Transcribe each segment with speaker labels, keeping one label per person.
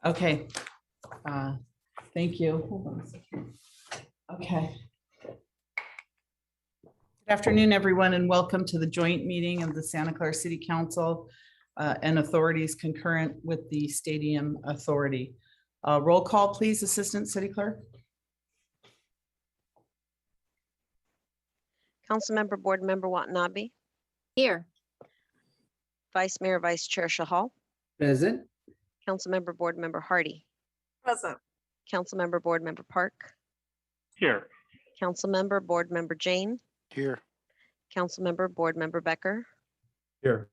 Speaker 1: Okay. Thank you. Hold on a second. Okay. Good afternoon, everyone, and welcome to the joint meeting of the Santa Clara City Council and authorities concurrent with the Stadium Authority. Roll call, please, Assistant City Clerk.
Speaker 2: Councilmember Board Member Watanabe,
Speaker 3: Here.
Speaker 2: Vice Mayor Vice Chair Shahal,
Speaker 4: Present.
Speaker 2: Councilmember Board Member Hardy,
Speaker 3: Present.
Speaker 2: Councilmember Board Member Park,
Speaker 5: Here.
Speaker 2: Councilmember Board Member Jane,
Speaker 5: Here.
Speaker 2: Councilmember Board Member Becker,
Speaker 5: Here.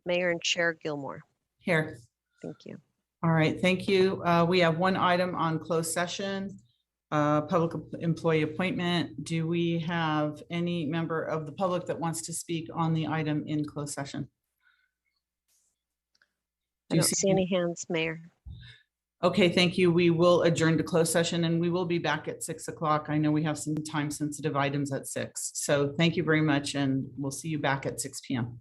Speaker 2: Mayor and Chair Gilmore.
Speaker 1: Here.
Speaker 2: Thank you.
Speaker 1: All right, thank you. We have one item on closed session, public employee appointment. Do we have any member of the public that wants to speak on the item in closed session?
Speaker 2: I don't see any hands, Mayor.
Speaker 1: Okay, thank you. We will adjourn to closed session and we will be back at 6 o'clock. I know we have some time sensitive items at 6. So thank you very much and we'll see you back at 6 p.m.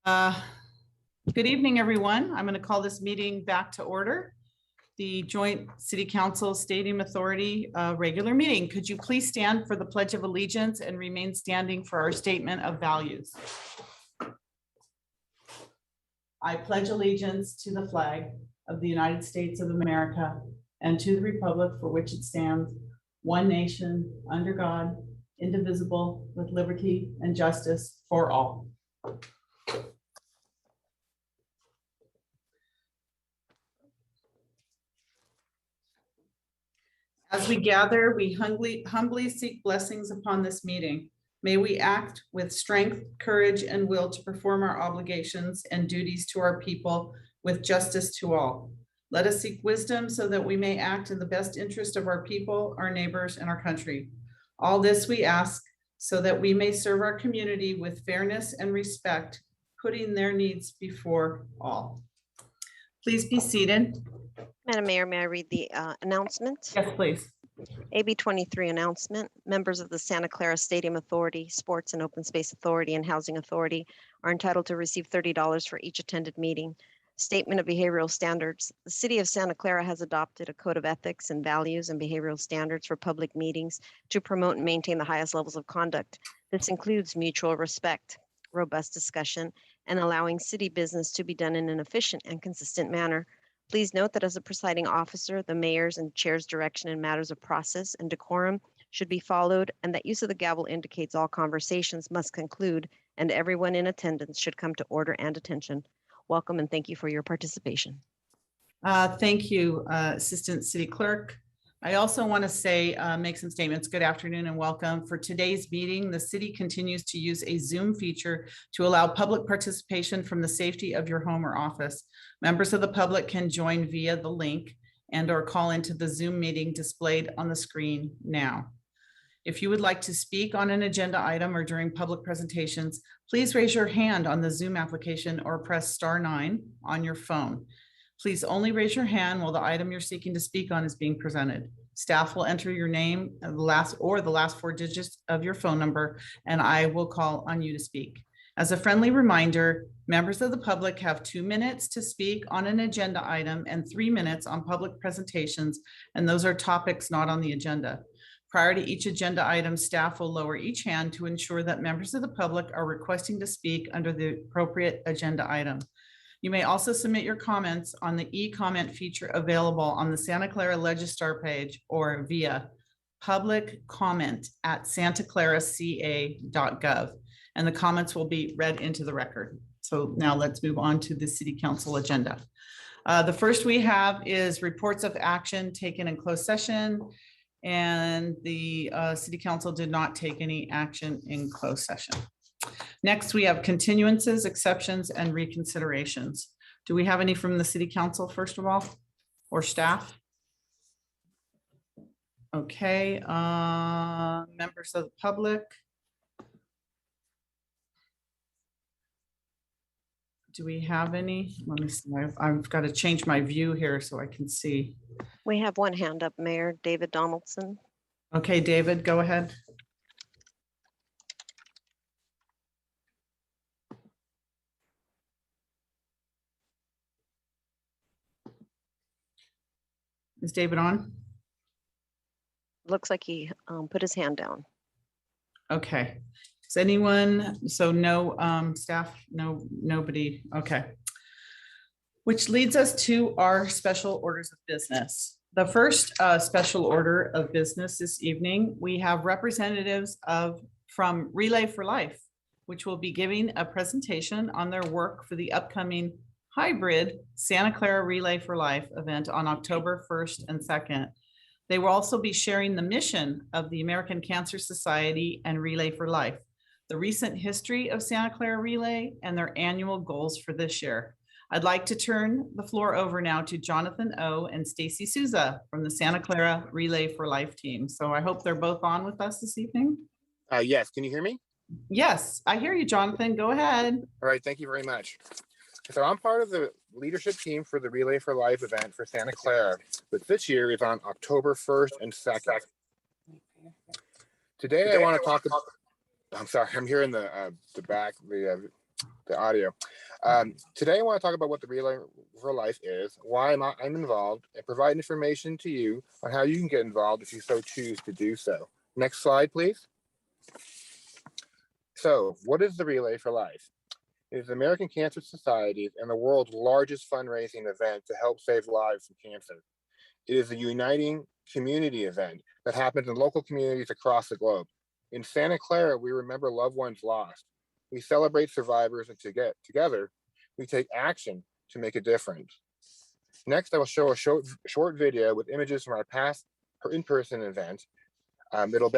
Speaker 1: Good evening, everyone. I'm going to call this meeting back to order. The Joint City Council Stadium Authority regular meeting. Could you please stand for the Pledge of Allegiance and remain standing for our statement of values? I pledge allegiance to the flag of the United States of America and to the republic for which it stands, one nation, under God, indivisible, with liberty and justice for all. As we gather, we humbly seek blessings upon this meeting. May we act with strength, courage, and will to perform our obligations and duties to our people with justice to all. Let us seek wisdom so that we may act in the best interest of our people, our neighbors, and our country. All this we ask so that we may serve our community with fairness and respect, putting their needs before all. Please be seated.
Speaker 2: Madam Mayor, may I read the announcement?
Speaker 1: Yes, please.
Speaker 2: AB 23 announcement. Members of the Santa Clara Stadium Authority, Sports and Open Space Authority, and Housing Authority are entitled to receive $30 for each attended meeting. Statement of behavioral standards. The City of Santa Clara has adopted a code of ethics and values and behavioral standards for public meetings to promote and maintain the highest levels of conduct. This includes mutual respect, robust discussion, and allowing city business to be done in an efficient and consistent manner. Please note that as a presiding officer, the mayor's and chair's direction in matters of process and decorum should be followed, and that use of the gavel indicates all conversations must conclude and everyone in attendance should come to order and attention. Welcome and thank you for your participation.
Speaker 1: Thank you, Assistant City Clerk. I also want to say, make some statements. Good afternoon and welcome. For today's meeting, the city continues to use a Zoom feature to allow public participation from the safety of your home or office. Members of the public can join via the link and or call into the Zoom meeting displayed on the screen now. If you would like to speak on an agenda item or during public presentations, please raise your hand on the Zoom application or press *9 on your phone. Please only raise your hand while the item you're seeking to speak on is being presented. Staff will enter your name and the last 4 digits of your phone number, and I will call on you to speak. As a friendly reminder, members of the public have 2 minutes to speak on an agenda item and 3 minutes on public presentations, and those are topics not on the agenda. Prior to each agenda item, staff will lower each hand to ensure that members of the public are requesting to speak under the appropriate agenda item. You may also submit your comments on the e-comment feature available on the Santa Clara Legistar page or via public.comment@santaclaraca.gov, and the comments will be read into the record. So now let's move on to the City Council agenda. The first we have is reports of action taken in closed session, and the City Council did not take any action in closed session. Next, we have continuances, exceptions, and reconsiderations. Do we have any from the City Council, first of all, or staff? Okay, members of the public. Do we have any? Let me see. I've got to change my view here so I can see.
Speaker 2: We have one hand up, Mayor David Donaldson.
Speaker 1: Okay, David, go ahead. Is David on?
Speaker 2: Looks like he put his hand down.
Speaker 1: Okay. Is anyone, so no staff, nobody, okay. Which leads us to our special orders of business. The first special order of business this evening, we have representatives from Relay for Life, which will be giving a presentation on their work for the upcoming hybrid Santa Clara Relay for Life event on October 1st and 2nd. They will also be sharing the mission of the American Cancer Society and Relay for Life, the recent history of Santa Clara Relay, and their annual goals for this year. I'd like to turn the floor over now to Jonathan O. and Stacy Souza from the Santa Clara Relay for Life team. So I hope they're both on with us this evening.
Speaker 3: Yes, can you hear me?
Speaker 1: Yes, I hear you, Jonathan. Go ahead.
Speaker 3: All right, thank you very much. So I'm part of the leadership team for the Relay for Life event for Santa Clara, but this year is on October 1st and 2nd. Today I want to talk about, I'm sorry, I'm here in the back, the audio. Today I want to talk about what the Relay for Life is, why I'm involved, and provide information to you on how you can get involved if you so choose to do so. Next slide, please. So, what is the Relay for Life? It is the American Cancer Society and the world's largest fundraising event to help save lives from cancer. It is a uniting community event that happens in local communities across the globe. In Santa Clara, we remember loved ones lost. We celebrate survivors, and together, we take action to make a difference. Next, I will show a short video with images from our past in-person event. It'll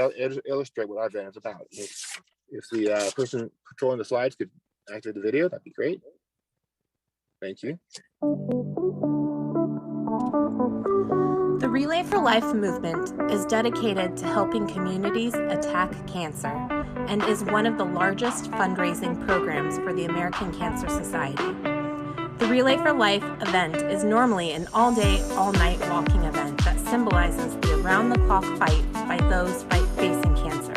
Speaker 3: illustrate what our event is about. If the person controlling the slides could activate the video, that'd be great. Thank you.
Speaker 4: The Relay for Life movement is dedicated to helping communities attack cancer and is one of the largest fundraising programs for the American Cancer Society. The Relay for Life event is normally an all-day, all-night walking event that symbolizes the around-the-clock fight by those facing cancer.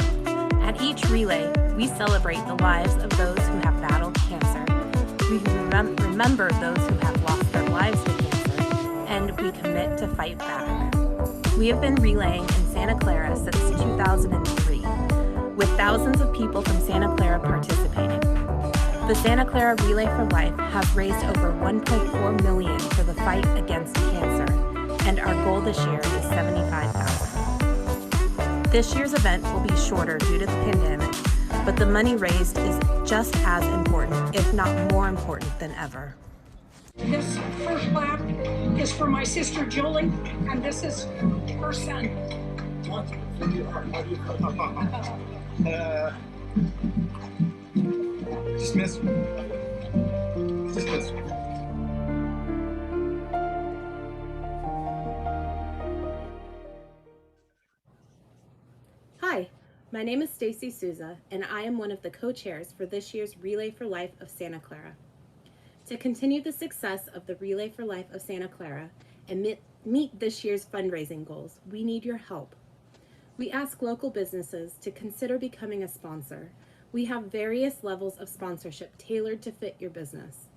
Speaker 4: At each relay, we celebrate the lives of those who have battled cancer. We remember those who have lost their lives to cancer, and we commit to fight back. We have been relaying in Santa Clara since 2003, with thousands of people from Santa Clara participating. The Santa Clara Relay for Life has raised over $1.4 million for the fight against cancer, and our goal this year is $75,000. This year's event will be shorter due to the pandemic, but the money raised is just as important, if not more important than ever.
Speaker 6: This first lap is for my sister Julie, and this is her son.
Speaker 7: Dismiss. Dismiss.
Speaker 4: Hi, my name is Stacy Souza, and I am one of the co-chairs for this year's Relay for Life of Santa Clara. To continue the success of the Relay for Life of Santa Clara and meet this year's fundraising goals, we need your help. We ask local businesses to consider becoming a sponsor. We have various levels of sponsorship tailored to fit your business.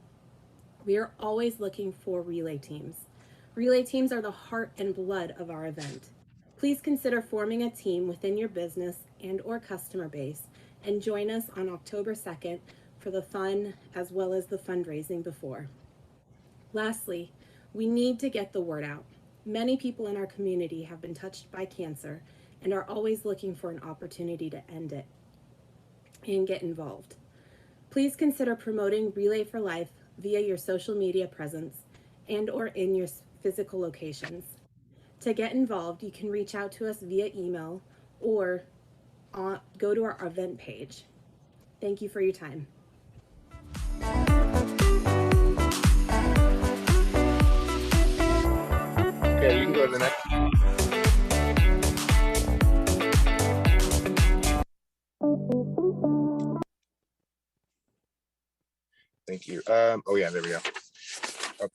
Speaker 4: We are always looking for relay teams. Relay teams are the heart and blood of our event. Please consider forming a team within your business and/or customer base and join us on October 2nd for the fun as well as the fundraising before. Lastly, we need to get the word out. Many people in our community have been touched by cancer and are always looking for an opportunity to end it and get involved. Please consider promoting Relay for Life via your social media presence and/or in your physical locations. To get involved, you can reach out to us via email or go to our event page. Thank you for your time.
Speaker 3: Okay, you can go to the next. Thank you. Oh yeah, there we go.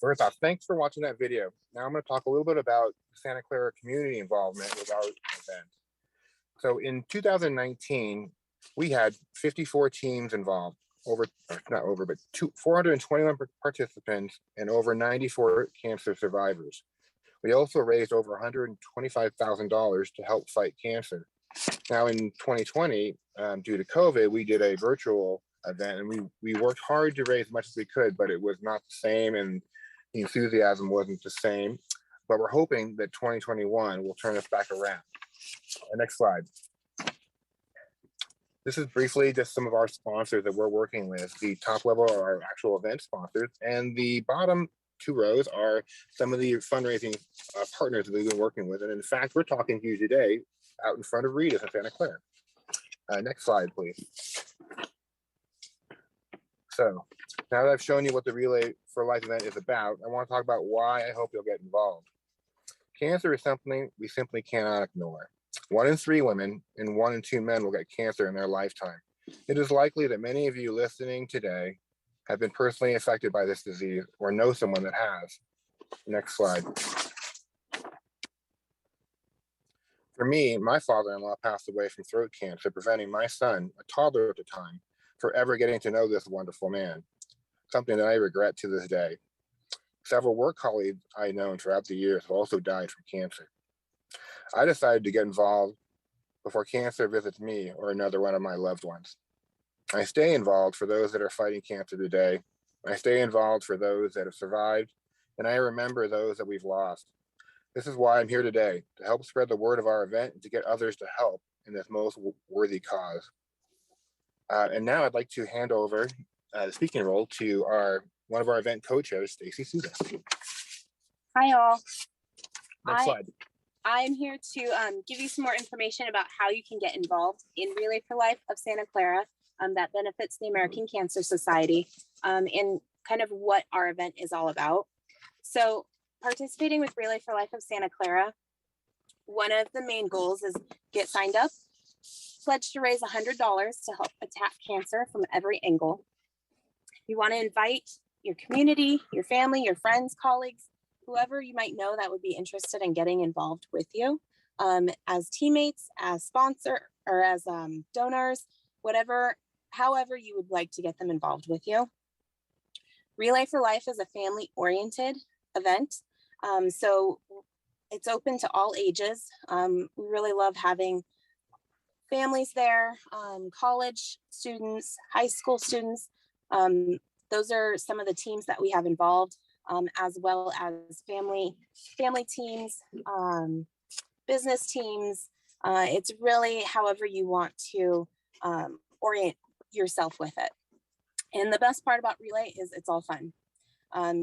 Speaker 3: First off, thanks for watching that video. Now I'm going to talk a little bit about Santa Clara community involvement with our event. So in 2019, we had 54 teams involved, 421 participants and over 94 cancer survivors. We also raised over $125,000 to help fight cancer. Now in 2020, due to COVID, we did a virtual event and we worked hard to raise as much as we could, but it was not the same and the enthusiasm wasn't the same. But we're hoping that 2021 will turn us back around. Next slide. This is briefly just some of our sponsors that we're working with. The top level are our actual event sponsors, and the bottom two rows are some of the fundraising partners that we've been working with. And in fact, we're talking to you today out in front of Rita's in Santa Clara. Next slide, please. So now that I've shown you what the Relay for Life event is about, I want to talk about why I hope you'll get involved. Cancer is something we simply cannot ignore. 1 in 3 women and 1 in 2 men will get cancer in their lifetime. It is likely that many of you listening today have been personally affected by this disease or know someone that has. Next slide. For me, my father-in-law passed away from throat cancer, preventing my son, a toddler at the time, for ever getting to know this wonderful man, something that I regret to this day. Several work colleagues I known throughout the years have also died from cancer. I decided to get involved before cancer visits me or another one of my loved ones. I stay involved for those that are fighting cancer today. I stay involved for those that have survived, and I remember those that we've lost. This is why I'm here today, to help spread the word of our event and to get others to help in this most worthy cause. And now I'd like to hand over the speaking role to one of our event co-chairs, Stacy Souza.
Speaker 7: Hi all.
Speaker 3: Next slide.
Speaker 7: I'm here to give you some more information about how you can get involved in Relay for Life of Santa Clara that benefits the American Cancer Society and kind of what our event is all about. So participating with Relay for Life of Santa Clara, one of the main goals is get signed up, pledge to raise $100 to help attack cancer from every angle. You want to invite your community, your family, your friends, colleagues, whoever you might know that would be interested in getting involved with you as teammates, as sponsor, or as donors, however you would like to get them involved with you. Relay for Life is a family-oriented event, so it's open to all ages. We really love having families there, college students, high school students. Those are some of the teams that we have involved, as well as family teams, business teams. It's really however you want to orient yourself with it. And the best part about Relay is it's all fun.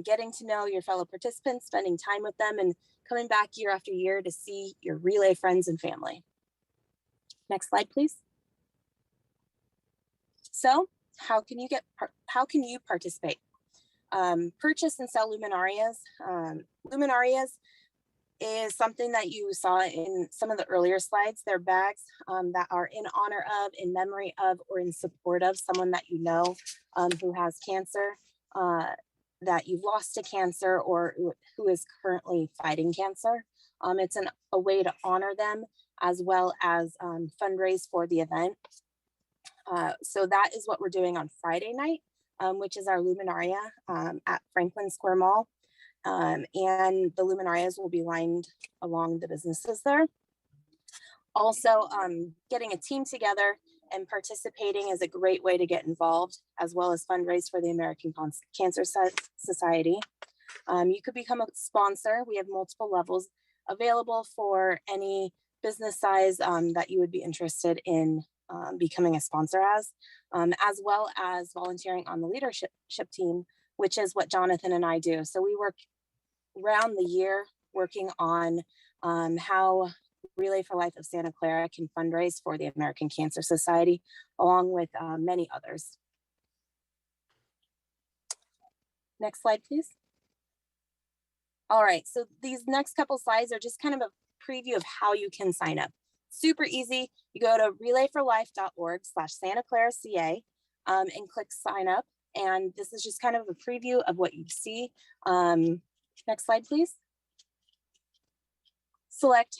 Speaker 7: Getting to know your fellow participants, spending time with them, and coming back year after year to see your Relay friends and family. Next slide, please. So how can you participate? Purchase and sell luminarias. Luminarias is something that you saw in some of the earlier slides. They're bags that are in honor of, in memory of, or in support of someone that you know who has cancer, that you've lost to cancer, or who is currently fighting cancer. It's a way to honor them as well as fundraise for the event. So that is what we're doing on Friday night, which is our Luminaria at Franklin Square Mall. And the luminarias will be lined along the businesses there. Also, getting a team together and participating is a great way to get involved, as well as fundraise for the American Cancer Society. You could become a sponsor. We have multiple levels available for any business size that you would be interested in becoming a sponsor as well as volunteering on the leadership team, which is what Jonathan and I do. So we work around the year working on how Relay for Life of Santa Clara can fundraise for the American Cancer Society, along with many others. Next slide, please. All right, so these next couple slides are just kind of a preview of how you can sign up. Super easy. You go to relayforlife.org/SantaClaraCA and click sign up. And this is just kind of a preview of what you see. Next slide, please. Select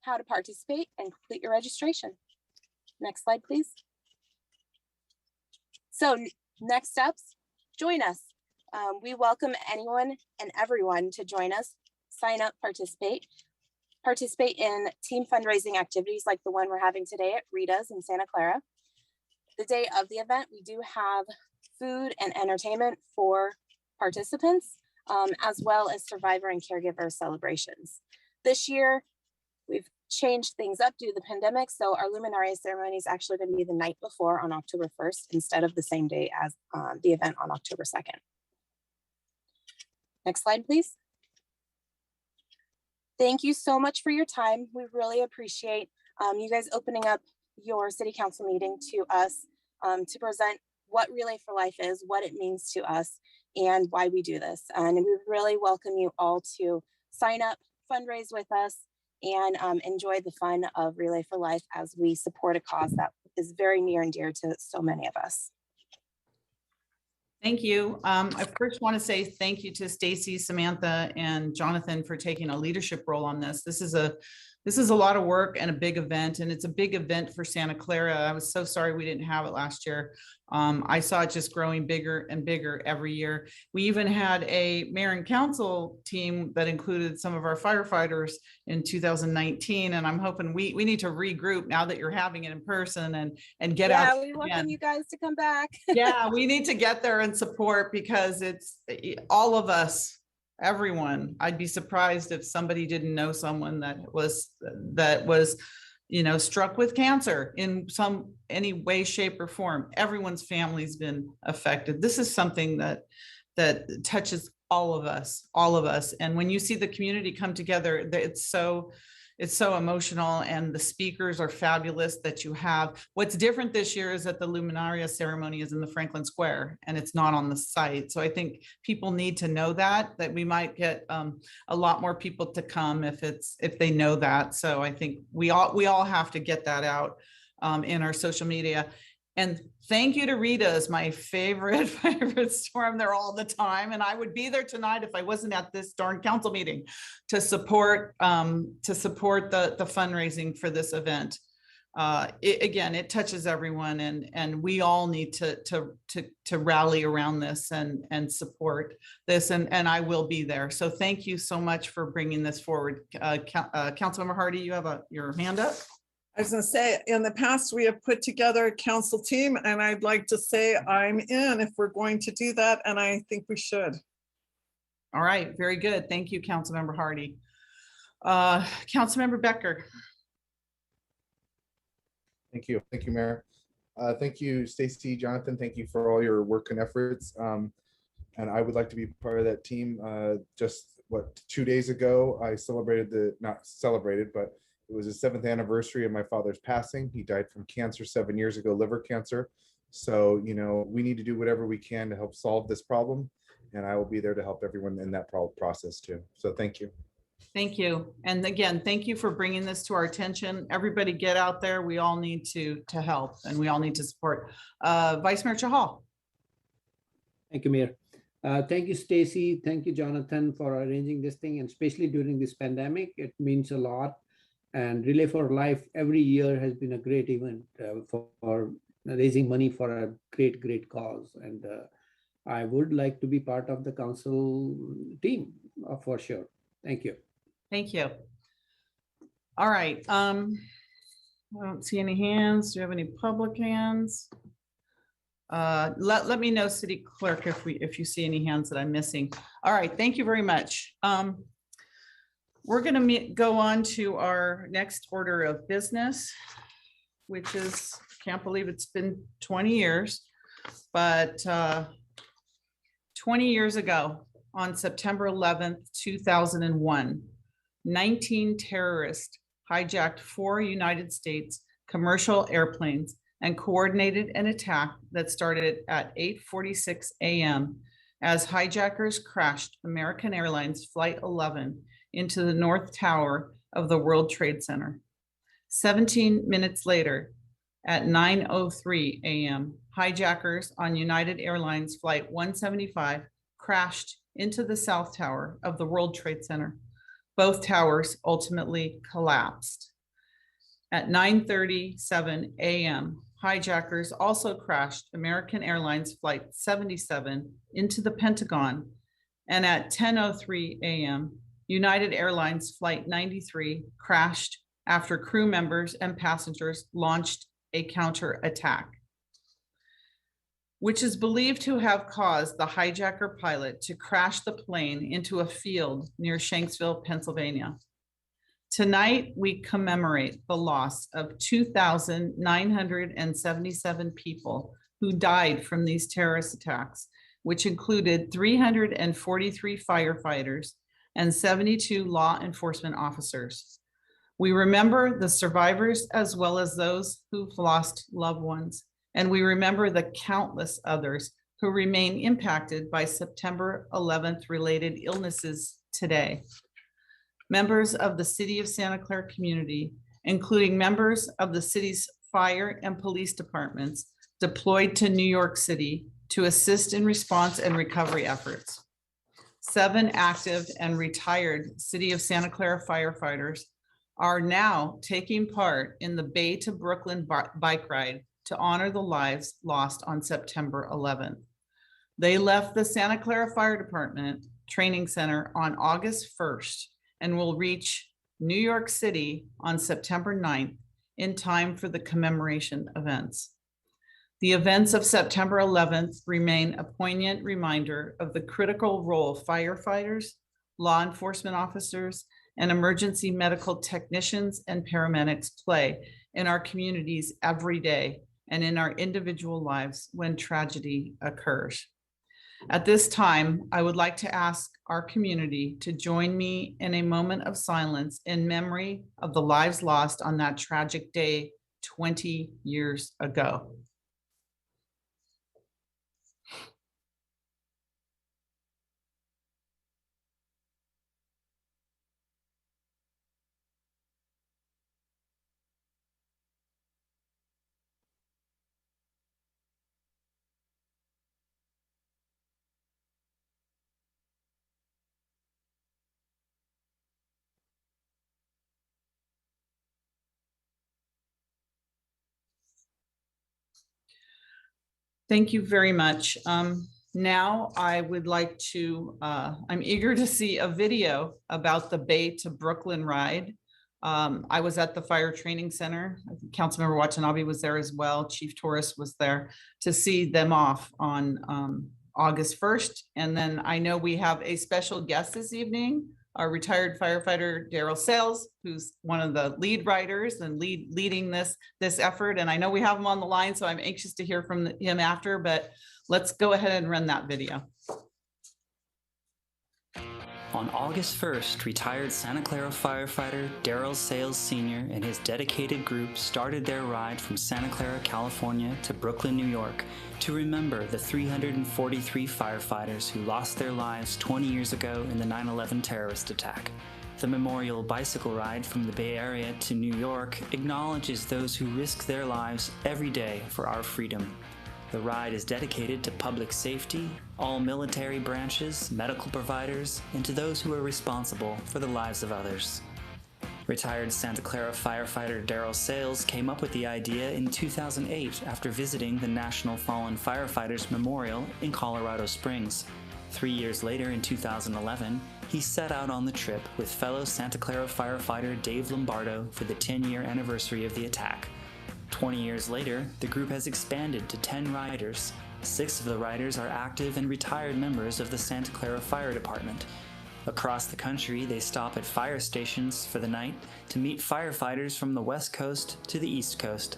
Speaker 7: how to participate and complete your registration. Next slide, please. So next steps, join us. We welcome anyone and everyone to join us, sign up, participate in team fundraising activities like the one we're having today at Rita's in Santa Clara. The day of the event, we do have food and entertainment for participants, as well as survivor and caregiver celebrations. This year, we've changed things up due to the pandemic, so our Luminaria ceremony is actually going to be the night before on October 1st instead of the same day as the event on October 2nd. Next slide, please. Thank you so much for your time. We really appreciate you guys opening up your city council meeting to us to present what Relay for Life is, what it means to us, and why we do this. And we really welcome you all to sign up, fundraise with us, and enjoy the fun of Relay for Life as we support a cause that is very near and dear to so many of us.
Speaker 1: Thank you. I first want to say thank you to Stacy, Samantha, and Jonathan for taking a leadership role on this. This is a this is a lot of work and a big event, and it's a big event for Santa Clara. I was so sorry we didn't have it last year. I saw it just growing bigger and bigger every year. We even had a mayor and council team that included some of our firefighters in 2019, and I'm hoping we need to regroup now that you're having it in person and get out.
Speaker 7: Yeah, we welcome
Speaker 1: again.
Speaker 7: you guys to come back.
Speaker 1: Yeah, we need to get there and support, because it's all of us. Everyone. I'd be surprised if somebody didn't know someone that was, struck with cancer in any way, shape, or form. Everyone's family's been affected. This is something that touches all of us. And when you see the community come together, it's so emotional, and the speakers are fabulous that you have. What's different this year is that the Luminaria ceremony is in the Franklin Square and it's not on the site. So I think people need to know that we might get a lot more people to come if they know that. So I think we all have to get that out in our social media. And thank you to Rita, is my favorite storm there all the time. And I would be there tonight if I wasn't at this darn council meeting to support the fundraising for this event. It touches everyone, and we all need to rally around this and support this. And I will be there. So thank you so much for bringing this forward. Councilmember Hardy, you have your hand up.
Speaker 8: I was going to say, in the past, we have put together a council team, and I'd like to say I'm in if we're going to do that, and I think we should.
Speaker 1: All right, very good. Thank you, Councilmember Hardy. Councilmember Becker.
Speaker 9: Thank you, Mayor. Thank you, Stacy, Jonathan. Thank you for all your work and efforts. And I would like to be part of that team. Just 2 days ago, I not celebrated, but it was the 7th anniversary of my father's passing. He died from cancer 7 years ago, liver cancer. So, we need to do whatever we can to help solve this problem. And I will be there to help everyone in that process too. So thank you.
Speaker 1: Thank you. And again, thank you for bringing this to our attention. Everybody get out there. We all need to help, and we all need to support. Vice Mayor Chahal.
Speaker 10: Thank you, Mayor. Thank you, Stacy. Thank you, Jonathan, for arranging this thing, and especially during this pandemic. It means a lot. And Relay for Life every year has been a great event for raising money for a great cause. And I would like to be part of the council team for sure. Thank you.
Speaker 1: Thank you. All right. I don't see any hands. Do you have any public hands? Let me know, City Clerk, if you see any hands that I'm missing. All right. Thank you very much. We're going to go on to our next order of business, which is, can't believe it's been 20 years, but 20 years ago, on September 11th, 2001, 19 terrorists hijacked 4 United States commercial airplanes and coordinated an attack that started at 8:46 a.m. as hijackers crashed American Airlines Flight 11 into the North Tower of the World Trade Center. 17 minutes later, at 9:03 a.m., hijackers on United Airlines Flight 175 crashed into the South Tower of the World Trade Center. Both towers ultimately collapsed. At 9:37 a.m., hijackers also crashed American Airlines Flight 77 into the Pentagon. And at 10:03 a.m., United Airlines Flight 93 crashed after crew members and passengers launched a counterattack, which is believed to have caused the hijacker pilot to crash the plane into a field near Shanksville, Pennsylvania. Tonight, we commemorate the loss of 2,977 people who died from these terrorist attacks, which included 343 firefighters and 72 law enforcement officers. We remember the survivors as well as those who've lost loved ones, and we remember the countless others who remain impacted by September 11th related illnesses today. Members of the City of Santa Clara community, including members of the city's fire and police departments, deployed to New York City to assist in response and recovery efforts. 7 active and retired City of Santa Clara firefighters are now taking part in the Bay to Brooklyn bike ride to honor the lives lost on September 11th. They left the Santa Clara Fire Department Training Center on August 1st and will reach New York City on September 9th in time for the commemoration events. The events of September 11th remain a poignant reminder of the critical role firefighters, law enforcement officers, and emergency medical technicians and paramedics play in our communities every day and in our individual lives when tragedy occurs. At this time, I would like to ask our community to join me in a moment of silence in memory of the lives lost on that tragic day 20 years ago. Thank you very much. Now I would like to, I'm eager to see a video about the Bay to Brooklyn ride. I was at the Fire Training Center. Councilmember Watanabe was there as well. Chief Torres was there to see them off on August 1st. And then I know we have a special guest this evening, our retired firefighter, Daryl Sales, who's one of the lead writers and leading this effort. And I know we have him on the line, so I'm anxious to hear from him after, but let's go ahead and run that video.
Speaker 11: On August 1st, retired Santa Clara firefighter Daryl Sales Sr. and his dedicated group started their ride from Santa Clara, California to Brooklyn, New York to remember the 343 firefighters who lost their lives 20 years ago in the 9/11 terrorist attack. The memorial bicycle ride from the Bay Area to New York acknowledges those who risk their lives every day for our freedom. The ride is dedicated to public safety, all military branches, medical providers, and to those who are responsible for the lives of others. Retired Santa Clara firefighter Daryl Sales came up with the idea in 2008 after visiting the National Fallen Firefighters Memorial in Colorado Springs. 3 years later, in 2011, he set out on the trip with fellow Santa Clara firefighter Dave Lombardo for the 10-year anniversary of the attack. 20 years later, the group has expanded to 10 riders. 6 of the riders are active and retired members of the Santa Clara Fire Department. Across the country, they stop at fire stations for the night to meet firefighters from the West Coast to the East Coast.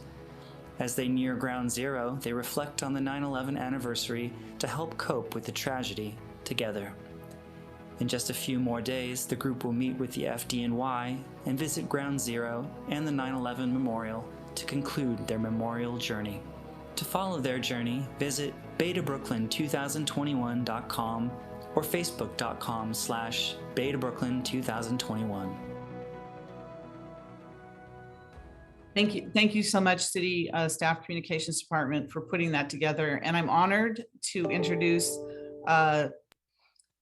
Speaker 11: As they near Ground Zero, they reflect on the 9/11 anniversary to help cope with the tragedy together. In just a few more days, the group will meet with the FDNY and visit Ground Zero and the 9/11 Memorial to conclude their memorial journey. To follow their journey, visit baytobrooklyn2021.com or facebook.com/baytobrooklyn2021.
Speaker 1: Thank you so much, City Staff Communications Department, for putting that together. And I'm honored to introduce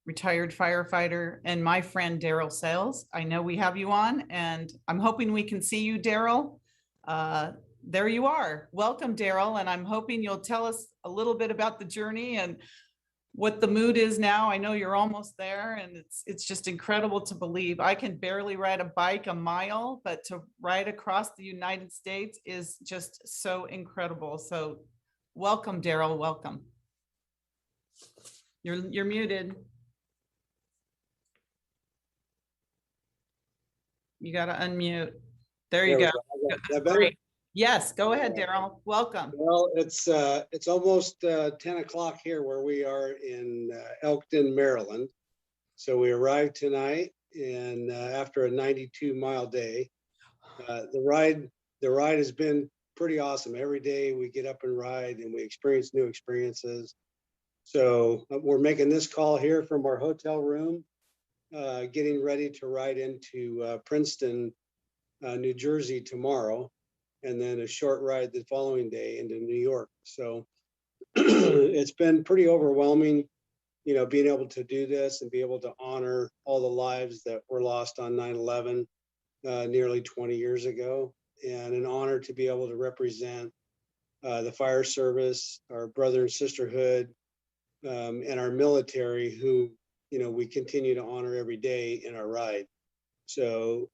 Speaker 1: retired firefighter and my friend Daryl Sales. I know we have you on, and I'm hoping we can see you, Daryl. There you are. Welcome, Daryl. And I'm hoping you'll tell us a little bit about the journey and what the mood is now. I know you're almost there, and it's just incredible to believe. I can barely ride a bike a mile, but to ride across the United States is just so incredible. So welcome, Daryl. Welcome. You're muted. You got to unmute. There you go. Great. Yes, go ahead, Daryl. Welcome.
Speaker 12: Well, it's almost 10 o'clock here where we are in Elkton, Maryland. So we arrived tonight, and after a 92-mile day, the ride has been pretty awesome. Every day we get up and ride, and we experience new experiences. So we're making this call here from our hotel room, getting ready to ride into Princeton, New Jersey tomorrow, and then a short ride the following day into New York. So it's been pretty overwhelming, you know, being able to do this and be able to honor all the lives that were lost on 9/11. nearly 20 years ago, and an honor to be able to represent the fire service, our brother and sisterhood, and our military, who, we continue to honor every day in our ride. So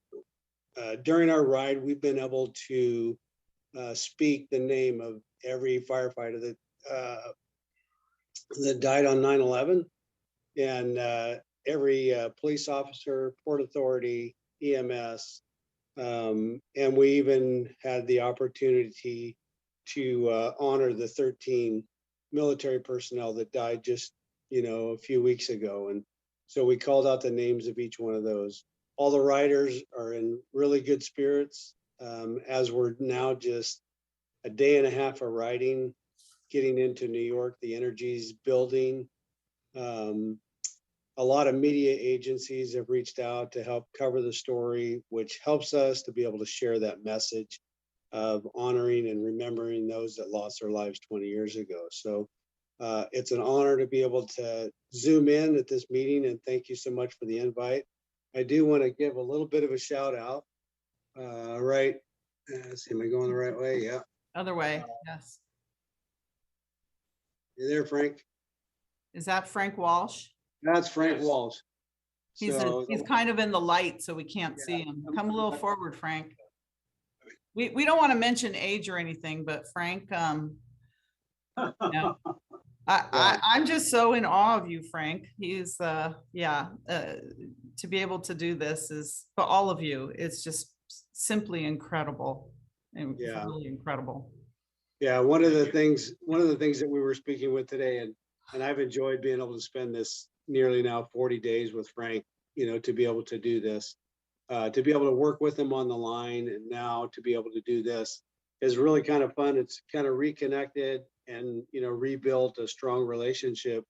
Speaker 12: during our ride, we've been able to speak the name of every firefighter that died on 9/11, and every police officer, Port Authority, EMS, and we even had the opportunity to honor the 13 military personnel that died just, a few weeks ago. And so we called out the names of each one of those. All the riders are in really good spirits, as we're now just a day and a half of riding, getting into New York. The energy's building. A lot of media agencies have reached out to help cover the story, which helps us to be able to share that message of honoring and remembering those that lost their lives 20 years ago. So it's an honor to be able to zoom in at this meeting, and thank you so much for the invite. I do want to give a little bit of a shout out. Right. Let's see, am I going the right way? Yeah.
Speaker 1: Other way, yes.
Speaker 12: You there, Frank?
Speaker 1: Is that Frank Walsh?
Speaker 12: That's Frank Walsh.
Speaker 1: He's kind of in the light, so we can't see him. Come a little forward, Frank. We don't want to mention age or anything, but Frank, I'm just so in awe of you, Frank. He's to be able to do this is, for all of you, it's just simply incredible. And really incredible.
Speaker 12: Yeah, one of the things that we were speaking with today, and I've enjoyed being able to spend this nearly now 40 days with Frank, to be able to do this, to be able to work with him on the line, and now to be able to do this is really kind of fun. It's kind of reconnected and, rebuilt a strong relationship,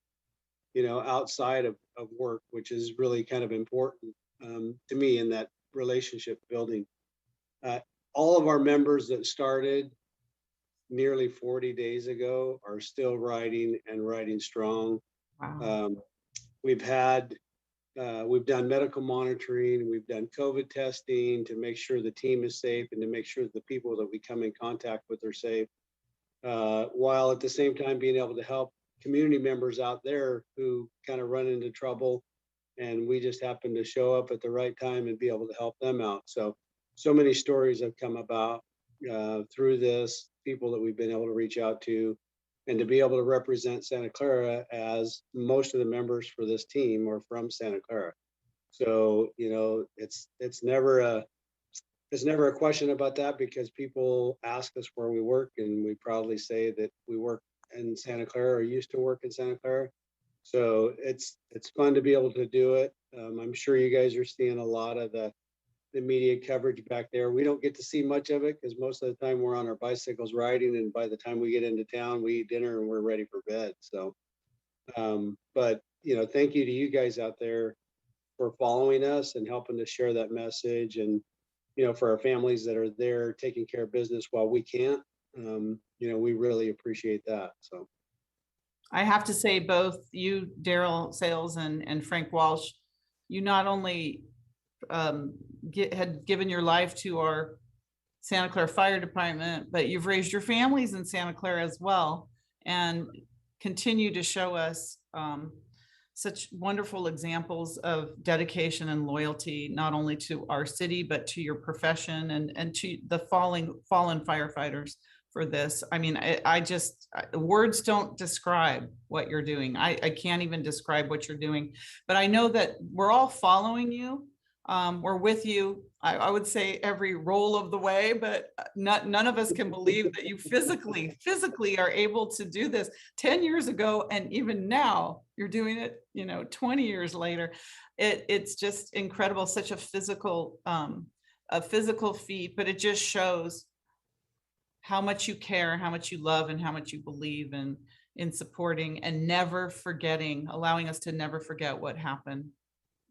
Speaker 12: outside of work, which is really kind of important to me in that relationship building. All of our members that started nearly 40 days ago are still riding and riding strong.
Speaker 1: Wow.
Speaker 12: We've done medical monitoring, we've done COVID testing to make sure the team is safe and to make sure that the people that we come in contact with are safe, while at the same time being able to help community members out there who kind of run into trouble, and we just happen to show up at the right time and be able to help them out. So many stories have come about through this, people that we've been able to reach out to, and to be able to represent Santa Clara, as most of the members for this team are from Santa Clara. So, it's never a question about that, because people ask us where we work, and we proudly say that we work in Santa Clara or used to work in Santa Clara. So it's fun to be able to do it. I'm sure you guys are seeing a lot of the media coverage back there. We don't get to see much of it because most of the time we're on our bicycles riding, and by the time we get into town, we eat dinner and we're ready for bed. So, but thank you to you guys out there for following us and helping to share that message, and for our families that are there taking care of business while we can't. We really appreciate that. So,
Speaker 1: I have to say, both you, Daryl Sales, and Frank Walsh, you not only had given your life to our Santa Clara Fire Department, but you've raised your families in Santa Clara as well, and continue to show us such wonderful examples of dedication and loyalty, not only to our city, but to your profession and to the fallen firefighters for this. I mean, I just, words don't describe what you're doing. I can't even describe what you're doing, but I know that we're all following you. We're with you, I would say, every roll of the way, but none of us can believe that you physically are able to do this 10 years ago. And even now you're doing it, 20 years later. It's just incredible, such a physical feat, but it just shows how much you care, how much you love, and how much you believe in supporting and never forgetting, allowing us to never forget what happened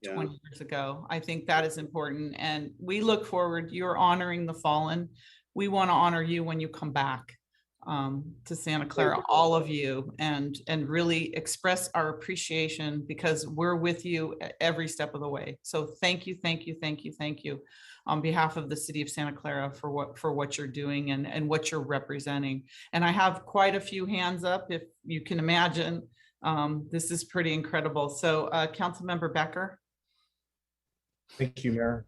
Speaker 1: 20 years ago. I think that is important. And we look forward, you're honoring the fallen. We want to honor you when you come back to Santa Clara, all of you, and really express our appreciation, because we're with you every step of the way. So thank you, thank you, thank you, thank you. on behalf of the city of Santa Clara for what you're doing and what you're representing. And I have quite a few hands up, if you can imagine. This is pretty incredible. So Councilmember Becker.
Speaker 9: Thank you, Mayor.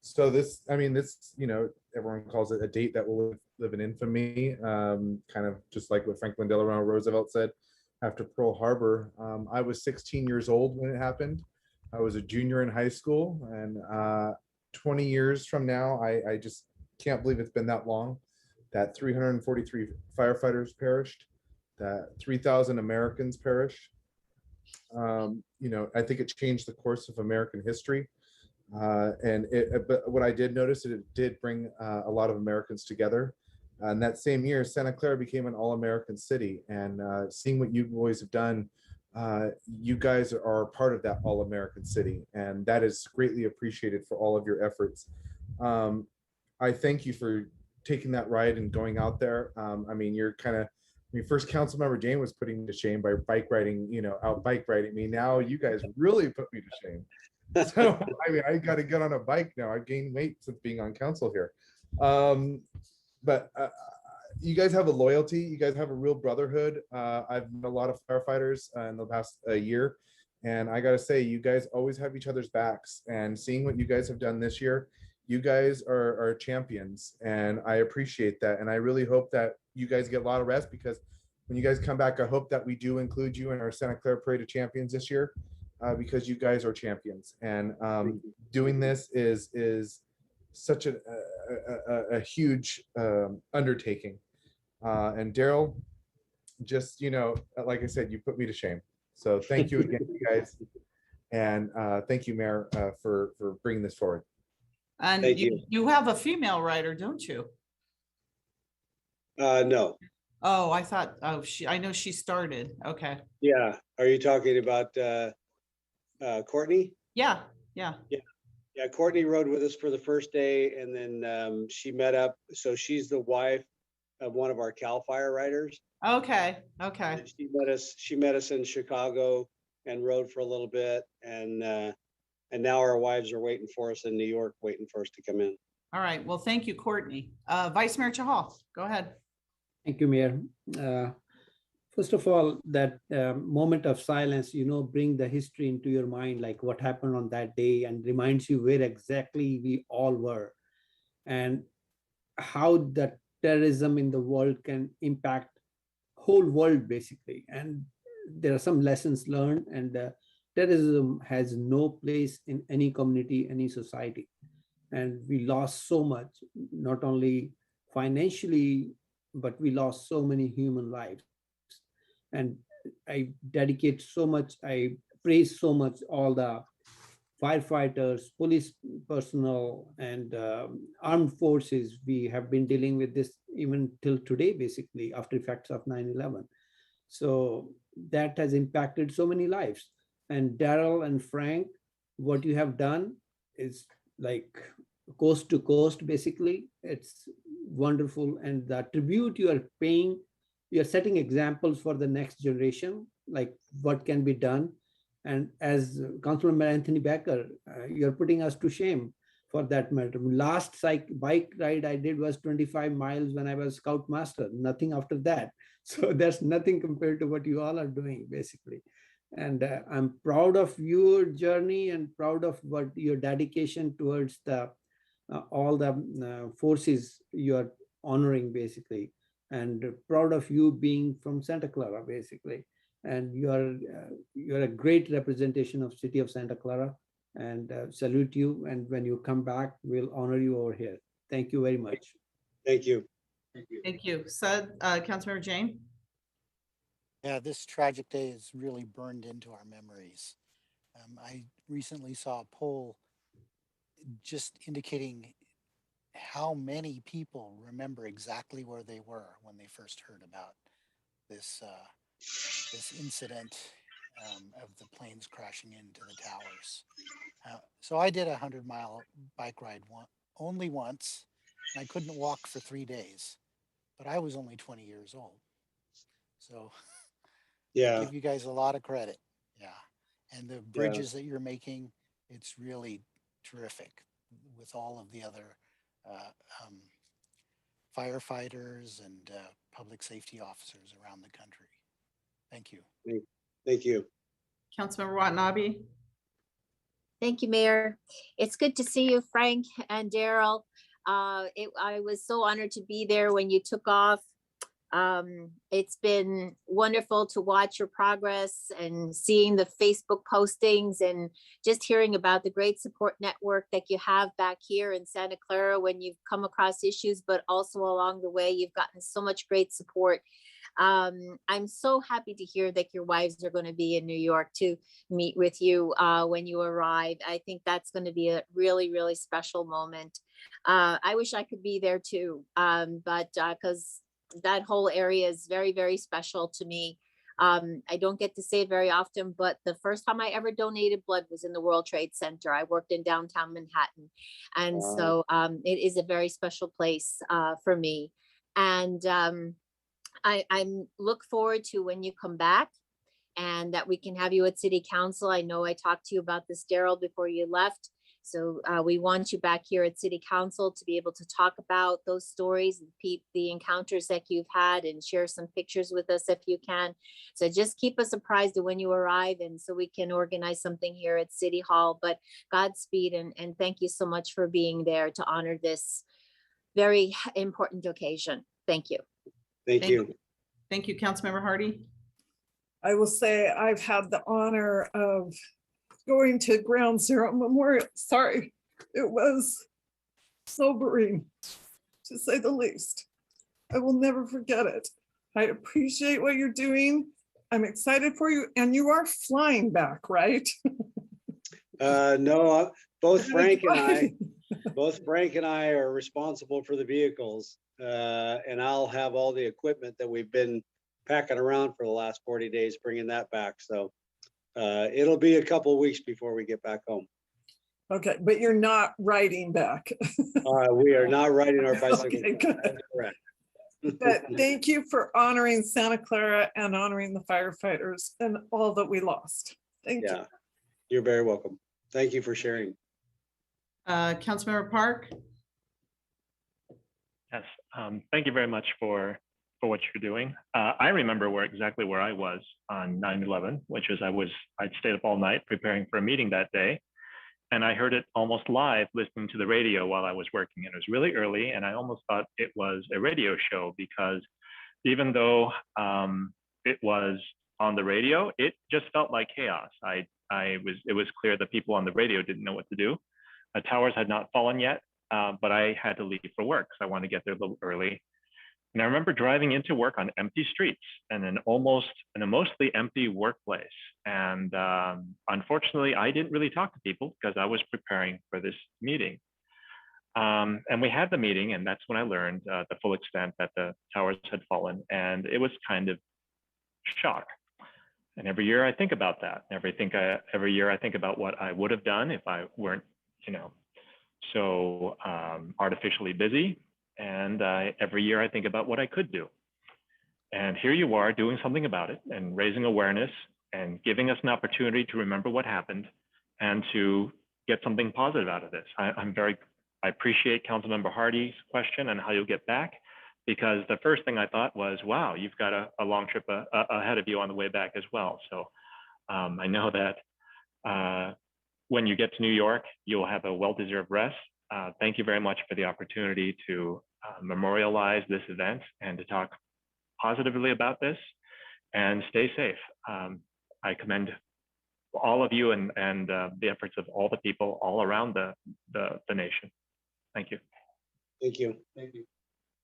Speaker 9: So this, I mean, this, you know, everyone calls it a date that will live in infamy, kind of just like what Franklin Delano Roosevelt said after Pearl Harbor. I was 16 years old when it happened. I was a junior in high school, and 20 years from now, I just can't believe it's been that long, that 343 firefighters perished, that 3,000 Americans perished. You know, I think it changed the course of American history. But what I did notice, it did bring a lot of Americans together. And that same year, Santa Clara became an all-American city. And seeing what you boys have done, you guys are part of that all-American city. And that is greatly appreciated for all of your efforts. I thank you for taking that ride and going out there. I mean, you're kind of, first Councilmember Jane was putting me to shame by bike riding, you know, out bike riding me. Now you guys really put me to shame. So I mean, I got to get on a bike now. I gained weight since being on council here. But you guys have a loyalty. You guys have a real brotherhood. I've met a lot of firefighters in the past year, and I got to say, you guys always have each other's backs. And seeing what you guys have done this year, you guys are champions, and I appreciate that. And I really hope that you guys get a lot of rest, because when you guys come back, I hope that we do include you in our Santa Clara Parade of Champions this year, because you guys are champions. And doing this is such a huge undertaking. And Daryl, just, you know, like I said, you put me to shame. So thank you again, you guys. And thank you, Mayor, for bringing this forward.
Speaker 1: And you have a female writer, don't you?
Speaker 12: No.
Speaker 1: Oh, I thought, I know she started. Okay.
Speaker 12: Yeah. Are you talking about Courtney?
Speaker 1: Yeah.
Speaker 12: Yeah, Courtney rode with us for the first day, and then she met up. So she's the wife of one of our CAL FIRE riders.
Speaker 1: Okay.
Speaker 12: And she met us in Chicago and rode for a little bit, and now our wives are waiting for us in New York, waiting for us to come in.
Speaker 1: All right. Well, thank you, Courtney. Vice Mayor Chahal, go ahead.
Speaker 10: Thank you, Mayor. First of all, that moment of silence, you know, bring the history into your mind, like what happened on that day, and reminds you where exactly we all were, and how the terrorism in the world can impact whole world, basically. And there are some lessons learned, and terrorism has no place in any community, any society. And we lost so much, not only financially, but we lost so many human lives. And I dedicate so much, I praise so much all the firefighters, police personnel, and armed forces. We have been dealing with this even till today, basically, after effects of 9/11. So that has impacted so many lives. And Daryl and Frank, what you have done is like coast to coast, basically. It's wonderful. And the tribute you are paying, you're setting examples for the next generation, like what can be done. And as Councilmember Anthony Becker, you're putting us to shame for that matter. Last bike ride I did was 25 miles when I was Scoutmaster, nothing after that. So there's nothing compared to what you all are doing, basically. And I'm proud of your journey and proud of what your dedication towards the all the forces you're honoring, basically. And proud of you being from Santa Clara, basically. And you're a great representation of city of Santa Clara, and salute you. And when you come back, we'll honor you over here. Thank you very much.
Speaker 12: Thank you.
Speaker 1: Thank you. Councilmember Jane.
Speaker 13: Yeah, this tragic day is really burned into our memories. I recently saw a poll just indicating how many people remember exactly where they were when they first heard about this incident of the planes crashing into the towers. So I did a 100-mile bike ride only once, and I couldn't walk for 3 days, but I was only 20 years old. So
Speaker 12: yeah,
Speaker 13: I give you guys a lot of credit. Yeah. And the bridges that you're making, it's really terrific. with all of the other firefighters and public safety officers around the country. Thank you.
Speaker 12: Thank you.
Speaker 1: Councilmember Watanabe.
Speaker 14: Thank you, Mayor. It's good to see you, Frank and Daryl. I was so honored to be there when you took off. It's been wonderful to watch your progress and seeing the Facebook postings and just hearing about the great support network that you have back here in Santa Clara when you've come across issues, but also along the way, you've gotten so much great support. I'm so happy to hear that your wives are going to be in New York to meet with you when you arrive. I think that's going to be a really, really special moment. I wish I could be there too, but because that whole area is very, very special to me. I don't get to say it very often, but the first time I ever donated blood was in the World Trade Center. I worked in downtown Manhattan. And so it is a very special place for me. And I look forward to when you come back and that we can have you at City Council. I know I talked to you about this, Daryl, before you left. So we want you back here at City Council to be able to talk about those stories, the encounters that you've had, and share some pictures with us if you can. So just keep us apprised of when you arrive, and so we can organize something here at City Hall. But Godspeed, and thank you so much for being there to honor this very important occasion. Thank you.
Speaker 12: Thank you.
Speaker 1: Thank you, Councilmember Hardy.
Speaker 8: I will say I've had the honor of going to Ground Zero Memorial. Sorry, it was sobering, to say the least. I will never forget it. I appreciate what you're doing. I'm excited for you. And you are flying back, right?
Speaker 12: No, both Frank and I are responsible for the vehicles, and I'll have all the equipment that we've been packing around for the last 40 days, bringing that back. So it'll be a couple of weeks before we get back home.
Speaker 8: Okay, but you're not riding back.
Speaker 12: We are not riding our bicycles.
Speaker 8: Okay, good.
Speaker 12: That's correct.
Speaker 8: But thank you for honoring Santa Clara and honoring the firefighters and all that we lost. Thank you.
Speaker 12: You're very welcome. Thank you for sharing.
Speaker 1: Councilmember Park.
Speaker 5: Yes, thank you very much for what you're doing. I remember exactly where I was on 9/11, which is I'd stayed up all night preparing for a meeting that day. And I heard it almost live listening to the radio while I was working. And it was really early, and I almost thought it was a radio show, because even though it was on the radio, it just felt like chaos. It was clear that people on the radio didn't know what to do. The towers had not fallen yet, but I had to leave for work, so I wanted to get there a little early. And I remember driving into work on empty streets and a mostly empty workplace. And unfortunately, I didn't really talk to people because I was preparing for this meeting. And we had the meeting, and that's when I learned the full extent that the towers had fallen. And it was kind of shock. And every year I think about that. Every year I think about what I would have done if I weren't, so artificially busy. And every year I think about what I could do. And here you are doing something about it and raising awareness and giving us an opportunity to remember what happened and to get something positive out of this. I appreciate Councilmember Hardy's question on how you'll get back, because the first thing I thought was, wow, you've got a long trip ahead of you on the way back as well. So I know that when you get to New York, you'll have a well-deserved rest. Thank you very much for the opportunity to memorialize this event and to talk positively about this, and stay safe. I commend all of you and the efforts of all the people all around the nation. Thank you.
Speaker 12: Thank you. Thank you.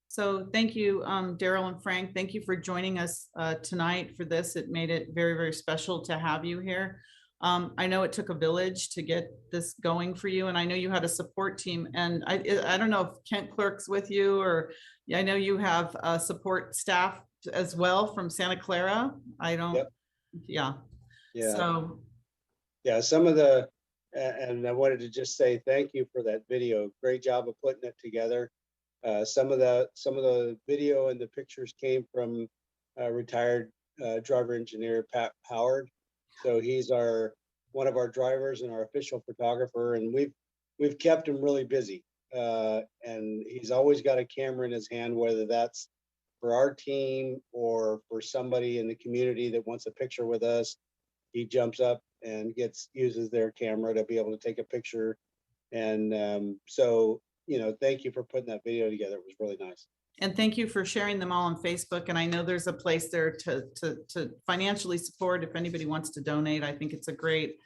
Speaker 1: So thank you, Daryl and Frank. Thank you for joining us tonight for this. It made it very, very special to have you here. I know it took a village to get this going for you, and I know you had a support team, and I don't know if Kent Clerk's with you, or I know you have support staff as well from Santa Clara. I don't, yeah. So
Speaker 12: yeah, some of the, and I wanted to just say thank you for that video. Great job of putting it together. Some of the video and the pictures came from retired driver engineer Pat Howard. So he's one of our drivers and our official photographer, and we've kept him really busy. And he's always got a camera in his hand, whether that's for our team or for somebody in the community that wants a picture with us. He jumps up and uses their camera to be able to take a picture. And so, thank you for putting that video together. It was really nice.
Speaker 1: And thank you for sharing them all on Facebook. And I know there's a place there to financially support if anybody wants to donate. I think it's a great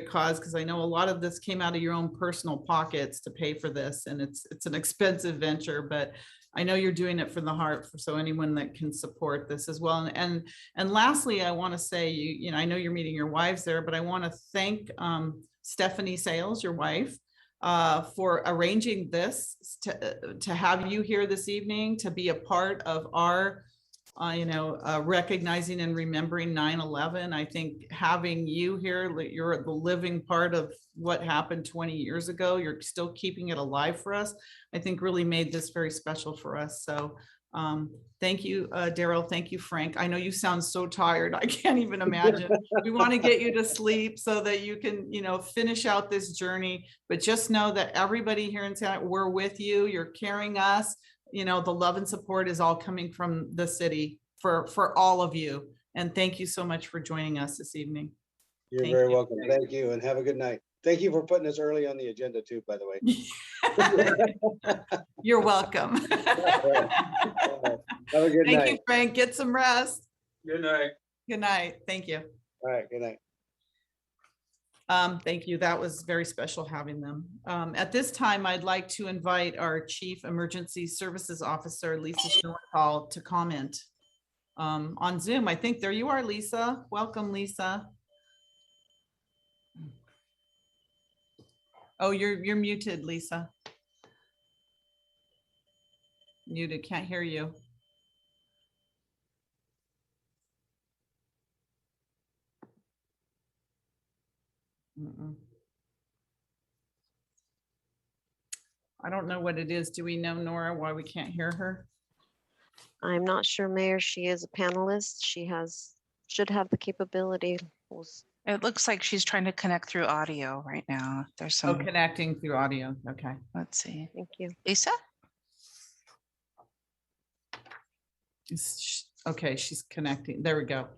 Speaker 1: cause, because I know a lot of this came out of your own personal pockets to pay for this, and it's an expensive venture, but I know you're doing it from the heart. So anyone that can support this as well. And lastly, I want to say, I know you're meeting your wives there, but I want to thank Stephanie Sales, your wife, for arranging this to have you here this evening, to be a part of our recognizing and remembering 9/11. I think having you here, you're the living part of what happened 20 years ago. You're still keeping it alive for us. I think really made this very special for us. So thank you, Daryl. Thank you, Frank. I know you sound so tired. I can't even imagine. We want to get you to sleep so that you can, finish out this journey. But just know that everybody here in Santa, we're with you. You're carrying us. The love and support is all coming from the city for all of you. And thank you so much for joining us this evening.
Speaker 12: You're very welcome. Thank you, and have a good night. Thank you for putting us early on the agenda too, by the way.
Speaker 1: You're welcome.
Speaker 12: Have a good night.
Speaker 1: Thank you, Frank. Get some rest.
Speaker 12: Good night.
Speaker 1: Good night. Thank you.
Speaker 12: All right, good night.
Speaker 1: Thank you. That was very special having them. At this time, I'd like to invite our Chief Emergency Services Officer, Lisa Schoenthal, to comment on Zoom. I think there you are, Lisa. Welcome, Lisa. Oh, you're muted, Lisa. Muted, can't hear you. I don't know what it is. Do we know, Nora, why we can't hear her?
Speaker 2: I'm not sure, Mayor. She is a panelist. She should have the capability.
Speaker 15: It looks like she's trying to connect through audio right now. There's some.
Speaker 1: Oh, connecting through audio. Okay.
Speaker 15: Let's see.
Speaker 2: Thank you.
Speaker 15: Lisa?
Speaker 1: Okay, she's connecting. There we go.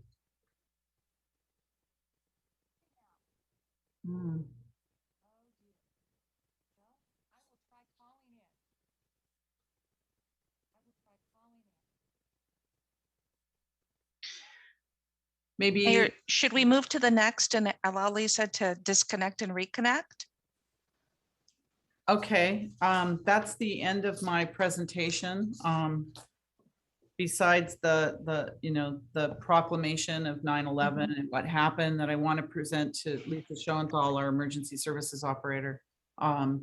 Speaker 1: Maybe.
Speaker 15: Mayor, should we move to the next and allow Lisa to disconnect and reconnect?
Speaker 1: Okay, that's the end of my presentation. Besides the proclamation of 9/11 and what happened, that I want to present to Lisa Schoenthal, our Emergency Services Operator,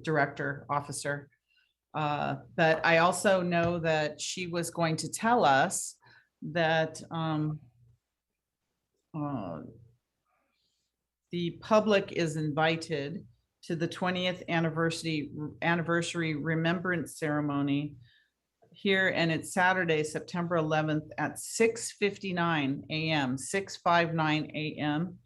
Speaker 1: Director, Officer. But I also know that she was going to tell us that the public is invited to the 20th anniversary remembrance ceremony here, and it's Saturday, September 11th at 6:59 a.m., 6:59 a.m.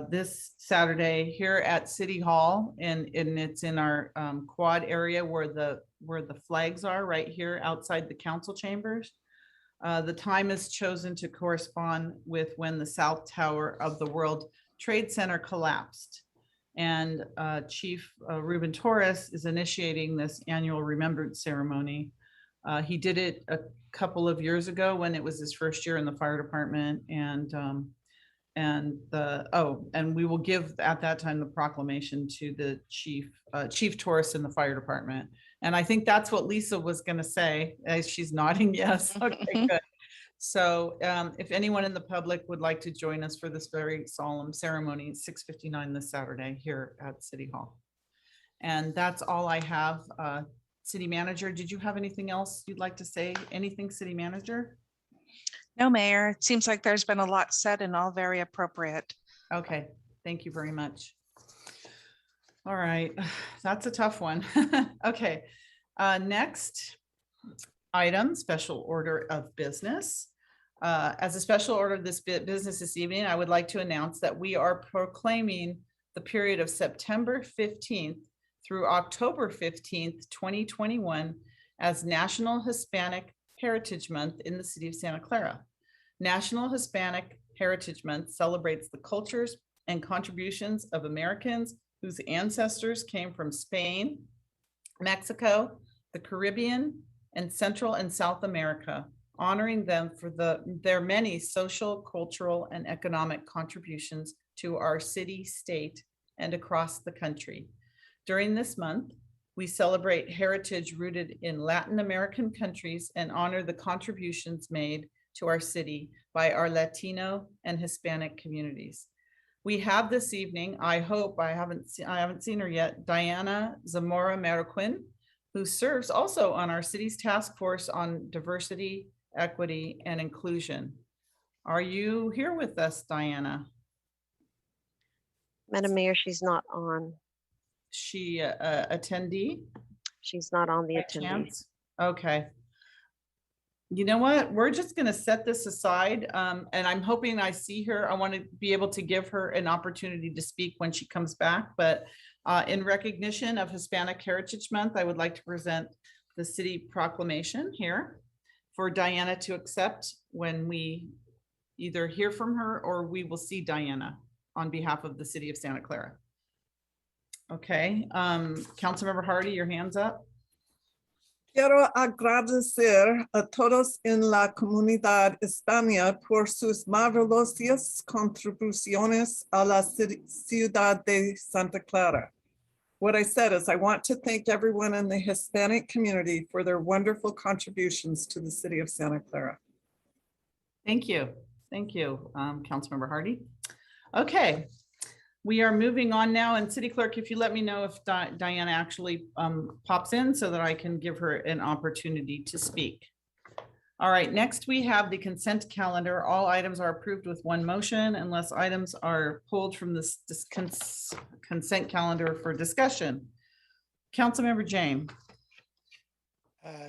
Speaker 1: This Saturday here at City Hall, and it's in our quad area where the flags are, right here outside the council chambers. The time is chosen to correspond with when the South Tower of the World Trade Center collapsed. And Chief Ruben Torres is initiating this annual remembrance ceremony. He did it a couple of years ago when it was his first year in the fire department, and we will give at that time the proclamation to the Chief Torres in the fire department. And I think that's what Lisa was going to say, as she's nodding yes. Okay, good. So if anyone in the public would like to join us for this very solemn ceremony, 6:59 this Saturday here at City Hall. And that's all I have. City Manager, did you have anything else you'd like to say? Anything, City Manager?
Speaker 15: No, Mayor. It seems like there's been a lot said and all very appropriate.
Speaker 1: Okay, thank you very much. All right, that's a tough one. Okay, next item, special order of business. As a special order of this business this evening, I would like to announce that we are proclaiming the period of September 15th through October 15th, 2021 as National Hispanic Heritage Month in the city of Santa Clara. National Hispanic Heritage Month celebrates the cultures and contributions of Americans whose ancestors came from Spain, Mexico, the Caribbean, and Central and South America, honoring them for their many social, cultural, and economic contributions to our city, state, and across the country. During this month, we celebrate heritage rooted in Latin American countries and honor the contributions made to our city by our Latino and Hispanic communities. We have this evening, I hope, I haven't seen her yet, Diana Zamora Mariquin, who serves also on our city's task force on diversity, equity, and inclusion. Are you here with us, Diana?
Speaker 2: Madam Mayor, she's not on.
Speaker 1: She attendee?
Speaker 2: She's not on the
Speaker 1: By
Speaker 2: attendees.
Speaker 1: chance? Okay. You know what? We're just going to set this aside, and I'm hoping I see her. I want to be able to give her an opportunity to speak when she comes back. But in recognition of Hispanic Heritage Month, I would like to present the city proclamation here for Diana to accept when we either hear from her or we will see Diana on behalf of the city of Santa Clara. Okay, Councilmember Hardy, your hand's up.
Speaker 8: Quiero agradecer a todos en la comunidad hispana por sus maravillosas contribuciones a la ciudad de Santa Clara. What I said is I want to thank everyone in the Hispanic community for their wonderful contributions to the city of Santa Clara.
Speaker 1: Thank you. Thank you, Councilmember Hardy. Okay, we are moving on now, and City Clerk, if you let me know if Diana actually pops in so that I can give her an opportunity to speak. All right, next we have the consent calendar. All items are approved with one motion unless items are pulled from this consent calendar for discussion. Councilmember James.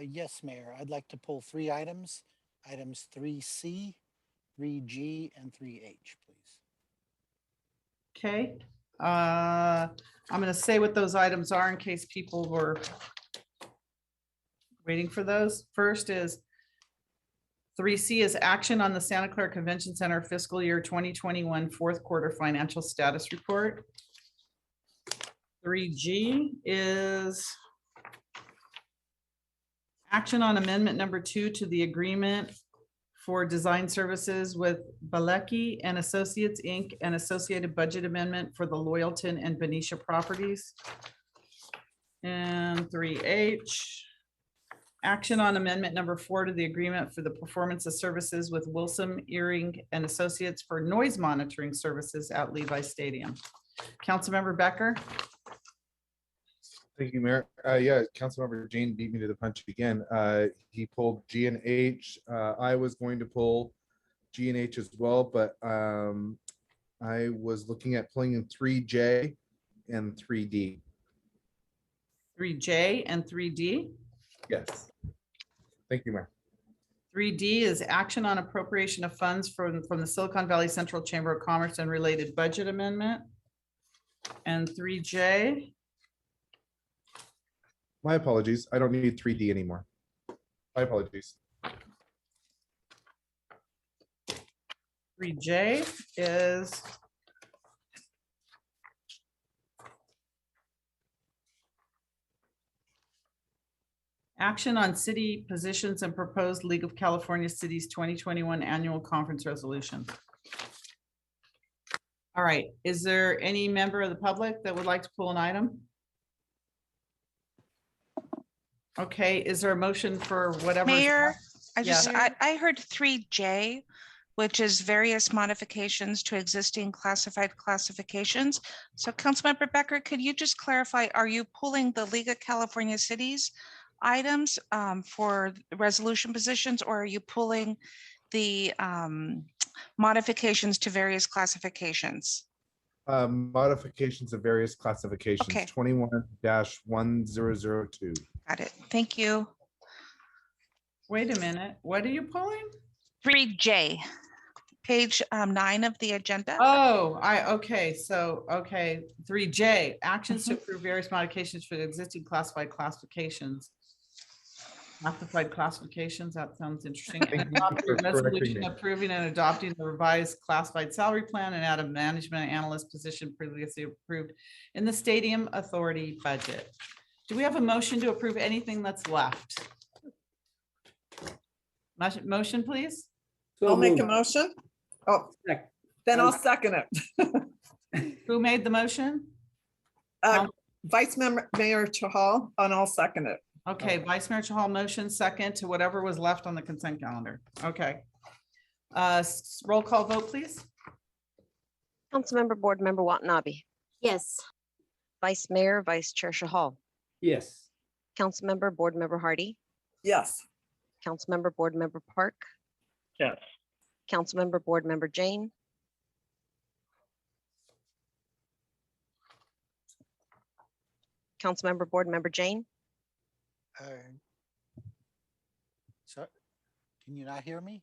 Speaker 13: Yes, Mayor, I'd like to pull 3 items, items 3C, 3G, and 3H, please.
Speaker 1: Okay, I'm going to say what those items are in case people were waiting for those. First is 3C is action on the Santa Clara Convention Center fiscal year 2021 fourth quarter financial status report. 3G is action on amendment number 2 to the agreement for design services with Balecki and Associates, Inc. and associated budget amendment for the Loyalton and Benicia properties. And 3H, action on amendment number 4 to the agreement for the performance of services with Wilson, Earring and Associates for noise monitoring services at Levi Stadium. Councilmember Becker.
Speaker 9: Thank you, Mayor. Yeah, Councilmember Jane beat me to the punch again. He pulled G and H. I was going to pull G and H as well, but I was looking at pulling in 3J and 3D.
Speaker 1: 3J and 3D.
Speaker 9: Yes. Thank you, Mayor.
Speaker 1: 3D is action on appropriation of funds from the Silicon Valley Central Chamber of Commerce and related budget amendment. And 3J.
Speaker 9: My apologies. I don't need 3D anymore. My apologies.
Speaker 1: 3J is action on city positions and proposed League of California Cities 2021 annual conference resolution. All right, is there any member of the public that would like to pull an item? Okay, is there a motion for whatever?
Speaker 15: Mayor,
Speaker 1: Yeah.
Speaker 15: I heard 3J, which is various modifications to existing classified classifications. So Councilmember Becker, could you just clarify, are you pulling the League of California Cities items for resolution positions, or are you pulling the modifications to various classifications?
Speaker 9: Modifications of various classifications,
Speaker 15: Okay.
Speaker 9: 21-1002.
Speaker 15: Got it. Thank you.
Speaker 1: Wait a minute. What are you pulling?
Speaker 15: 3J. page 9 of the agenda.
Speaker 1: Oh, okay, so, okay, 3J, actions to approve various modifications for the existing classified classifications. Classified classifications, that sounds interesting.
Speaker 9: Thank you
Speaker 1: Adopt a
Speaker 9: for correcting
Speaker 1: resolution
Speaker 9: me.
Speaker 1: approving and adopting the revised classified salary plan and add a management analyst position previously approved in the Stadium Authority budget. Do we have a motion to approve anything that's left? Motion, please?
Speaker 10: So
Speaker 8: I'll make a
Speaker 10: moved.
Speaker 8: motion. Oh,
Speaker 10: Sec-
Speaker 8: then I'll second it.
Speaker 1: Who made the motion?
Speaker 8: Vice Mayor Chahal, and I'll second it.
Speaker 1: Okay, Vice Mayor Chahal, motion second to whatever was left on the consent calendar. Okay. Roll call vote, please.
Speaker 2: Councilmember Board Member Watanabe,
Speaker 14: Yes.
Speaker 2: Vice Mayor, Vice Chair Chahal,
Speaker 10: Yes.
Speaker 2: Councilmember Board Member Hardy,
Speaker 8: Yes.
Speaker 2: Councilmember Board Member Park,
Speaker 5: Yes.
Speaker 2: Councilmember Board Member Jane, Councilmember Board Member Jane,
Speaker 13: So, can you not hear me?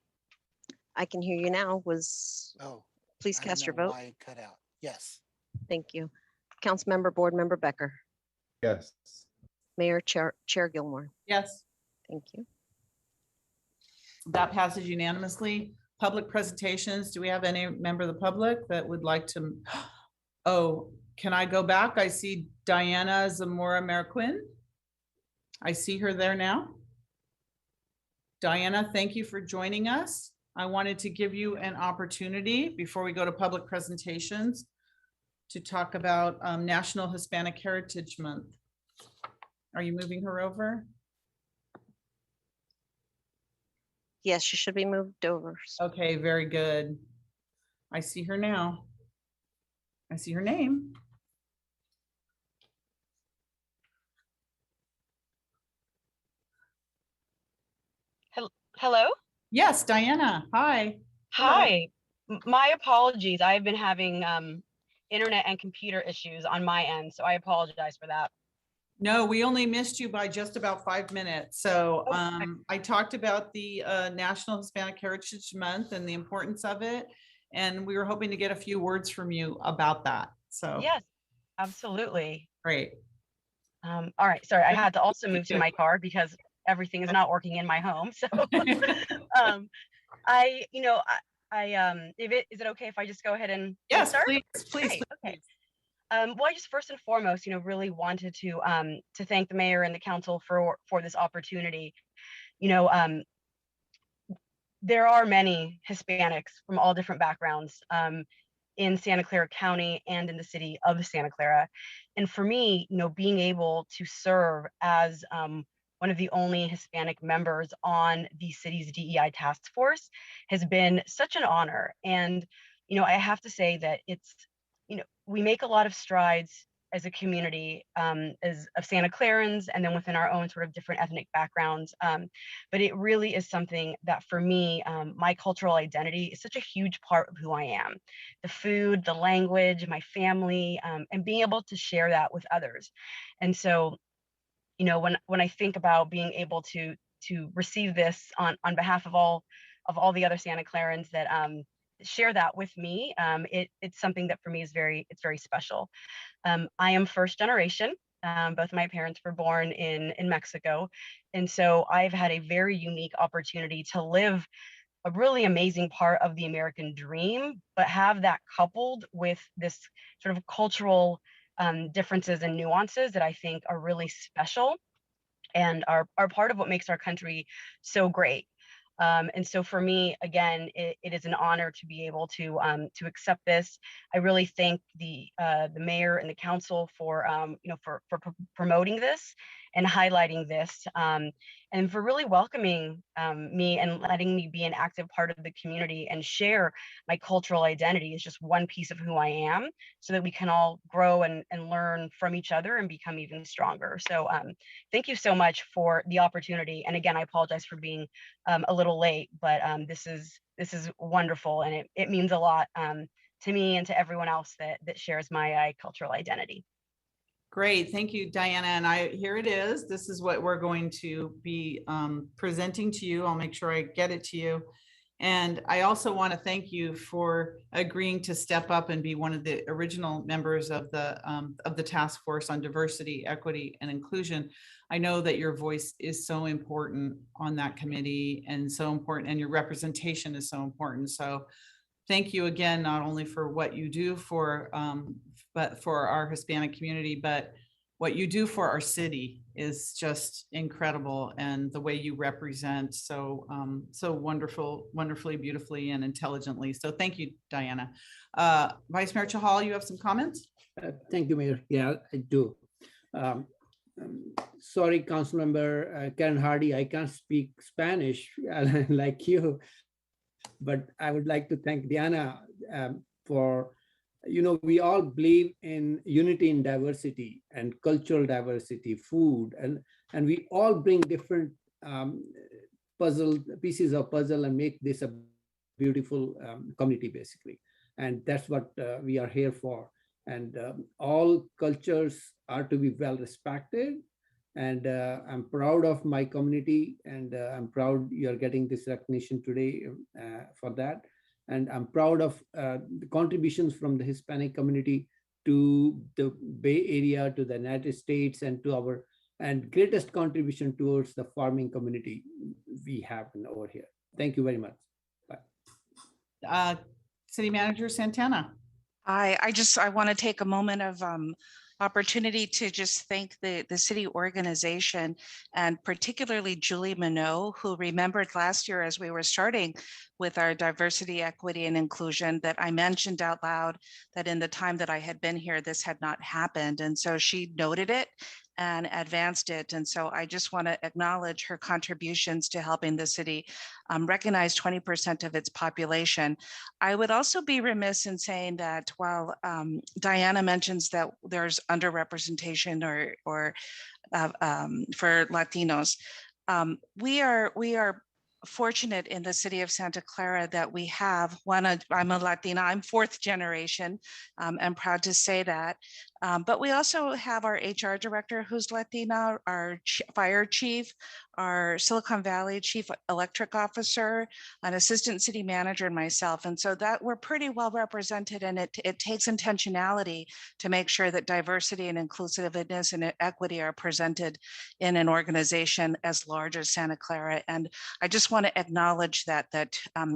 Speaker 2: I can hear you now.
Speaker 13: Oh,
Speaker 2: Please
Speaker 13: I don't
Speaker 2: cast your
Speaker 13: know
Speaker 2: vote.
Speaker 13: why it cut out. Yes.
Speaker 2: Thank you. Councilmember Board Member Becker,
Speaker 9: Yes.
Speaker 2: Mayor Chair Gilmore.
Speaker 1: Yes,
Speaker 2: Thank you.
Speaker 1: that passes unanimously. Public presentations. Do we have any member of the public that would like to? Oh, can I go back? I see Diana Zamora Marquin. I see her there now. Diana, thank you for joining us. I wanted to give you an opportunity before we go to public presentations to talk about National Hispanic Heritage Month. Are you moving her over?
Speaker 2: Yes, she should be moved over.
Speaker 1: Okay, very good. I see her now. I see her name.
Speaker 16: Hello?
Speaker 1: Yes, Diana. Hi.
Speaker 16: Hi. My apologies. I've been having internet and computer issues on my end, so I apologize for that.
Speaker 1: No, we only missed you by just about 5 minutes. So I talked about the National Hispanic Heritage Month and the importance of it. And we were hoping to get a few words from you about that. So
Speaker 16: Yes, absolutely.
Speaker 1: great.
Speaker 16: All right. Sorry, I had to also move to my car because everything is not working in my home. So is it okay if I just go ahead and
Speaker 1: Yes,
Speaker 16: start?
Speaker 1: please.
Speaker 16: Great, okay. Well, I just first and foremost, really wanted to thank the mayor and the council for this opportunity. There are many Hispanics from all different backgrounds in Santa Clara County and in the city of Santa Clara. And for me, being able to serve as one of the only Hispanic members on the city's DEI task force has been such an honor. And, I have to say that it's, we make a lot of strides as a community as of Santa Clarans and then within our own sort of different ethnic backgrounds. But it really is something that for me, my cultural identity is such a huge part of who I am. The food, the language, my family, and being able to share that with others. And so, when I think about being able to receive this on behalf of all the other Santa Clarans that share that with me, it's something that for me is very special. I am first generation. Both my parents were born in Mexico. And so I've had a very unique opportunity to live a really amazing part of the American dream, but have that coupled with this sort of cultural differences and nuances that I think are really special and are part of what makes our country so great. And so for me, again, it is an honor to be able to accept this. I really thank the mayor and the council for promoting this and highlighting this, and for really welcoming me and letting me be an active part of the community and share my cultural identity as just one piece of who I am, so that we can all grow and learn from each other and become even stronger. So thank you so much for the opportunity. And again, I apologize for being a little late, but this is wonderful, and it means a lot to me and to everyone else that shares my cultural identity.
Speaker 1: Great. Thank you, Diana. And here it is. This is what we're going to be presenting to you. I'll make sure I get it to you. And I also want to thank you for agreeing to step up and be one of the original members of the task force on diversity, equity, and inclusion. I know that your voice is so important on that committee and so important, and your representation is so important. So thank you again, not only for what you do but for our Hispanic community, but what you do for our city is just incredible, and the way you represent so wonderfully, beautifully, and intelligently. So thank you, Diana. Vice Mayor Chahal, you have some comments?
Speaker 10: Thank you, Mayor. Yeah, I do. Sorry, Councilmember Karen Hardy, I can't speak Spanish like you, but I would like to thank Diana for, we all believe in unity in diversity and cultural diversity, food, and we all bring different pieces of puzzle and make this a beautiful community, basically. And that's what we are here for. And all cultures are to be well respected. And I'm proud of my community, and I'm proud you're getting this recognition today for that. And I'm proud of the contributions from the Hispanic community to the Bay Area, to the United States, and to our greatest contribution towards the farming community we have over here. Thank you very much. Bye.
Speaker 1: City Manager Santana.
Speaker 15: I want to take a moment of opportunity to just thank the city organization, and particularly Julie Minot, who remembered last year as we were starting with our diversity, equity, and inclusion, that I mentioned out loud that in the time that I had been here, this had not happened. And so she noted it and advanced it. And so I just want to acknowledge her contributions to helping the city recognize 20% of its population. I would also be remiss in saying that while Diana mentions that there's underrepresentation or for Latinos, we are fortunate in the city of Santa Clara that we have I'm a Latina, I'm fourth generation, I'm proud to say that. But we also have our HR director who's Latina, our fire chief, our Silicon Valley chief electric officer, an assistant city manager, and myself. And so that we're pretty well represented, and it takes intentionality to make sure that diversity and inclusiveness and equity are presented in an organization as large as Santa Clara. And I just want to acknowledge that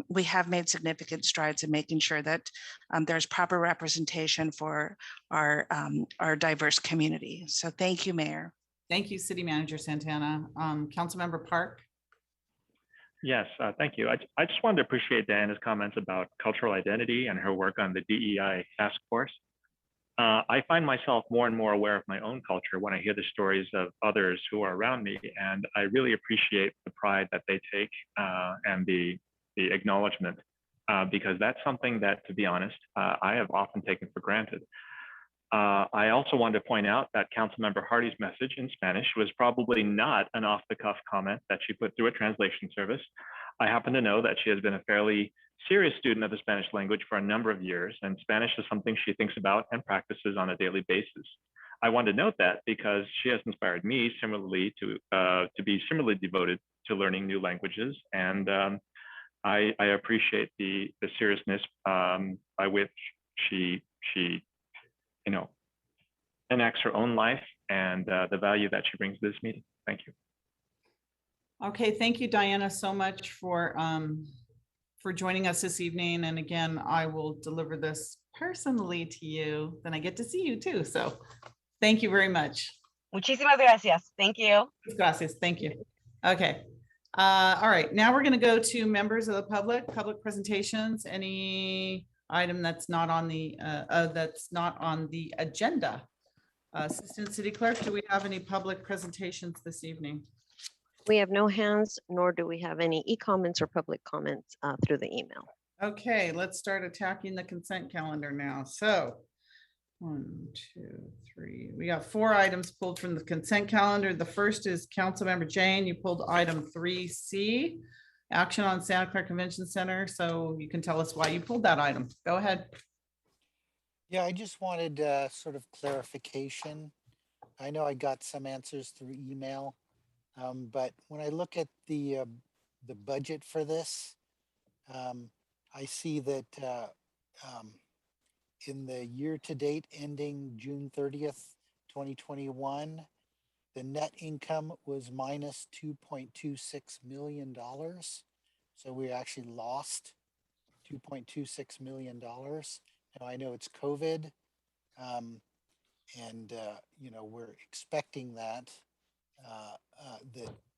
Speaker 15: we have made significant strides in making sure that there's proper representation for our diverse community. So thank you, Mayor.
Speaker 1: Thank you, City Manager Santana. Councilmember Park.
Speaker 5: Yes, thank you. I just wanted to appreciate Diana's comments about cultural identity and her work on the DEI task force. I find myself more and more aware of my own culture when I hear the stories of others who are around me, and I really appreciate the pride that they take and the acknowledgement, because that's something that, to be honest, I have often taken for granted. I also wanted to point out that Councilmember Hardy's message in Spanish was probably not an off-the-cuff comment that she put through a translation service. I happen to know that she has been a fairly serious student of the Spanish language for a number of years, and Spanish is something she thinks about and practices on a daily basis. I wanted to note that because she has inspired me similarly to be similarly devoted to learning new languages, and I appreciate the seriousness by which she enacts her own life and the value that she brings to this meeting. Thank you.
Speaker 1: Okay, thank you, Diana, so much for joining us this evening. And again, I will deliver this personally to you. Then I get to see you too. So thank you very much.
Speaker 16: Muchísimas gracias. Thank you.
Speaker 1: Gracias. Thank you. Okay. All right. Now we're going to go to members of the public presentations. Any item that's not on the agenda. Assistant City Clerk, do we have any public presentations this evening?
Speaker 2: We have no hands, nor do we have any e-comments or public comments through the email.
Speaker 1: Okay, let's start attacking the consent calendar now. So 1, 2, 3. We got 4 items pulled from the consent calendar. The first is Councilmember Jane. You pulled item 3C, action on Santa Clara Convention Center. So you can tell us why you pulled that item. Go ahead.
Speaker 13: Yeah, I just wanted sort of clarification. I know I got some answers through email, but when I look at the budget for this, I see that in the year to date ending June 30th, 2021, the net income was minus $2.26 million. So we actually lost $2.26 million. Now I know it's COVID, and you know, we're expecting that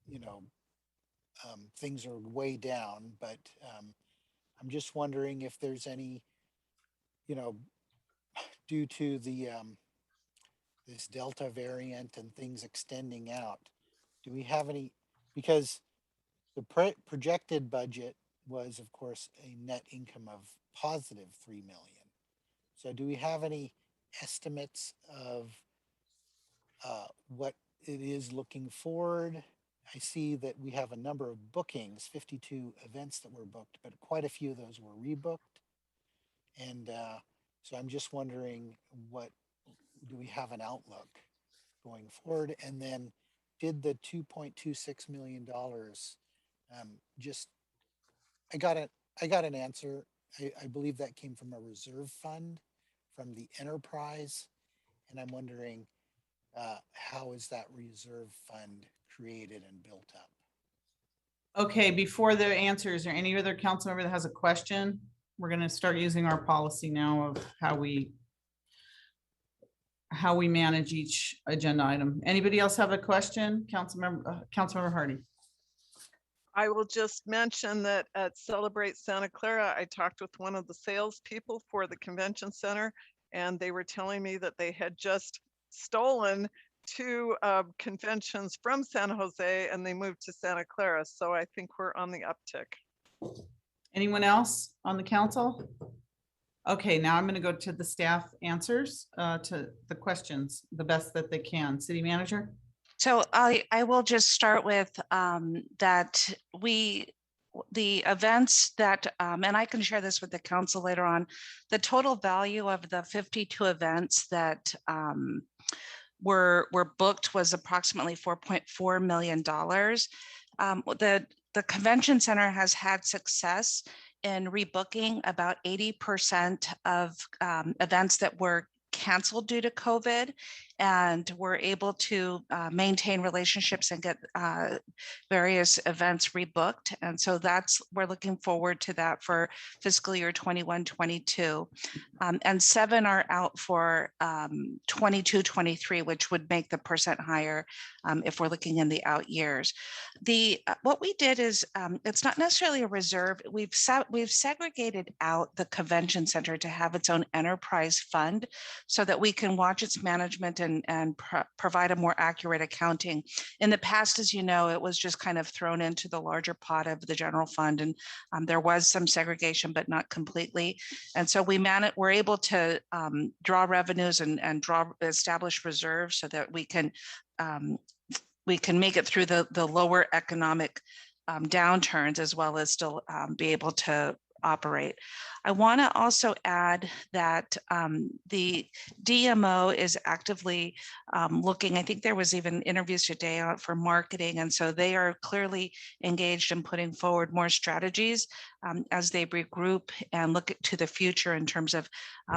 Speaker 13: you know, things are way down, but I'm just wondering if there's any, you know, due to the this Delta variant and things extending out, do we have any, because the projected budget was, of course, a net income of positive 3 million. So do we have any estimates of what it is looking forward? I see that we have a number of bookings, 52 events that were booked, but quite a few of those were rebooked. And so I'm just wondering, what do we have an outlook going forward? And then did the $2.26 million just, I got an answer. I believe that came from a reserve fund from the enterprise. And I'm wondering, how is that reserve fund created and built up?
Speaker 1: Okay, before the answer, is there any other council member that has a question? We're going to start using our policy now of how we manage each agenda item. Anybody else have a question? Councilmember Hardy.
Speaker 8: I will just mention that at Celebrate Santa Clara, I talked with one of the salespeople for the convention center, and they were telling me that they had just stolen 2 conventions from San Jose and they moved to Santa Clara. So I think we're on the uptick.
Speaker 1: Anyone else on the council? Okay, now I'm going to go to the staff answers to the questions the best that they can. City manager?
Speaker 15: So I will just start with that the events that, and I can share this with the council later on, the total value of the 52 events that were booked was approximately $4.4 million. The convention center has had success in rebooking about 80% of events that were canceled due to COVID, and we're able to maintain relationships and get various events rebooked. And so we're looking forward to that for fiscal year 21-22. And 7 are out for 22-23, which would make the percent higher if we're looking in the out years. What we did is, it's not necessarily a reserve. We've segregated out the convention center to have its own enterprise fund so that we can watch its management and provide a more accurate accounting. In the past, as you know, it was just kind of thrown into the larger pot of the general fund, and there was some segregation, but not completely. And so we're able to draw revenues and establish reserves so that we can make it through the lower economic downturns, as well as still be able to operate. I want to also add that the DMO is actively looking. I think there was even interviews today for marketing, and so they are clearly engaged in putting forward more strategies as they regroup and look to the future in terms of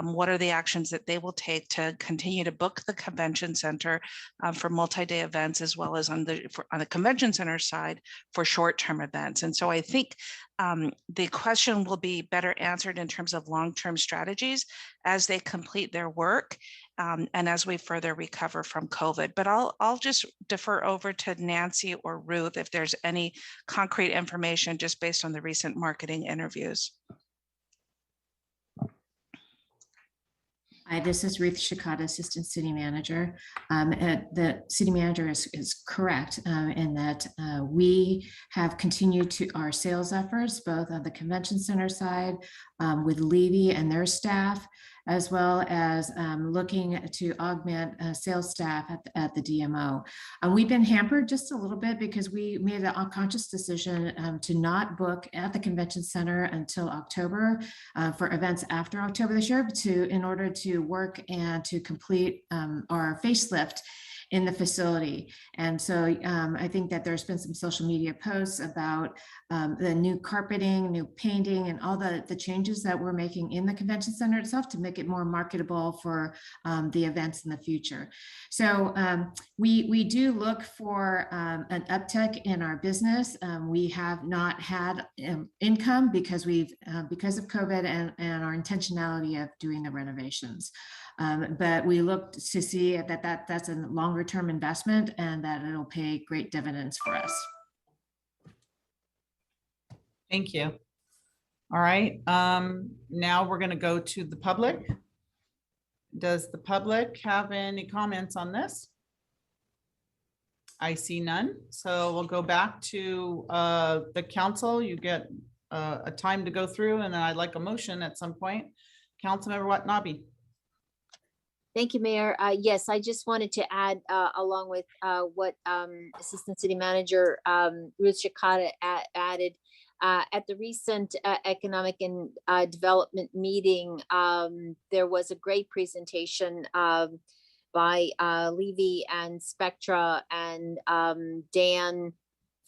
Speaker 15: what are the actions that they will take to continue to book the convention center for multi-day events, as well as on the convention center side for short-term events. And so I think the question will be better answered in terms of long-term strategies as they complete their work and as we further recover from COVID. But I'll just defer over to Nancy or Ruth if there's any concrete information just based on the recent marketing interviews.
Speaker 17: Hi, this is Ruth Shikata, Assistant City Manager. The City Manager is correct in that we have continued our sales efforts, both on the Convention Center side with Levy and their staff, as well as looking to augment sales staff at the DMO. We've been hampered just a little bit because we made a conscious decision to not book at the Convention Center until October for events after October this year in order to work and to complete our facelift in the facility. And so I think that there's been some social media posts about the new carpeting, new painting, and all the changes that we're making in the convention center itself to make it more marketable for the events in the future. So we do look for an uptick in our business. We have not had income because because of COVID and our intentionality of doing the renovations. But we look to see that's a longer term investment and that it'll pay great dividends for us.
Speaker 1: Thank you. All right, now we're going to go to the public. Does the public have any comments on this? I see none. So we'll go back to the council. You get a time to go through, and then I'd like a motion at some point. Councilmember Watanabe.
Speaker 14: Thank you, Mayor. Yes, I just wanted to add, along with what Assistant City Manager Ruth Shikata added, at the recent Economic and Development meeting, there was a great presentation by Levy and Spectra and Dan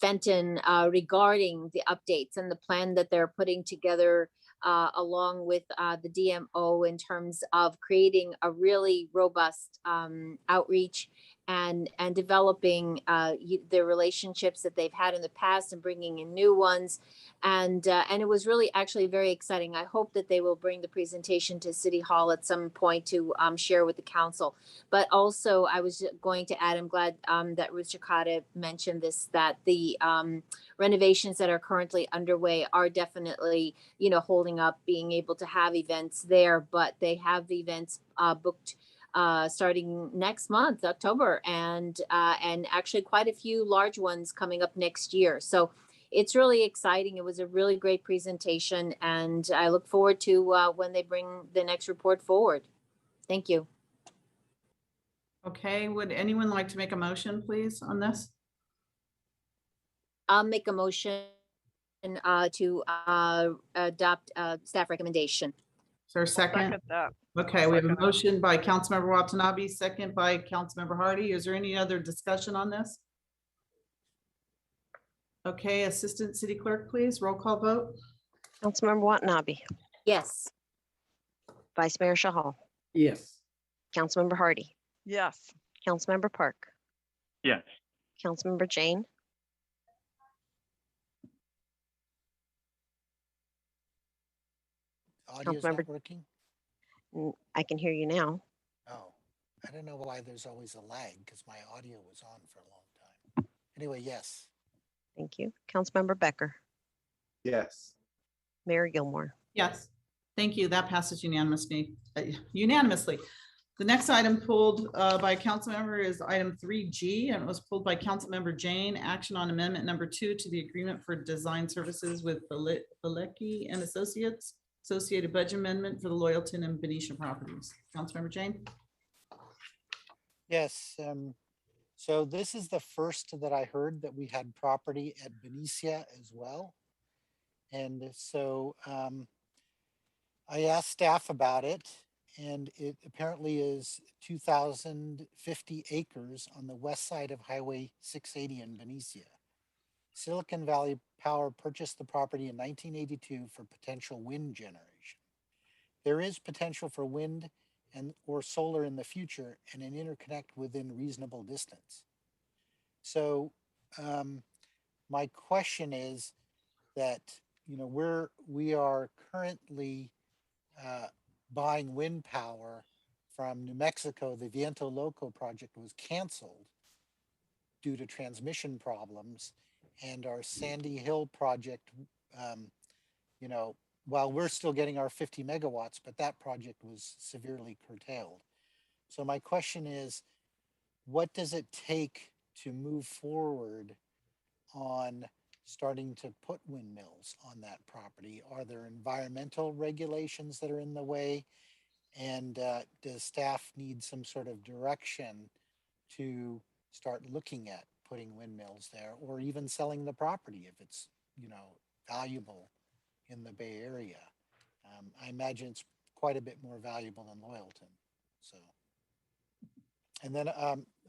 Speaker 14: Fenton regarding the updates and the plan that they're putting together along with the DMO in terms of creating a really robust outreach and developing the relationships that they've had in the past and bringing in new ones. And it was really actually very exciting. I hope that they will bring the presentation to City Hall at some point to share with the council. But also I was going to add, I'm glad that Ruth Shikata mentioned this, that the renovations that are currently underway are definitely, holding up being able to have events there, but they have the events booked starting next month, October, and actually quite a few large ones coming up next year. So it's really exciting. It was a really great presentation, and I look forward to when they bring the next report forward. Thank you.
Speaker 1: Okay, would anyone like to make a motion, please, on this?
Speaker 14: I'll make a motion to adopt staff recommendation.
Speaker 1: Is there a second? Okay, we have a motion by Councilmember Watanabe, second by Councilmember Hardy. Is there any other discussion on this? Okay, Assistant City Clerk, please, roll call vote.
Speaker 2: Councilmember Watanabe.
Speaker 14: Yes.
Speaker 2: Vice Mayor Shahal.
Speaker 10: Yes.
Speaker 2: Councilmember Hardy.
Speaker 18: Yes.
Speaker 2: Councilmember Park.
Speaker 5: Yes.
Speaker 2: Councilmember Jane.
Speaker 13: Audio's not working?
Speaker 2: I can hear you now.
Speaker 13: Oh, I don't know why there's always a lag because my audio was on for a long time. Anyway, yes.
Speaker 2: Thank you. Councilmember Becker.
Speaker 9: Yes.
Speaker 2: Mayor Gilmore.
Speaker 1: Yes, thank you. That passes unanimously. The next item pulled by a council member is item 3G, and it was pulled by Councilmember Jane. Action on amendment number 2 to the agreement for design services with Bilecki and Associates, associated budget amendment for the Loyalton and Benicia properties. Councilmember Jane.
Speaker 13: Yes. So this is the first that I heard that we had property at Benicia as well. And so I asked staff about it, and it apparently is 2,050 acres on the west side of Highway 680 in Benicia. Silicon Valley Power purchased the property in 1982 for potential wind generation. There is potential for wind or solar in the future and an interconnect within reasonable distance. So my question is that, we are currently buying wind power from New Mexico. The Viento Loco project was canceled due to transmission problems, and our Sandy Hill project, while we're still getting our 50 megawatts, but that project was severely curtailed. So my question is, what does it take to move forward on starting to put windmills on that property? Are there environmental regulations that are in the way? And does staff need some sort of direction to start looking at putting windmills there, or even selling the property if it's, valuable in the Bay Area? I imagine it's quite a bit more valuable than Loyalton. So And then,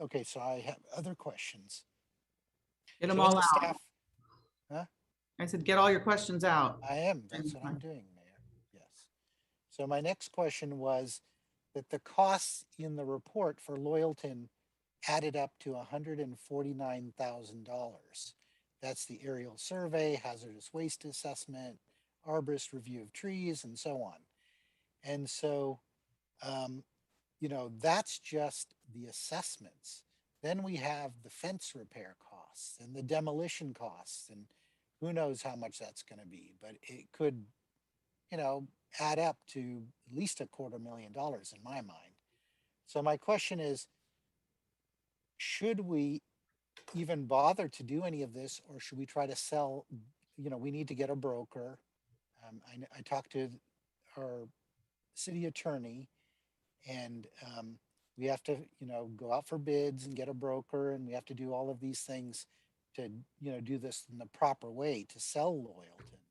Speaker 13: okay, so I have other questions.
Speaker 1: Get them
Speaker 13: Shouldn't
Speaker 1: all
Speaker 13: the
Speaker 1: out.
Speaker 13: staff- Huh?
Speaker 1: I said, get all your questions out.
Speaker 13: I am, that's what I'm doing, Mayor, yes. So my next question was that the costs in the report for Loyalton added up to $149,000. That's the aerial survey, hazardous waste assessment, arborist review of trees, and so on. And so, you know, that's just the assessments. Then we have the fence repair costs and the demolition costs, and who knows how much that's going to be, but it could, you know, add up to at least $250,000 in my mind. So my question is, should we even bother to do any of this, or should we try to sell? You know, we need to get a broker. I talked to our city attorney, and we have to, you know, go out for bids and get a broker, and we have to do all of these things to, you know, do this in the proper way to sell Loyalton.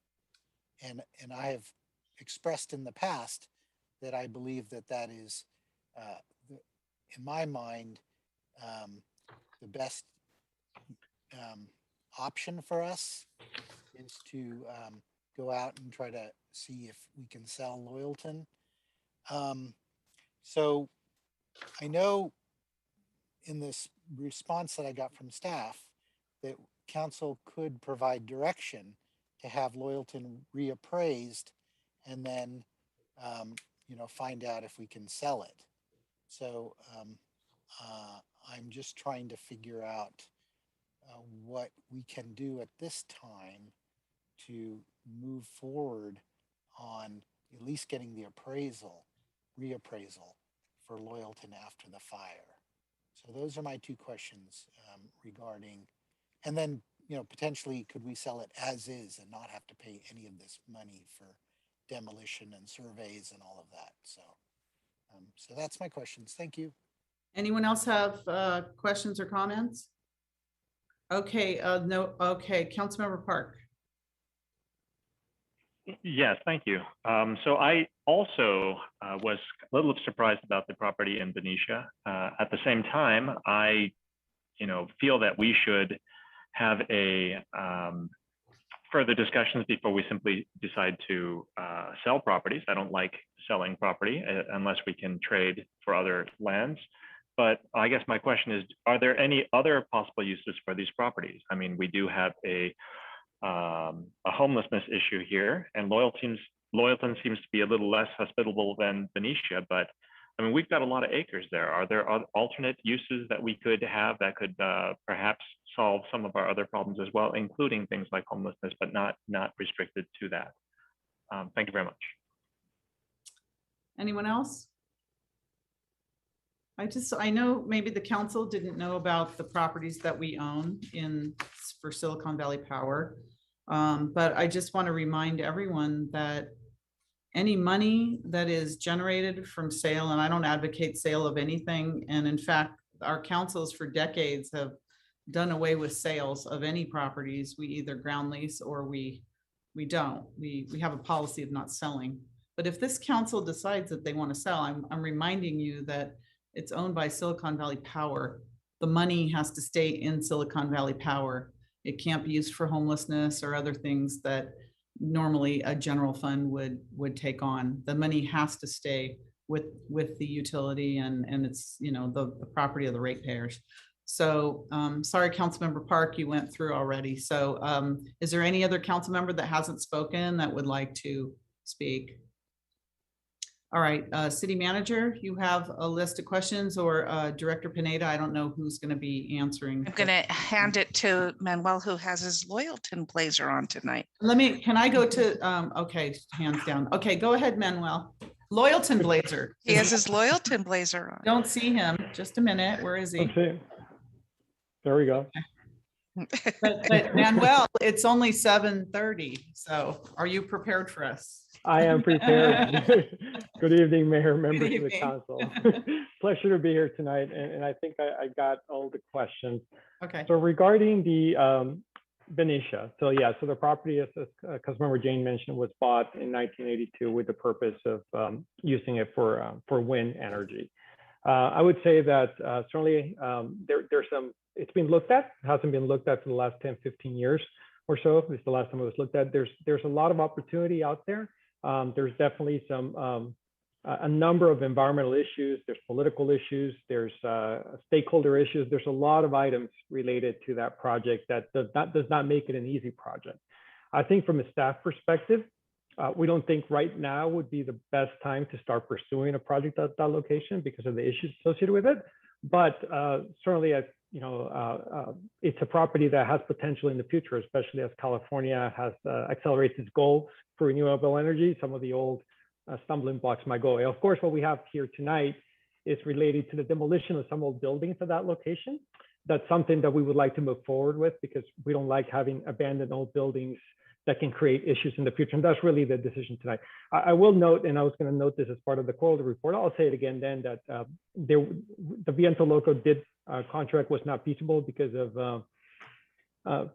Speaker 13: And I have expressed in the past that I believe that that is, in my mind, the best option for us is to go out and try to see if we can sell Loyalton. So I know in this response that I got from staff that council could provide direction to have Loyalton reappraised and then, you know, find out if we can sell it. So I'm just trying to figure out what we can do at this time to move forward on at least getting the reappraisal for Loyalton after the fire. So those are my two questions regarding, and then, you know, potentially could we sell it as is and not have to pay any of this money for demolition and surveys and all of that. So, so that's my questions. Thank you.
Speaker 1: Anyone else have questions or comments? Okay, no, okay, Councilmember Park.
Speaker 5: Yes, thank you. So I also was a little surprised about the property in Benicia. At the same time, I, you know, feel that we should have a further discussions before we simply decide to sell properties. I don't like selling property unless we can trade for other lands. But I guess my question is, are there any other possible uses for these properties? I mean, we do have a homelessness issue here, and Loyalton seems to be a little less hospitable than Benicia, but I mean, we've got a lot of acres there. Are there alternate uses that we could have that could perhaps solve some of our other problems as well, including things like homelessness, but not restricted to that? Thank you very much.
Speaker 1: Anyone else? I know maybe the council didn't know about the properties that we own for Silicon Valley Power. But I just want to remind everyone that any money that is generated from sale, and I don't advocate sale of anything, and in fact, our councils for decades have done away with sales of any properties. We either ground lease or we don't. We have a policy of not selling. But if this council decides that they want to sell, I'm reminding you that it's owned by Silicon Valley Power. The money has to stay in Silicon Valley Power. It can't be used for homelessness or other things that normally a general fund would take on. The money has to stay with the utility and it's, you know, the property of the ratepayers. So sorry, Councilmember Park, you went through already. So is there any other council member that hasn't spoken that would like to speak? All right, City Manager, you have a list of questions, or Director Pineda, I don't know who's going to be answering.
Speaker 15: I'm going to hand it to Manuel, who has his Loyalton blazer on tonight.
Speaker 1: Can I go to, okay, hands down. Okay, go ahead, Manuel. Loyalton blazer.
Speaker 15: He has his Loyalton blazer on.
Speaker 1: Don't see him. Just a minute. Where is he?
Speaker 18: Okay. There we go.
Speaker 1: But Manuel, it's only 7:30. So are you prepared for us?
Speaker 18: I am prepared. Good evening, Mayor, members of the council. Pleasure to be here tonight. And I think I got all the questions.
Speaker 1: Okay.
Speaker 18: So regarding the Benicia, so yeah, so the property, as Councilmember Jane mentioned, was bought in 1982 with the purpose of using it for wind energy. I would say that certainly there's some, it's been looked at, hasn't been looked at for the last 10, 15 years or so. This is the last time it was looked at. There's a lot of opportunity out there. There's definitely some, a number of environmental issues, there's political issues, there's stakeholder issues. There's a lot of items related to that project that does not make it an easy project. I think from a staff perspective, we don't think right now would be the best time to start pursuing a project at that location because of the issues associated with it. But certainly, it's a property that has potential in the future, especially as California has accelerated its goals for renewable energy. Some of the old stumbling blocks might go away. Of course, what we have here tonight is related to the demolition of some old buildings at that location. That's something that we would like to move forward with because we don't like having abandoned old buildings that can create issues in the future. And that's really the decision tonight. I will note, and I was going to note this as part of the quarterly report, I'll say it again then, that the Viento Loco contract was not feasible because of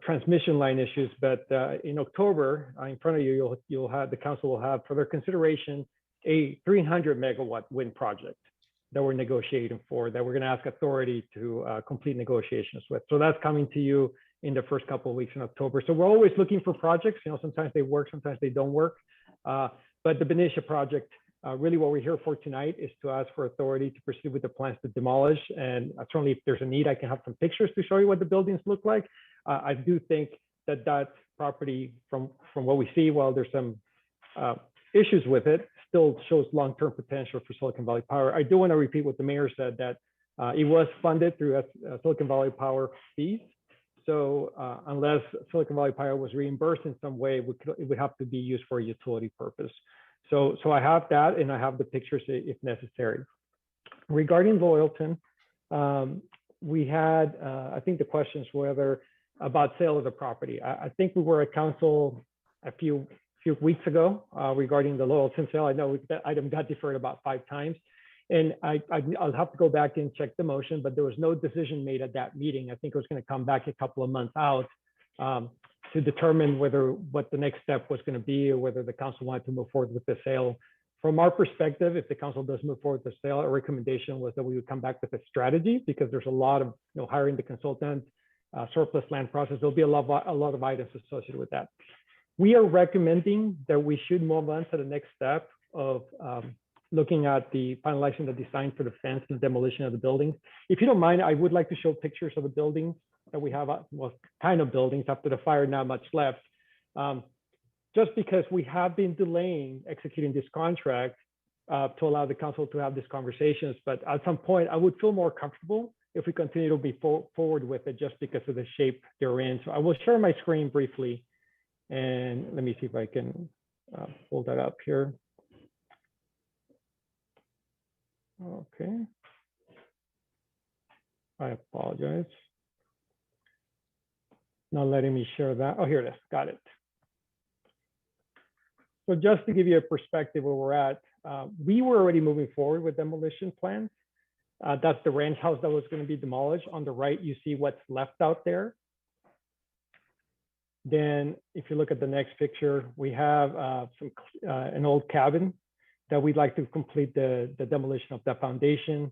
Speaker 18: transmission line issues. But in October, in front of you, you'll have, the council will have for their consideration a 300 megawatt wind project that we're negotiating for, that we're going to ask authority to complete negotiations with. So that's coming to you in the first couple of weeks in October. So we're always looking for projects. You know, sometimes they work, sometimes they don't work. But the Benicia project, really what we're here for tonight is to ask for authority to proceed with the plans to demolish. And certainly if there's a need, I can have some pictures to show you what the buildings look like. I do think that that property, from what we see, while there's some issues with it, still shows long-term potential for Silicon Valley Power. I do want to repeat what the mayor said, that it was funded through Silicon Valley Power fees. So unless Silicon Valley Power was reimbursed in some way, it would have to be used for a utility purpose. So I have that, and I have the pictures if necessary. Regarding Loyalton, we had, I think the questions were about sale of the property. I think we were at council a few weeks ago regarding the Loyalton sale. I know that item got deferred about 5 times. And I'll have to go back and check the motion, but there was no decision made at that meeting. I think it was going to come back a couple of months out to determine what the next step was going to be, or whether the council wanted to move forward with the sale. From our perspective, if the council does move forward with the sale, our recommendation was that we would come back with a strategy, because there's a lot of hiring the consultant, surplus land process. There'll be a lot of items associated with that. We are recommending that we should move on to the next step of looking at finalizing the design for the fence and demolition of the buildings. If you don't mind, I would like to show pictures of the buildings that we have, well, kind of buildings after the fire, not much left. Just because we have been delaying executing this contract to allow the council to have these conversations. But at some point, I would feel more comfortable if we continue to be forward with it, just because of the shape they're in. So I will share my screen briefly, and let me see if I can pull that up here. Okay. I apologize. Not letting me share that. Oh, here it is. Got it. So just to give you a perspective where we're at, we were already moving forward with demolition plans. That's the ranch house that was going to be demolished. On the right, you see what's left out there. Then if you look at the next picture, we have an old cabin that we'd like to complete the demolition of that foundation,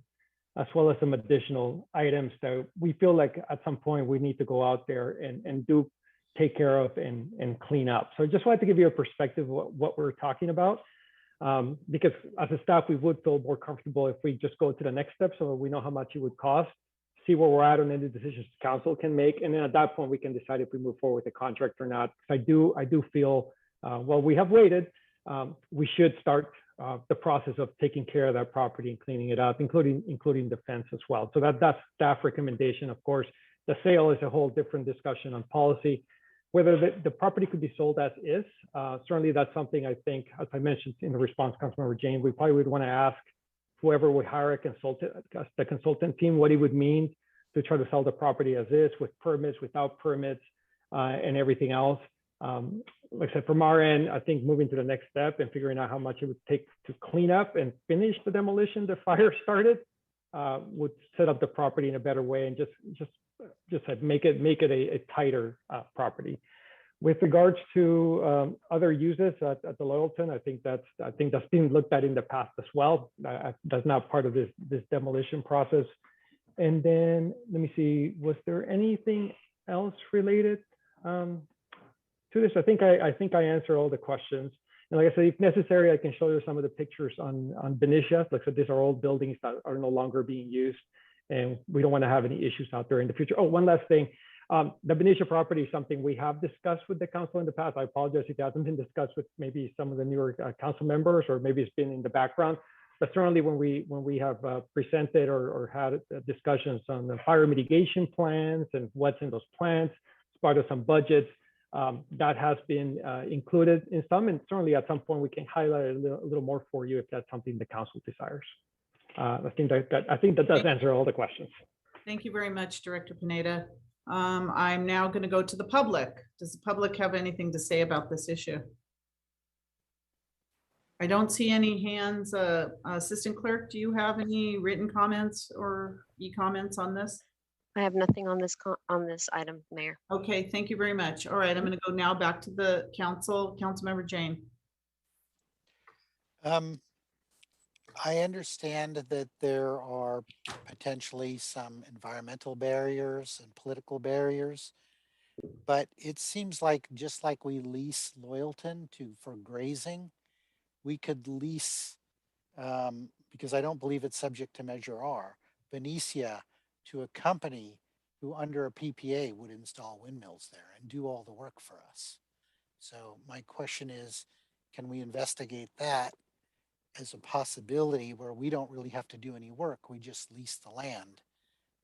Speaker 18: as well as some additional items that we feel like at some point we need to go out there and do take care of and clean up. So I just wanted to give you a perspective of what we're talking about, because as a staff, we would feel more comfortable if we just go to the next step, so we know how much it would cost, see where we're at on any decisions the council can make. And then at that point, we can decide if we move forward with the contract or not. I do feel, well, we have waited, we should start the process of taking care of that property and cleaning it up, including the fence as well. So that's staff recommendation. Of course, the sale is a whole different discussion on policy. Whether the property could be sold as is, certainly that's something I think, as I mentioned in the response, Councilmember Jane, we probably would want to ask whoever would hire a consultant, the consultant team, what it would mean to try to sell the property as is, with permits, without permits, and everything else. Like I said, from our end, I think moving to the next step and figuring out how much it would take to clean up and finish the demolition the fire started would set up the property in a better way and just make it a tighter property. With regards to other uses at the Loyalton, I think that's been looked at in the past as well. That's not part of this demolition process. And then let me see, was there anything else related to this? I think I answered all the questions. And like I said, if necessary, I can show you some of the pictures on Benicia. Like I said, these are old buildings that are no longer being used, and we don't want to have any issues out there in the future. Oh, one last thing. The Benicia property is something we have discussed with the council in the past. I apologize if it hasn't been discussed with maybe some of the newer council members, or maybe it's been in the background. But certainly when we have presented or had discussions on the fire mitigation plans and what's in those plans as part of some budgets, that has been included in some, and certainly at some point we can highlight it a little more for you if that's something the council desires. I think that does answer all the questions.
Speaker 1: Thank you very much, Director Pineda. I'm now going to go to the public. Does the public have anything to say about this issue? I don't see any hands. Assistant Clerk, do you have any written comments or e-comments on this?
Speaker 2: I have nothing on this item, Mayor.
Speaker 1: Okay, thank you very much. All right, I'm going to go now back to the council. Councilmember Jane.
Speaker 13: I understand that there are potentially some environmental barriers and political barriers, but it seems like just like we lease Loyalton for grazing, we could lease, because I don't believe it's subject to Measure R, Benicia to a company who under a PPA would install windmills there and do all the work for us. So my question is, can we investigate that as a possibility where we don't really have to do any work? We just lease the land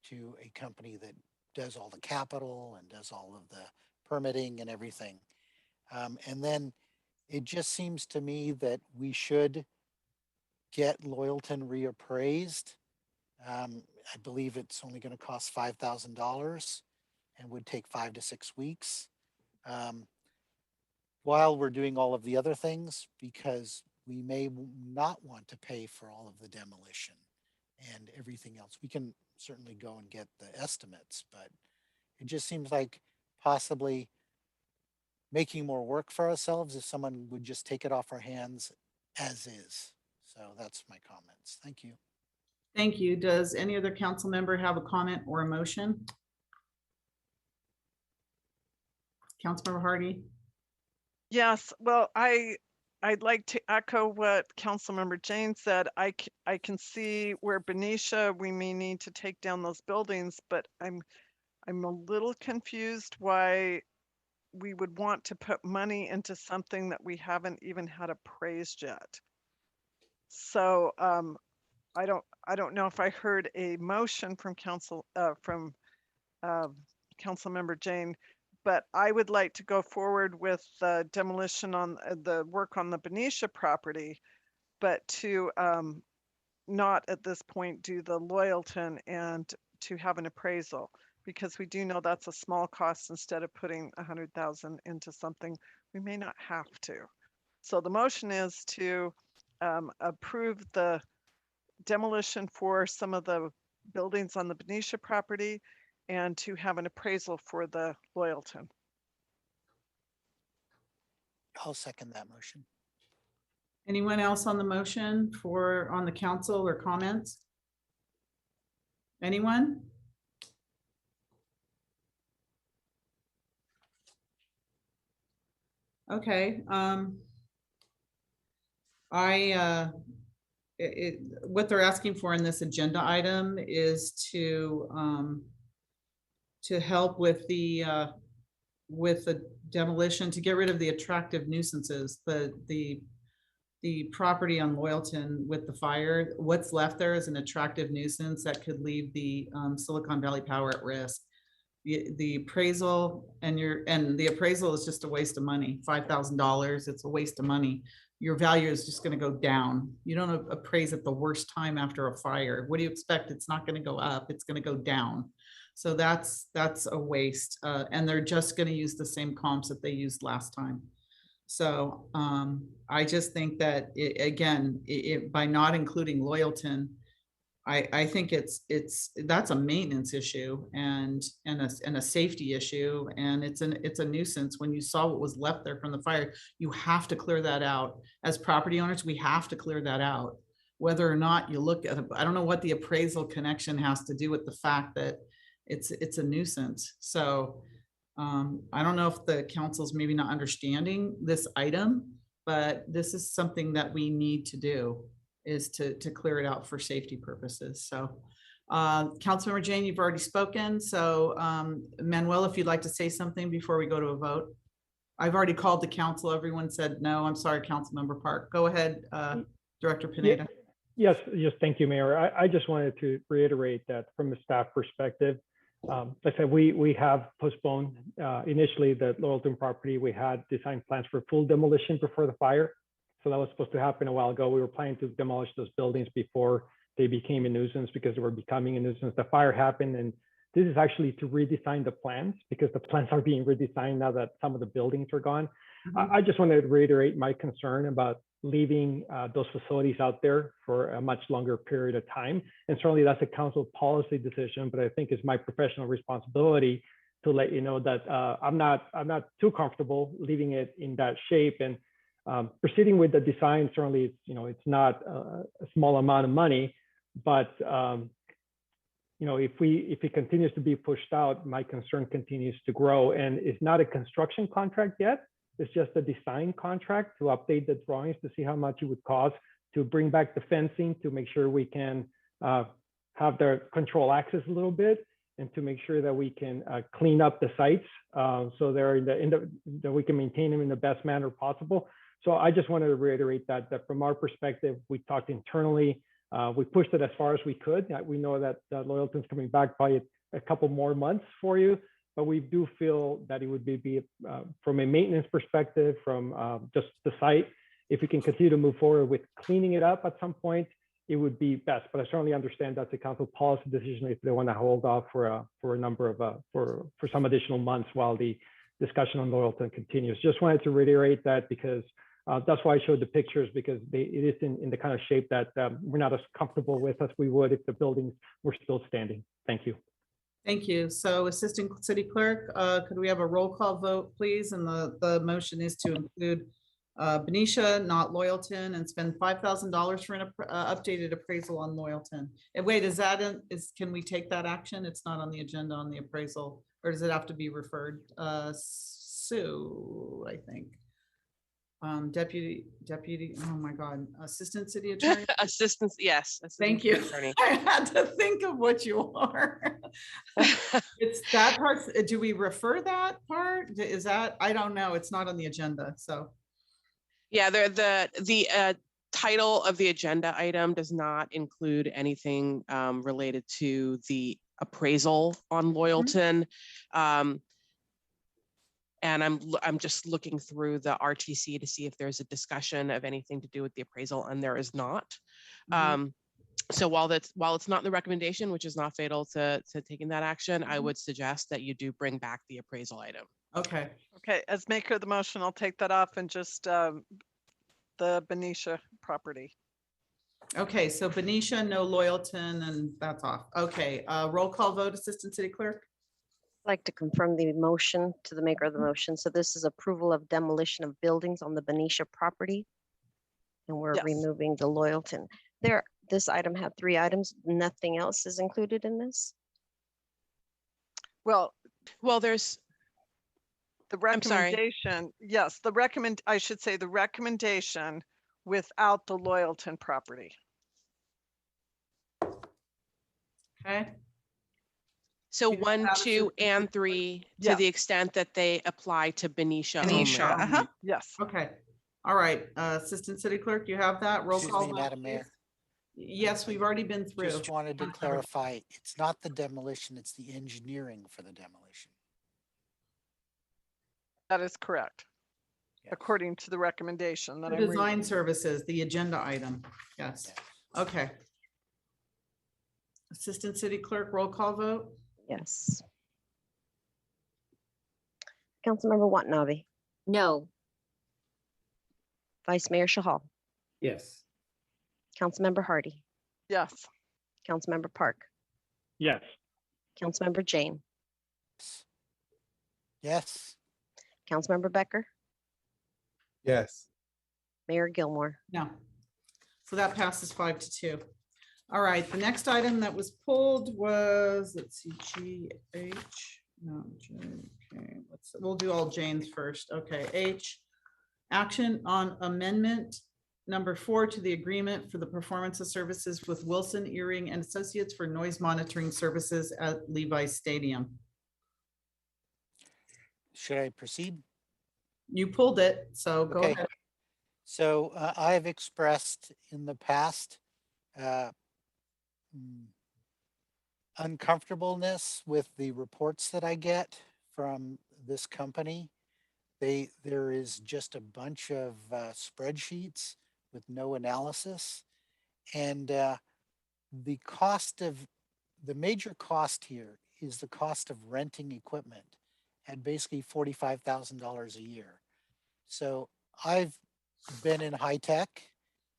Speaker 13: to a company that does all the capital and does all of the permitting and everything. And then it just seems to me that we should get Loyalton reappraised. I believe it's only going to cost $5,000 and would take 5 to 6 weeks while we're doing all of the other things, because we may not want to pay for all of the demolition and everything else. We can certainly go and get the estimates, but it just seems like possibly making more work for ourselves if someone would just take it off our hands as is. So that's my comments. Thank you.
Speaker 1: Thank you. Does any other council member have a comment or a motion? Councilmember Hardy.
Speaker 19: Yes, well, I'd like to echo what Councilmember Jane said. I can see where Benicia, we may need to take down those buildings, but I'm a little confused why we would want to put money into something that we haven't even had appraised yet. So I don't know if I heard a motion from Councilmember Jane, but I would like to go forward with the demolition on the work on the Benicia property, but to not at this point do the Loyalton and to have an appraisal, because we do know that's a small cost. Instead of putting 100,000 into something, we may not have to. So the motion is to approve the demolition for some of the buildings on the Benicia property and to have an appraisal for the Loyalton.
Speaker 13: I'll second that motion.
Speaker 1: Anyone else on the motion on the council or comments? Anyone? Okay. What they're asking for in this agenda item is to help with the demolition, to get rid of the attractive nuisances, the property on Loyalton with the fire. What's left there is an attractive nuisance that could leave the Silicon Valley Power at risk. The appraisal and the appraisal is just a waste of money. $5,000. It's a waste of money. Your value is just going to go down. You don't appraise at the worst time after a fire. What do you expect? It's not going to go up. It's going to go down. So that's a waste. And they're just going to use the same comps that they used last time. So I just think that by not including Loyalton, I think that's a maintenance issue and a safety issue, and it's a nuisance. When you saw what was left there from the fire, you have to clear that out. As property owners, we have to clear that out. Whether or not you look at, I don't know what the appraisal connection has to do with the fact that it's a nuisance. So I don't know if the council's maybe not understanding this item, but this is something that we need to do, is to clear it out for safety purposes. So Councilmember Jane, you've already spoken. So Manuel, if you'd like to say something before we go to a vote. I've already called the council. Everyone said no. I'm sorry, Councilmember Park. Go ahead, Director Pineda.
Speaker 18: Yes, thank you, Mayor. I just wanted to reiterate that from a staff perspective, like I said, we have postponed initially the Loyalton property. We had design plans for full demolition before the fire. So that was supposed to happen a while ago. We were planning to demolish those buildings before they became a nuisance, because they were becoming a nuisance. The fire happened, and this is actually to redesign the plans, because the plans are being redesigned now that some of the buildings are gone. I just want to reiterate my concern about leaving those facilities out there for a much longer period of time. And certainly that's a council policy decision, but I think it's my professional responsibility to let you know that I'm not too comfortable leaving it in that shape. And proceeding with the design, certainly it's not a small amount of money, but if it continues to be pushed out, my concern continues to grow. And it's not a construction contract yet. It's just a design contract to update the drawings to see how much it would cost to bring back the fencing, to make sure we can have the control access a little bit, and to make sure that we can clean up the sites so they're that we can maintain them in the best manner possible. So I just wanted to reiterate that from our perspective, we talked internally, we pushed it as far as we could. We know that Loyalton's coming back by a couple more months for you, but we do feel that it would be from a maintenance perspective, from just the site, if we can continue to move forward with cleaning it up at some point, it would be best. But I certainly understand that's a council policy decision if they want to hold off for a number of for some additional months while the discussion on Loyalton continues. Just wanted to reiterate that, because that's why I showed the pictures, because it is in the kind of shape that we're not as comfortable with as we would if the buildings were still standing. Thank you.
Speaker 1: Thank you. So Assistant City Clerk, could we have a roll call vote, please? And the motion is to include Benicia, not Loyalton, and spend $5,000 for an updated appraisal on Loyalton. And wait, can we take that action? It's not on the agenda on the appraisal, or does it have to be referred? Sue, I think. Deputy, oh my God, Assistant City Attorney.
Speaker 20: Assistance, yes.
Speaker 1: Thank you.
Speaker 20: Attorney.
Speaker 1: I had to think of what you are. It's that part. Do we refer that part? Is that, I don't know. It's not on the agenda. So.
Speaker 20: Yeah, the title of the agenda item does not include anything related to the appraisal on Loyalton. And I'm just looking through the RTC to see if there's a discussion of anything to do with the appraisal, and there is not. So while it's not in the recommendation, which is not fatal to taking that action, I would suggest that you do bring back the appraisal item.
Speaker 1: Okay.
Speaker 19: Okay, as maker of the motion, I'll take that off and just the Benicia property.
Speaker 1: Okay, so Benicia, no Loyalton, and that's off. Okay, roll call vote, Assistant City Clerk.
Speaker 2: I'd like to confirm the motion to the maker of the motion. So this is approval of demolition of buildings on the Benicia property. And we're removing the Loyalton. This item had 3 items. Nothing else is included in this?
Speaker 19: Well,
Speaker 20: there's
Speaker 19: the recommendation. Yes, I should say the recommendation without the Loyalton property.
Speaker 1: Okay.
Speaker 20: So 1, 2, and 3, to the extent that they apply to Benicia only.
Speaker 19: Yes.
Speaker 1: Okay. All right. Assistant City Clerk, you have that roll call.
Speaker 13: Excuse me, Madam Mayor.
Speaker 1: Yes, we've already been through.
Speaker 13: Just wanted to clarify, it's not the demolition, it's the engineering for the demolition.
Speaker 19: That is correct. Yes. According to the recommendation that
Speaker 1: the design services, the agenda item. Yes. Okay. Assistant City Clerk, roll call vote.
Speaker 2: Yes. Councilmember Watanabe.
Speaker 14: No.
Speaker 2: Vice Mayor Shahal.
Speaker 10: Yes.
Speaker 2: Councilmember Hardy.
Speaker 19: Yes.
Speaker 2: Councilmember Park,
Speaker 5: Yes.
Speaker 2: Councilmember Jane,
Speaker 13: Yes.
Speaker 2: Councilmember Becker,
Speaker 9: Yes.
Speaker 2: Mayor Gilmore.
Speaker 1: No. So that passes 5-2. All right, the next item that was pulled was, let's see, GH, no, J, okay, we'll do all Janes first. Okay, H, action on amendment number 4 to the agreement for the performance of services with Wilson Earring and Associates for noise monitoring services at Levi Stadium.
Speaker 13: Should I proceed?
Speaker 1: You pulled it, so go
Speaker 13: Okay.
Speaker 1: ahead.
Speaker 13: So I have expressed in the past uncomfortableness with the reports that I get from this company. There is just a bunch of spreadsheets with no analysis, and the major cost here is the cost of renting equipment at basically $45,000 a year. So I've been in high tech,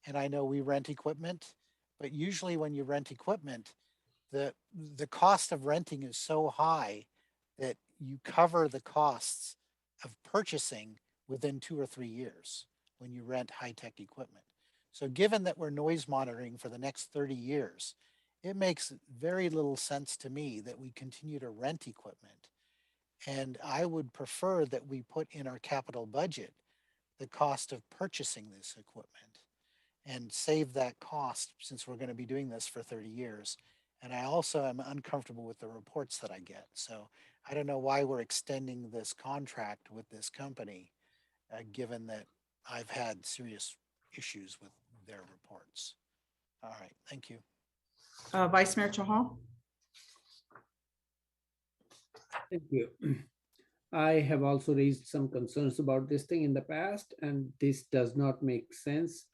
Speaker 13: and I know we rent equipment, but usually when you rent equipment, the cost of renting is so high that you cover the costs of purchasing within 2 or 3 years when you rent high-tech equipment. So given that we're noise monitoring for the next 30 years, it makes very little sense to me that we continue to rent equipment. And I would prefer that we put in our capital budget the cost of purchasing this equipment and save that cost, since we're going to be doing this for 30 years. And I also am uncomfortable with the reports that I get. So I don't know why we're extending this contract with this company, given that I've had serious issues with their reports. All right, thank you.
Speaker 1: Vice Mayor Chahal.
Speaker 10: Thank you. I have also raised some concerns about this thing in the past, and this does not make sense.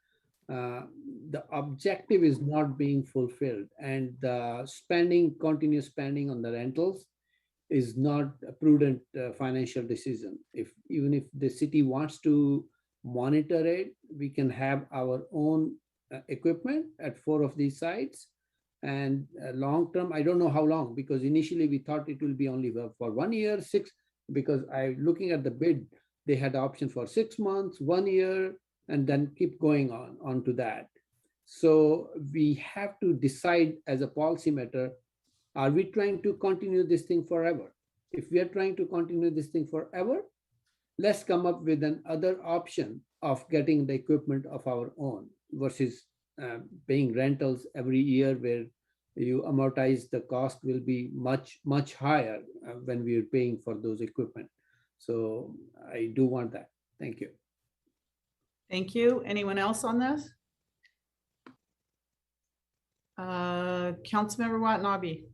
Speaker 10: The objective is not being fulfilled, and the continuous spending on the rentals is not a prudent financial decision. Even if the city wants to monitor it, we can have our own equipment at 4 of these sites. And long term, I don't know how long, because initially we thought it will be only for 1 year, 6, because looking at the bid, they had the option for 6 months, 1 year, and then keep going on to that. So we have to decide as a policy matter, are we trying to continue this thing forever? If we are trying to continue this thing forever, let's come up with another option of getting the equipment of our own versus paying rentals every year, where you amortize the cost will be much higher when we are paying for those equipment. So I do want that. Thank you.
Speaker 1: Thank you. Anyone else on this? Councilmember Watanabe.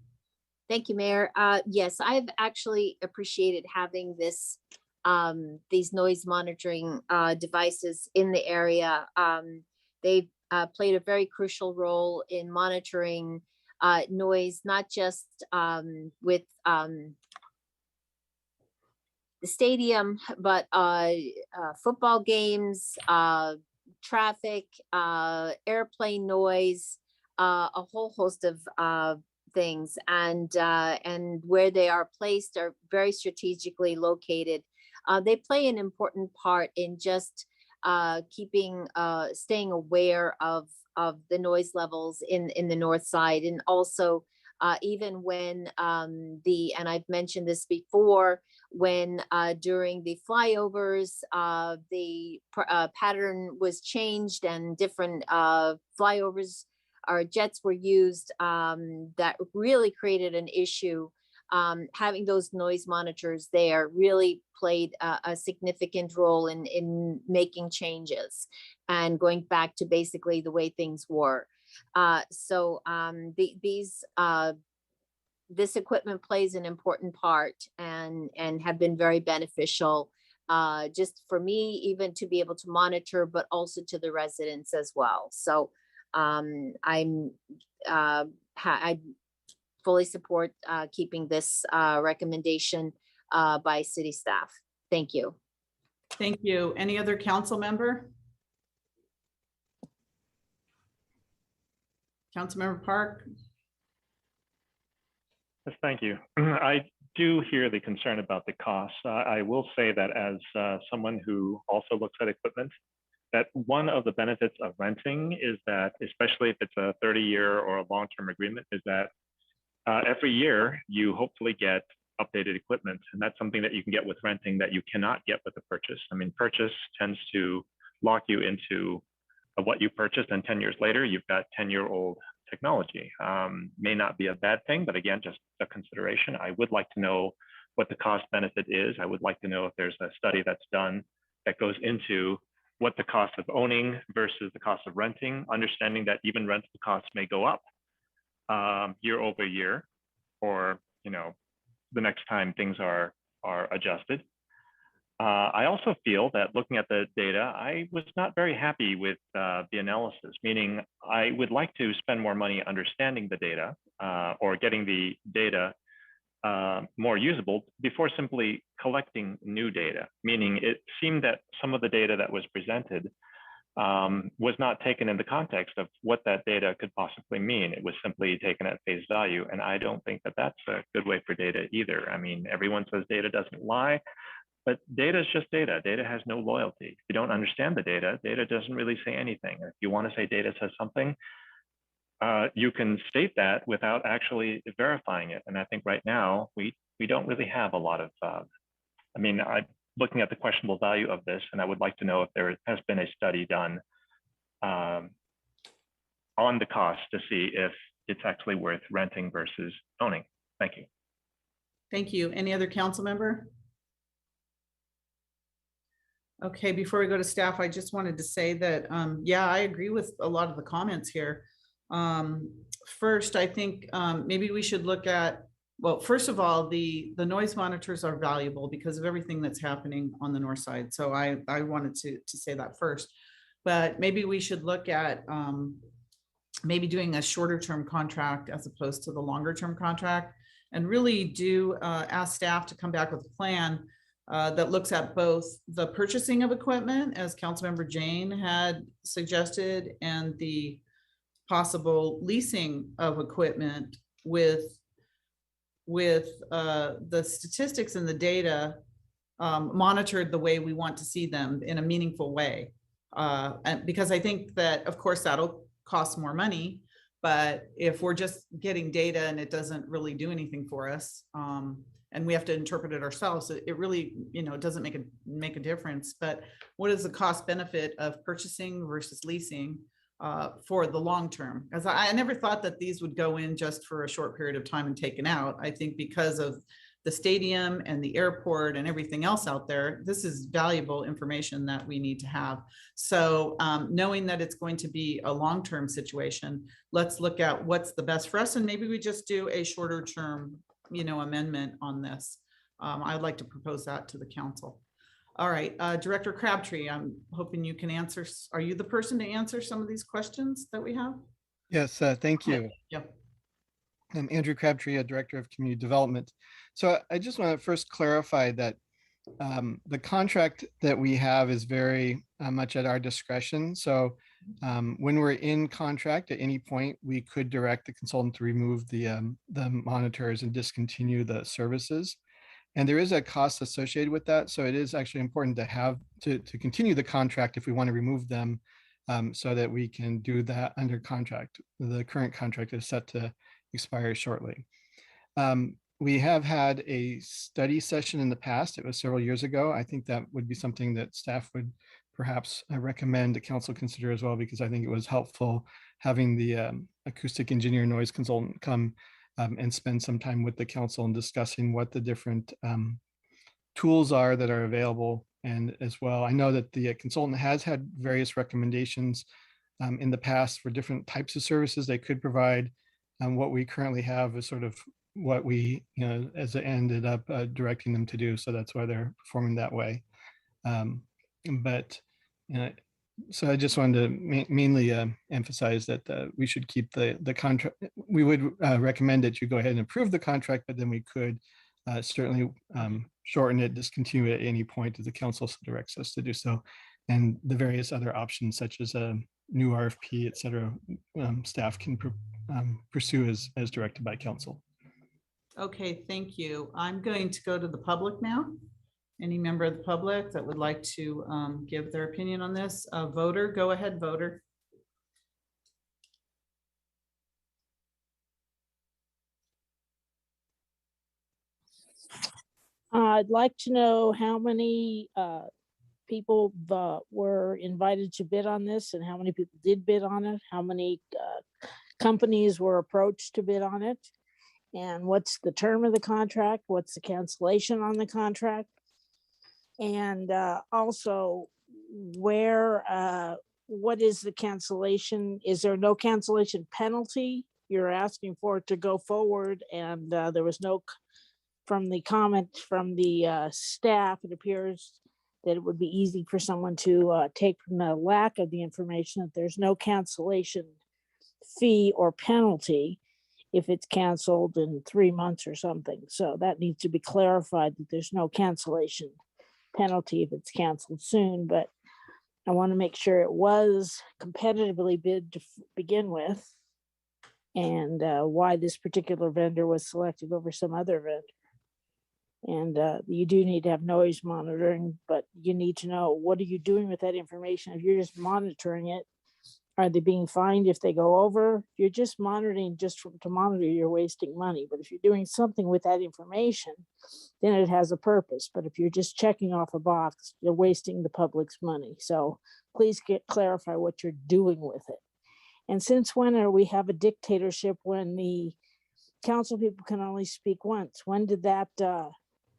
Speaker 14: Thank you, Mayor. Yes, I've actually appreciated having this, these noise monitoring devices in the area. They've played a very crucial role in monitoring noise, not just with the stadium, but football games, traffic, airplane noise, a whole host of things, and where they are placed are very strategically located. They play an important part in just staying aware of the noise levels in the north side, and also even when and I've mentioned this before, when during the flyovers, the pattern was changed and different flyovers or jets were used, that really created an issue. Having those noise monitors there really played a significant role in making changes and going back to basically the way things were. This equipment plays an important part and have been very beneficial, just for me, even to be able to monitor, but also to the residents as well. So I fully support keeping this recommendation by city staff. Thank you.
Speaker 1: Thank you. Any other council member? Councilmember Park?
Speaker 5: Yes, thank you. I do hear the concern about the costs. I will say that as someone who also looks at equipment, that one of the benefits of renting is that, especially if it's a 30-year or a long-term agreement, is that every year you hopefully get updated equipment. And that's something that you can get with renting that you cannot get with a purchase. I mean, purchase tends to lock you into what you purchased, and 10 years later, you've got 10-year-old technology. May not be a bad thing, but again, just a consideration. I would like to know what the cost benefit is. I would like to know if there's a study that's done that goes into what the cost of owning versus the cost of renting, understanding that even rental costs may go up year over year, or the next time things are adjusted. I also feel that looking at the data, I was not very happy with the analysis, meaning I would like to spend more money understanding the data or getting the data more usable before simply collecting new data, meaning it seemed that some of the data that was presented was not taken in the context of what that data could possibly mean. It was simply taken at face value. And I don't think that that's a good way for data either. I mean, everyone says data doesn't lie, but data is just data. Data has no loyalty. If you don't understand the data, data doesn't really say anything. If you want to say data says something, you can state that without actually verifying it. And I think right now, we don't really have a lot of, I'm looking at the questionable value of this, and I would like to know if there has been a study done on the cost to see if it's actually worth renting versus owning. Thank you.
Speaker 1: Thank you. Any other council member? Okay, before we go to staff, I just wanted to say that, yeah, I agree with a lot of the comments here. First, I think maybe we should look at, well, first of all, the noise monitors are valuable because of everything that's happening on the north side. So I wanted to say that first, but maybe we should look at maybe doing a shorter term contract as opposed to the longer term contract, and really do ask staff to come back with a plan that looks at both the purchasing of equipment, as Councilmember Jane had suggested, and the possible leasing of equipment with the statistics and the data monitored the way we want to see them in a meaningful way. And because I think that, of course, that'll cost more money, but if we're just getting data and it doesn't really do anything for us, and we have to interpret it ourselves, it really, it doesn't make a difference. But what is the cost benefit of purchasing versus leasing for the long term? As I never thought that these would go in just for a short period of time and taken out. I think because of the stadium and the airport and everything else out there, this is valuable information that we need to have. So knowing that it's going to be a long-term situation, let's look at what's the best for us, and maybe we just do a shorter term amendment on this. I'd like to propose that to the council. All right, Director Crabtree, I'm hoping you can answer. Are you the person to answer some of these questions that we have?
Speaker 21: Yes, thank you.
Speaker 1: Yeah.
Speaker 21: I'm Andrew Crabtree, Director of Community Development. So I just want to first clarify that the contract that we have is very much at our discretion. So when we're in contract at any point, we could direct the consultant to remove the monitors and discontinue the services. And there is a cost associated with that. So it is actually important to have to continue the contract if we want to remove them, so that we can do that under contract. The current contract is set to expire shortly. We have had a study session in the past. It was several years ago. I think that would be something that staff would perhaps recommend the council consider as well, because I think it was helpful having the acoustic engineer noise consultant come and spend some time with the council and discussing what the different tools are that are available. And as well, I know that the consultant has had various recommendations in the past for different types of services they could provide. What we currently have is sort of what we, as it ended up directing them to do. So that's why they're performing that way. So I just wanted to mainly emphasize that we should keep the contract. We would recommend that you go ahead and approve the contract, but then we could certainly shorten it, discontinue it at any point if the council directs us to do so. And the various other options, such as a new RFP, et cetera, staff can pursue as directed by council.
Speaker 1: Okay, thank you. I'm going to go to the public now. Any member of the public that would like to give their opinion on this? Voter, go ahead, voter.
Speaker 6: I'd like to know how many people were invited to bid on this and how many people did bid on it, how many companies were approached to bid on it, and what's the term of the contract, what's the cancellation on the contract, and also what is the cancellation? Is there no cancellation penalty? You're asking for it to go forward, and there was no, from the comment from the staff, it appears that it would be easy for someone to take from the lack of the information that there's no cancellation fee or penalty if it's canceled in 3 months or something. So that needs to be clarified, that there's no cancellation penalty if it's canceled soon. But I want to make sure it was competitively bid to begin with, and why this particular vendor was selected over some other vendor. And you do need to have noise monitoring, but you need to know, what are you doing with that information? If you're just monitoring it, are they being fined if they go over? If you're just monitoring to monitor, you're wasting money. But if you're doing something with that information, then it has a purpose. But if you're just checking off a box, you're wasting the public's money. So please clarify what you're doing with it. And since when are we have a dictatorship when the council people can only speak once? When did that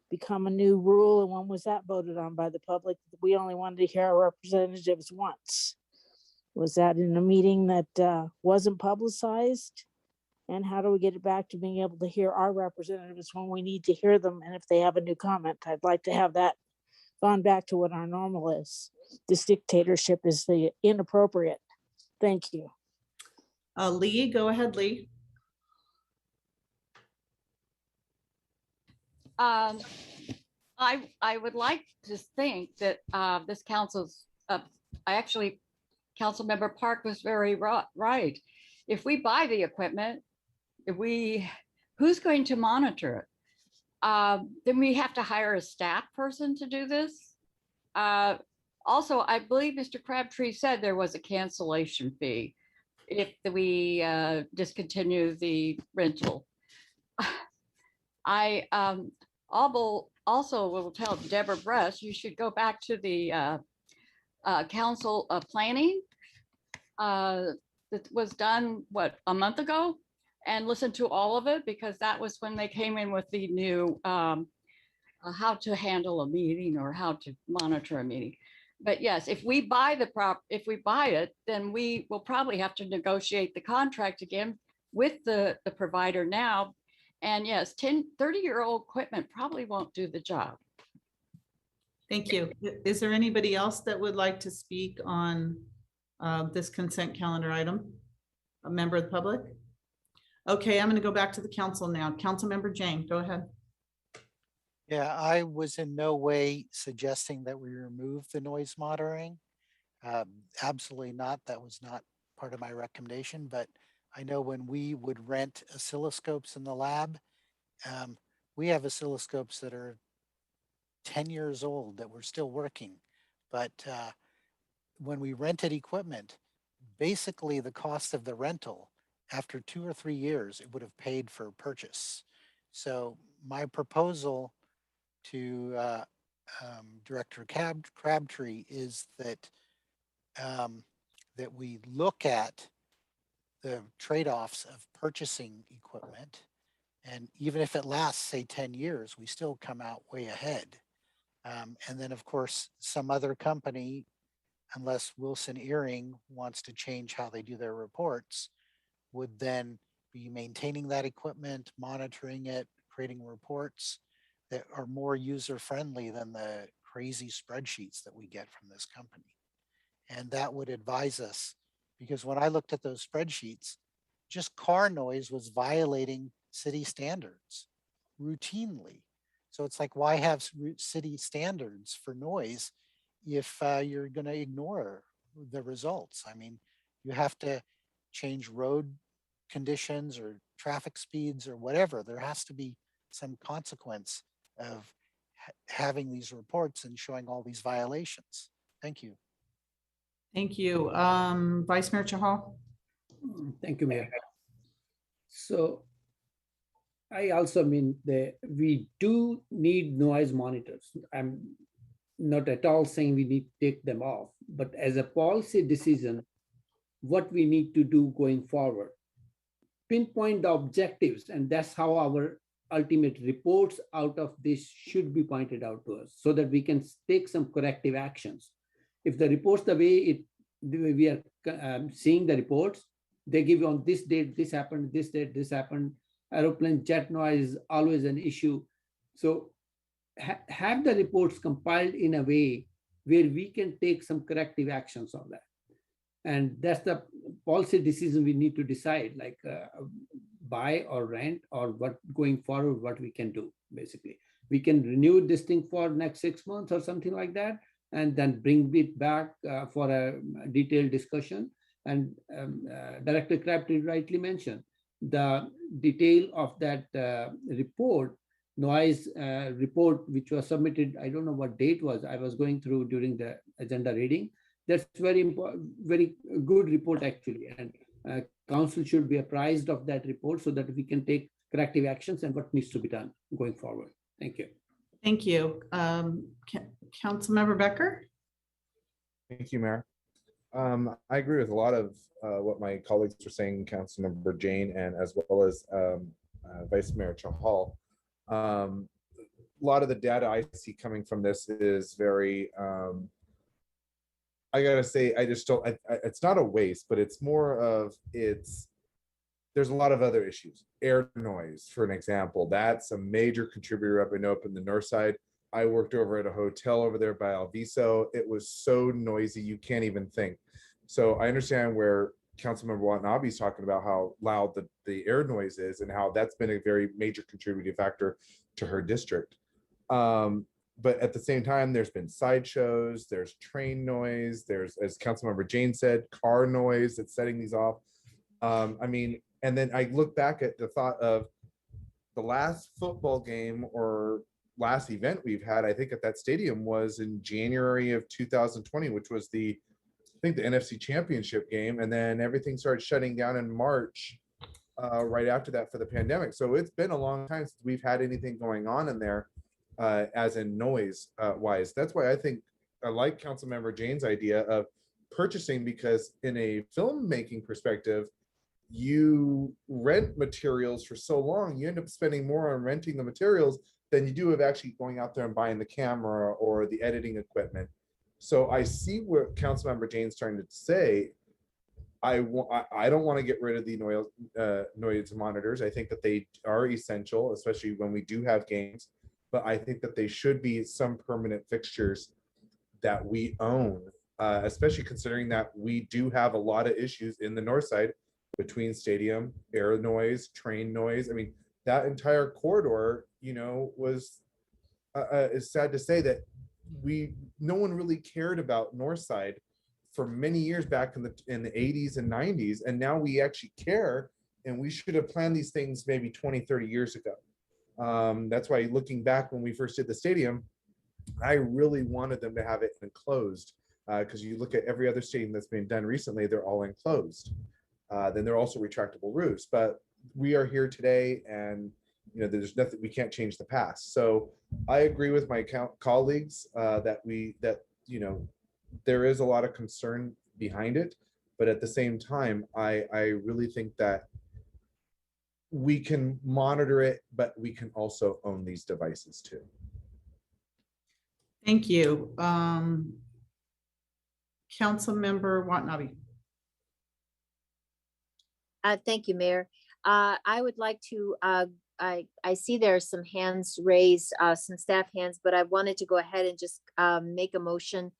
Speaker 6: become a new rule, and when was that voted on by the public? We only wanted to hear our representatives once. Was that in a meeting that wasn't publicized? And how do we get it back to being able to hear our representatives when we need to hear them? And if they have a new comment, I'd like to have that gone back to what our normal is. This dictatorship is the inappropriate. Thank you.
Speaker 1: Lee, go ahead, Lee.
Speaker 22: I would like to think that this council's, Councilmember Park was very right. If we buy the equipment, who's going to monitor it? Then we have to hire a staff person to do this. Also, I believe Mr. Crabtree said there was a cancellation fee if we discontinue the rental. I also will tell Deborah Bress, you should go back to the council of planning that was done, a month ago, and listen to all of it, because that was when they came in with the new how to handle a meeting or how to monitor a meeting. But yes, if we buy it, then we will probably have to negotiate the contract again with the provider now. And yes, 30-year-old equipment probably won't do the job.
Speaker 1: Thank you. Is there anybody else that would like to speak on this consent calendar item? A member of the public? Okay, I'm going to go back to the council now. Councilmember Jane, go ahead.
Speaker 13: Yeah, I was in no way suggesting that we remove the noise monitoring. Absolutely not. That was not part of my recommendation. But I know when we would rent oscilloscopes in the lab, we have oscilloscopes that are 10 years old that were still working. But when we rented equipment, basically the cost of the rental, after 2 or 3 years, it would have paid for purchase. So my proposal to Director Crabtree is that that we look at the trade-offs of purchasing equipment, and even if it lasts, say, 10 years, we still come out way ahead. And then, of course, some other company, unless Wilson Earring wants to change how they do their reports, would then be maintaining that equipment, monitoring it, creating reports that are more user-friendly than the crazy spreadsheets that we get from this company. And that would advise us, because when I looked at those spreadsheets, just car noise was violating city standards routinely. So it's like, why have city standards for noise if you're going to ignore the results? I mean, you have to change road conditions or traffic speeds or whatever. There has to be some consequence of having these reports and showing all these violations. Thank you.
Speaker 1: Thank you. Vice Mayor Chahal?
Speaker 10: Thank you, Mayor. So I also mean we do need noise monitors. I'm not at all saying we need to take them off, but as a policy decision, what we need to do going forward, pinpoint the objectives, and that's how our ultimate reports out of this should be pointed out to us so that we can take some corrective actions. If the reports, the way we are seeing the reports, they give you on this date, this happened, this date, this happened. Aeroplane jet noise is always an issue. So have the reports compiled in a way where we can take some corrective actions on that. And that's the policy decision we need to decide, like buy or rent, or what going forward, what we can do. Basically, we can renew this thing for next 6 months or something like that, and then bring it back for a detailed discussion. And Director Crabtree rightly mentioned the detail of that report, noise report, which was submitted. I don't know what date was. I was going through during the agenda reading. That's very important, very good report actually. And council should be apprised of that report so that we can take corrective actions and what needs to be done going forward. Thank you.
Speaker 1: Thank you. Councilmember Becker?
Speaker 9: Thank you, Mayor. I agree with a lot of what my colleagues were saying, Councilmember Jane, and as well as Vice Mayor Chahal. A lot of the data I see coming from this is very, I gotta say, I just don't, it's not a waste, but it's more of, there's a lot of other issues. Air noise, for an example, that's a major contributor up in the north side. I worked over at a hotel over there by Alviso. It was so noisy, you can't even think. So I understand where Councilmember Watanabe is talking about how loud the air noise is and how that's been a very major contributing factor to her district. But at the same time, there's been sideshows, there's train noise, there's, as Councilmember Jane said, car noise that's setting these off. I mean, and then I look back at the thought of the last football game or last event we've had, I think at that stadium was in January of 2020, which was I think the NFC Championship game. And then everything started shutting down in March, right after that for the pandemic. So it's been a long time since we've had anything going on in there. As in noise wise. That's why I think I like Councilmember Jane's idea of purchasing, because in a filmmaking perspective, you rent materials for so long, you end up spending more on renting the materials than you do of actually going out there and buying the camera or the editing equipment. So I see what Councilmember Jane's trying to say. I don't want to get rid of the noise monitors. I think that they are essential, especially when we do have games. But I think that they should be some permanent fixtures that we own, especially considering that we do have a lot of issues in the north side between stadium, air noise, train noise. I mean, that entire corridor, was, is sad to say that no one really cared about north side for many years back in the 80s and 90s. And now we actually care, and we should have planned these things maybe 20, 30 years ago. That's why looking back when we first did the stadium, I really wanted them to have it enclosed, because you look at every other stadium that's been done recently, they're all enclosed. Then they're also retractable roofs, but we are here today, and there's nothing, we can't change the past. So I agree with my colleagues that there is a lot of concern behind it, but at the same time, I really think that we can monitor it, but we can also own these devices too.
Speaker 1: Thank you. Councilmember Watanabe.
Speaker 14: Thank you, Mayor. I would like to, I see there are some hands raised, some staff hands, but I wanted to go ahead and just make a motion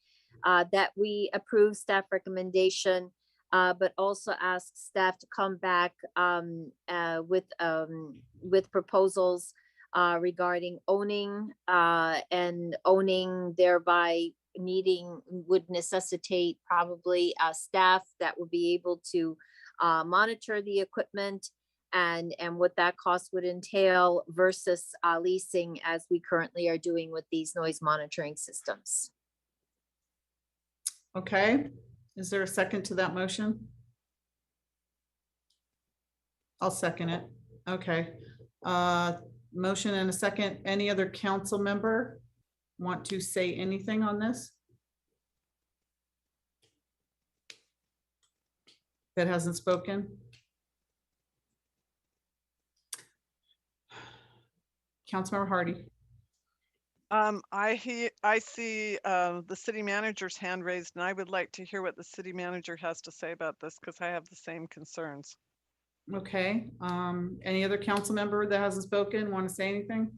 Speaker 14: that we approve staff recommendation, but also ask staff to come back with proposals regarding owning, and owning thereby would necessitate probably staff that would be able to monitor the equipment, and what that cost would entail versus leasing as we currently are doing with these noise monitoring systems.
Speaker 1: Okay, is there a second to that motion? I'll second it. Okay. Motion and a second. Any other council member want to say anything on this that hasn't spoken? Councilmember Hardy.
Speaker 19: I see the city manager's hand raised, and I would like to hear what the city manager has to say about this because I have the same concerns.
Speaker 1: Okay, any other council member that hasn't spoken want to say anything?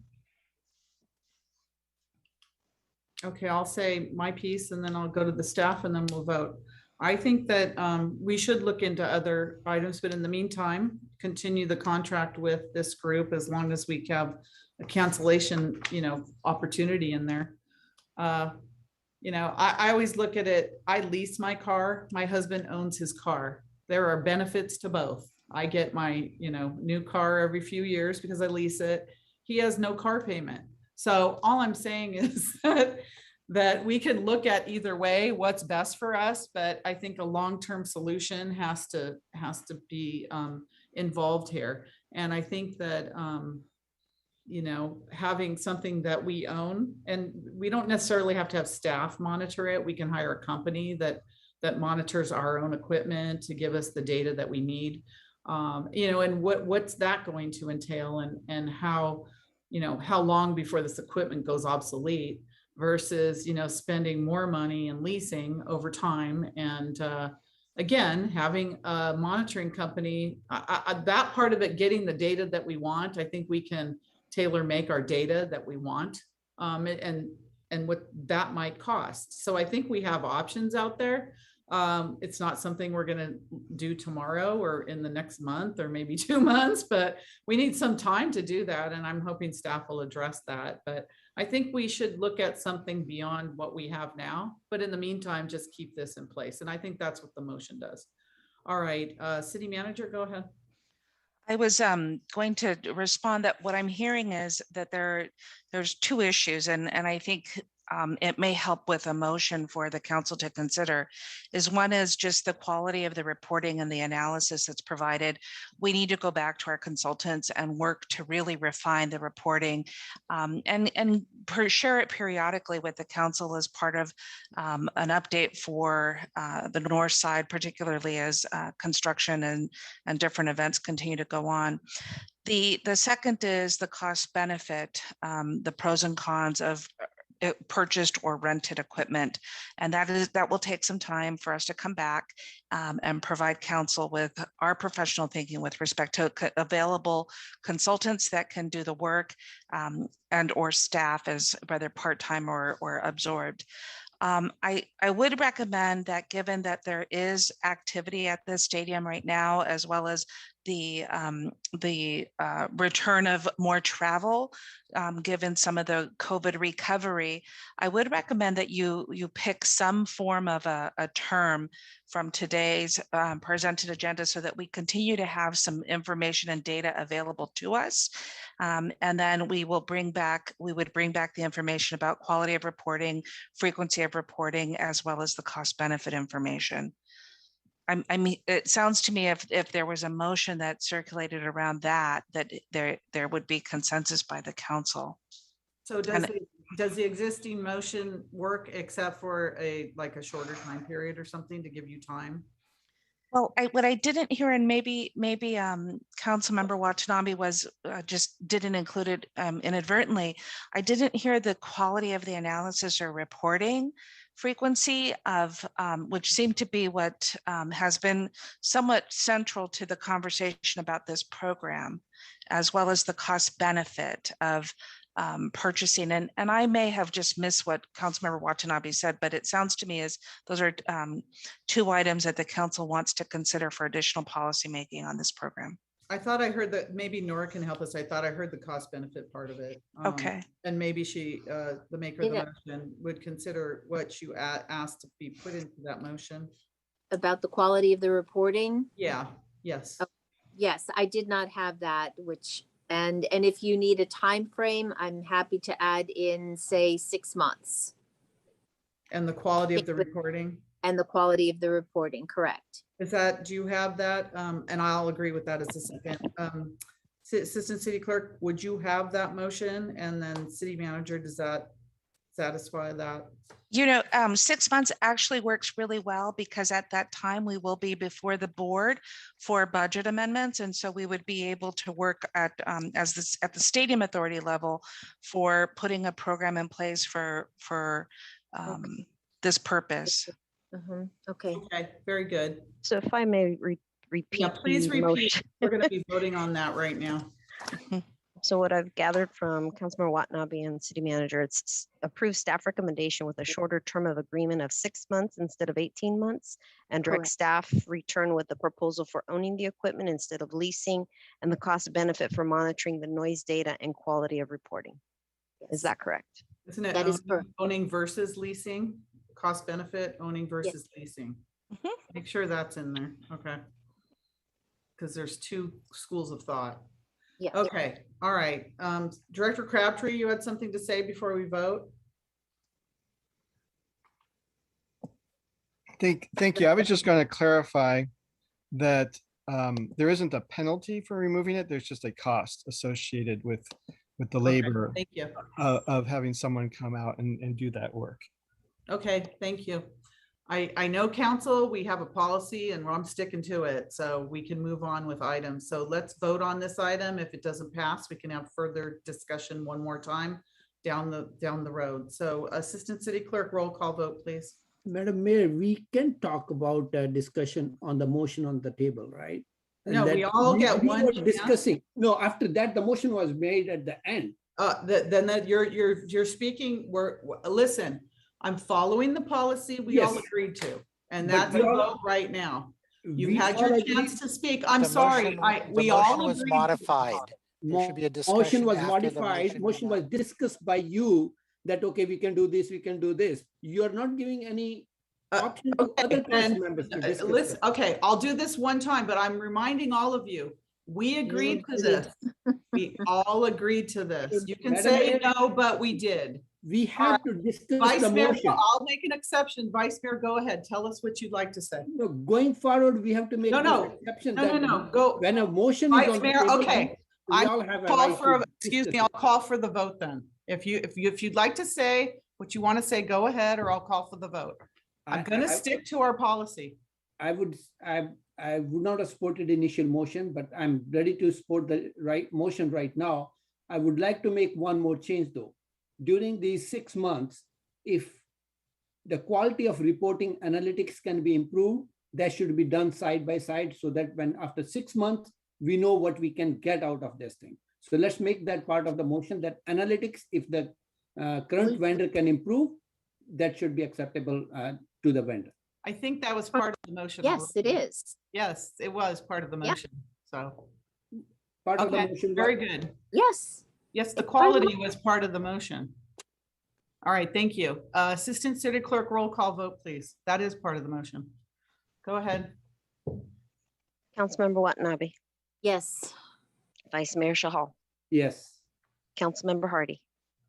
Speaker 1: Okay, I'll say my piece and then I'll go to the staff and then we'll vote. I think that we should look into other items, but in the meantime, continue the contract with this group as long as we have a cancellation, opportunity in there. I always look at it, I lease my car, my husband owns his car. There are benefits to both. I get my, new car every few years because I lease it. He has no car payment. So all I'm saying is that we can look at either way, what's best for us, but I think a long-term solution has to be involved here. And I think that, having something that we own, and we don't necessarily have to have staff monitor it. We can hire a company that monitors our own equipment to give us the data that we need. And what's that going to entail, and how long before this equipment goes obsolete versus, spending more money and leasing over time. And again, having a monitoring company, that part of it, getting the data that we want, I think we can tailor make our data that we want, and what that might cost. So I think we have options out there. It's not something we're going to do tomorrow or in the next month or maybe 2 months, but we need some time to do that. And I'm hoping staff will address that. But I think we should look at something beyond what we have now. But in the meantime, just keep this in place. And I think that's what the motion does. All right, city manager, go ahead.
Speaker 15: I was going to respond that what I'm hearing is that there's two issues, and I think it may help with a motion for the council to consider. One is just the quality of the reporting and the analysis that's provided. We need to go back to our consultants and work to really refine the reporting, and share it periodically with the council as part of an update for the north side, particularly as construction and different events continue to go on. The second is the cost benefit, the pros and cons of purchased or rented equipment. And that will take some time for us to come back and provide council with our professional thinking with respect to available consultants that can do the work, and or staff as whether part-time or absorbed. I would recommend that, given that there is activity at the stadium right now, as well as the return of more travel, given some of the COVID recovery, I would recommend that you pick some form of a term from today's presented agenda so that we continue to have some information and data available to us. And then we would bring back the information about quality of reporting, frequency of reporting, as well as the cost benefit information. I mean, it sounds to me if there was a motion that circulated around that there would be consensus by the council.
Speaker 1: So does the existing motion work except for a shorter time period or something to give you time?
Speaker 15: Well, what I didn't hear, and maybe Councilmember Watanabe was just didn't include it inadvertently. I didn't hear the quality of the analysis or reporting frequency of which seemed to be what has been somewhat central to the conversation about this program, as well as the cost benefit of purchasing. And I may have just missed what Councilmember Watanabe said, but it sounds to me as those are two items that the council wants to consider for additional policymaking on this program.
Speaker 1: I thought I heard that maybe Nora can help us. I thought I heard the cost benefit part of it.
Speaker 15: Okay.
Speaker 1: And maybe she, the maker of the motion, would consider what you asked to be put into that motion.
Speaker 14: About the quality of the reporting?
Speaker 1: Yeah, yes.
Speaker 14: Yes, I did not have that, which, and if you need a time frame, I'm happy to add in, say, 6 months.
Speaker 1: And the quality of the reporting?
Speaker 14: And the quality of the reporting, correct.
Speaker 1: Is that, do you have that? And I'll agree with that as a second. Assistant City Clerk, would you have that motion? And then City Manager, does that satisfy that?
Speaker 15: 6 months actually works really well because at that time we will be before the board for budget amendments. And so we would be able to work at the stadium authority level for putting a program in place for this purpose.
Speaker 14: Okay.
Speaker 1: Okay, very good.
Speaker 2: So if I may repeat.
Speaker 1: Yeah, please
Speaker 2: the
Speaker 1: repeat.
Speaker 2: motion.
Speaker 1: We're going to be voting on that right now.
Speaker 2: So what I've gathered from Councilmember Watanabe and City Manager, it's approve staff recommendation with a shorter term of agreement of 6 months instead of 18 months, and direct
Speaker 14: Correct.
Speaker 2: staff return with the proposal for owning the equipment instead of leasing, and the cost benefit for monitoring the noise data and quality of reporting. Is that correct?
Speaker 1: Isn't it
Speaker 14: That is
Speaker 1: owning versus leasing? Cost benefit, owning versus leasing? Make sure that's in there. Okay. Because there's two schools of thought.
Speaker 14: Yeah.
Speaker 1: Okay, all right. Director Crabtree, you had something to say before we vote?
Speaker 21: Thank you. I was just going to clarify that there isn't a penalty for removing it. There's just a cost associated with the labor
Speaker 1: Thank you.
Speaker 21: of having someone come out and do that work.
Speaker 1: Okay, thank you. I know, council, we have a policy and I'm sticking to it, so we can move on with items. So let's vote on this item. If it doesn't pass, we can have further discussion one more time down the road. So Assistant City Clerk, roll call vote, please.
Speaker 10: Madam Mayor, we can talk about discussion on the motion on the table, right? And
Speaker 1: No,
Speaker 10: that
Speaker 1: we all get
Speaker 10: we
Speaker 1: one
Speaker 10: were
Speaker 1: chance.
Speaker 10: discussing. No, after that, the motion was made at the end.
Speaker 1: Then that you're speaking, listen, I'm following the policy we all
Speaker 10: Yes.
Speaker 1: agreed to, and
Speaker 10: But
Speaker 1: that's
Speaker 10: we
Speaker 1: a
Speaker 10: all-
Speaker 1: vote right now. You
Speaker 10: we
Speaker 1: had
Speaker 10: all
Speaker 1: your
Speaker 10: agreed-
Speaker 1: chance to speak. I'm
Speaker 13: The
Speaker 1: sorry.
Speaker 13: motion-
Speaker 1: We
Speaker 13: the
Speaker 1: all
Speaker 13: motion was
Speaker 1: agreed.
Speaker 13: modified. There should be a
Speaker 10: Motion
Speaker 13: discussion
Speaker 10: was
Speaker 13: after the
Speaker 10: modified, motion was discussed by you that, okay, we can do this, we can do this. You are not giving any option to other council members to discuss.
Speaker 1: Listen, okay, I'll do this one time, but I'm reminding all of you, we agreed to this. We all agreed to this. You can
Speaker 10: Madam
Speaker 1: say
Speaker 10: Mayor,
Speaker 1: no, but we did.
Speaker 10: We have to discuss
Speaker 1: Vice
Speaker 10: the
Speaker 1: Mayor,
Speaker 10: motion.
Speaker 1: I'll make an exception. Vice Mayor, go ahead. Tell us what you'd like to say.
Speaker 10: No, going forward, we have to make
Speaker 1: No,
Speaker 10: this
Speaker 1: no.
Speaker 10: exception.
Speaker 1: No,
Speaker 10: that
Speaker 1: no, go.
Speaker 10: When a motion is
Speaker 1: Vice
Speaker 10: on the
Speaker 1: Mayor,
Speaker 10: table,
Speaker 1: okay.
Speaker 10: we
Speaker 1: I
Speaker 10: all have a
Speaker 1: call
Speaker 10: right
Speaker 1: for,
Speaker 10: to
Speaker 1: excuse me,
Speaker 10: discuss
Speaker 1: I'll call for the vote then. If you'd like to say what you want to say, go ahead, or I'll call for the vote. I'm gonna stick to our policy.
Speaker 10: I would not have supported the initial motion, but I'm ready to support the motion right now. I would like to make one more change though. During these 6 months, if the quality of reporting analytics can be improved, that should be done side by side so that when after 6 months, we know what we can get out of this thing. So let's make that part of the motion, that analytics, if the current vendor can improve, that should be acceptable to the vendor.
Speaker 1: I think that was part of the motion.
Speaker 14: Yes, it is.
Speaker 1: Yes, it was part of the
Speaker 14: Yeah.
Speaker 1: motion, so.
Speaker 10: Part of the
Speaker 1: Okay,
Speaker 10: motion.
Speaker 1: very good.
Speaker 14: Yes.
Speaker 1: Yes, the
Speaker 14: It's part of the
Speaker 1: quality was part of the motion. All right, thank you. Assistant City Clerk, roll call vote, please. That is part of the motion. Go ahead.
Speaker 2: Councilmember Watanabe,
Speaker 14: Yes.
Speaker 2: Vice Mayor Shahal,
Speaker 10: Yes.
Speaker 2: Councilmember Hardy,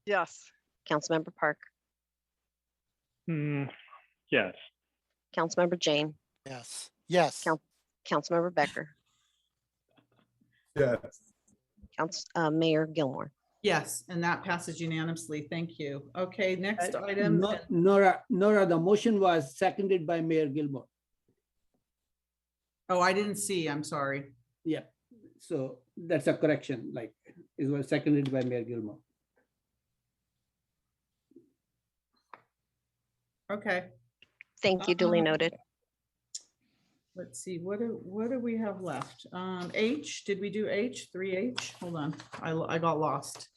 Speaker 19: Yes.
Speaker 2: Councilmember Park,
Speaker 5: Yes.
Speaker 2: Councilmember Jane,
Speaker 13: Yes. Yes.
Speaker 2: Councilmember Becker,
Speaker 9: Yes.
Speaker 2: Mayor Gilmore.
Speaker 1: Yes, and that passes unanimously. Thank you. Okay, next item.
Speaker 10: Nora, the motion was seconded by Mayor Gilmore.
Speaker 1: Oh, I didn't see. I'm sorry.
Speaker 10: Yeah, so that's a correction, like it was seconded by Mayor Gilmore.
Speaker 1: Okay.
Speaker 2: Thank you, duly noted.
Speaker 1: Let's see, what do we have left? H, did we do H, 3H? Hold on, I got lost.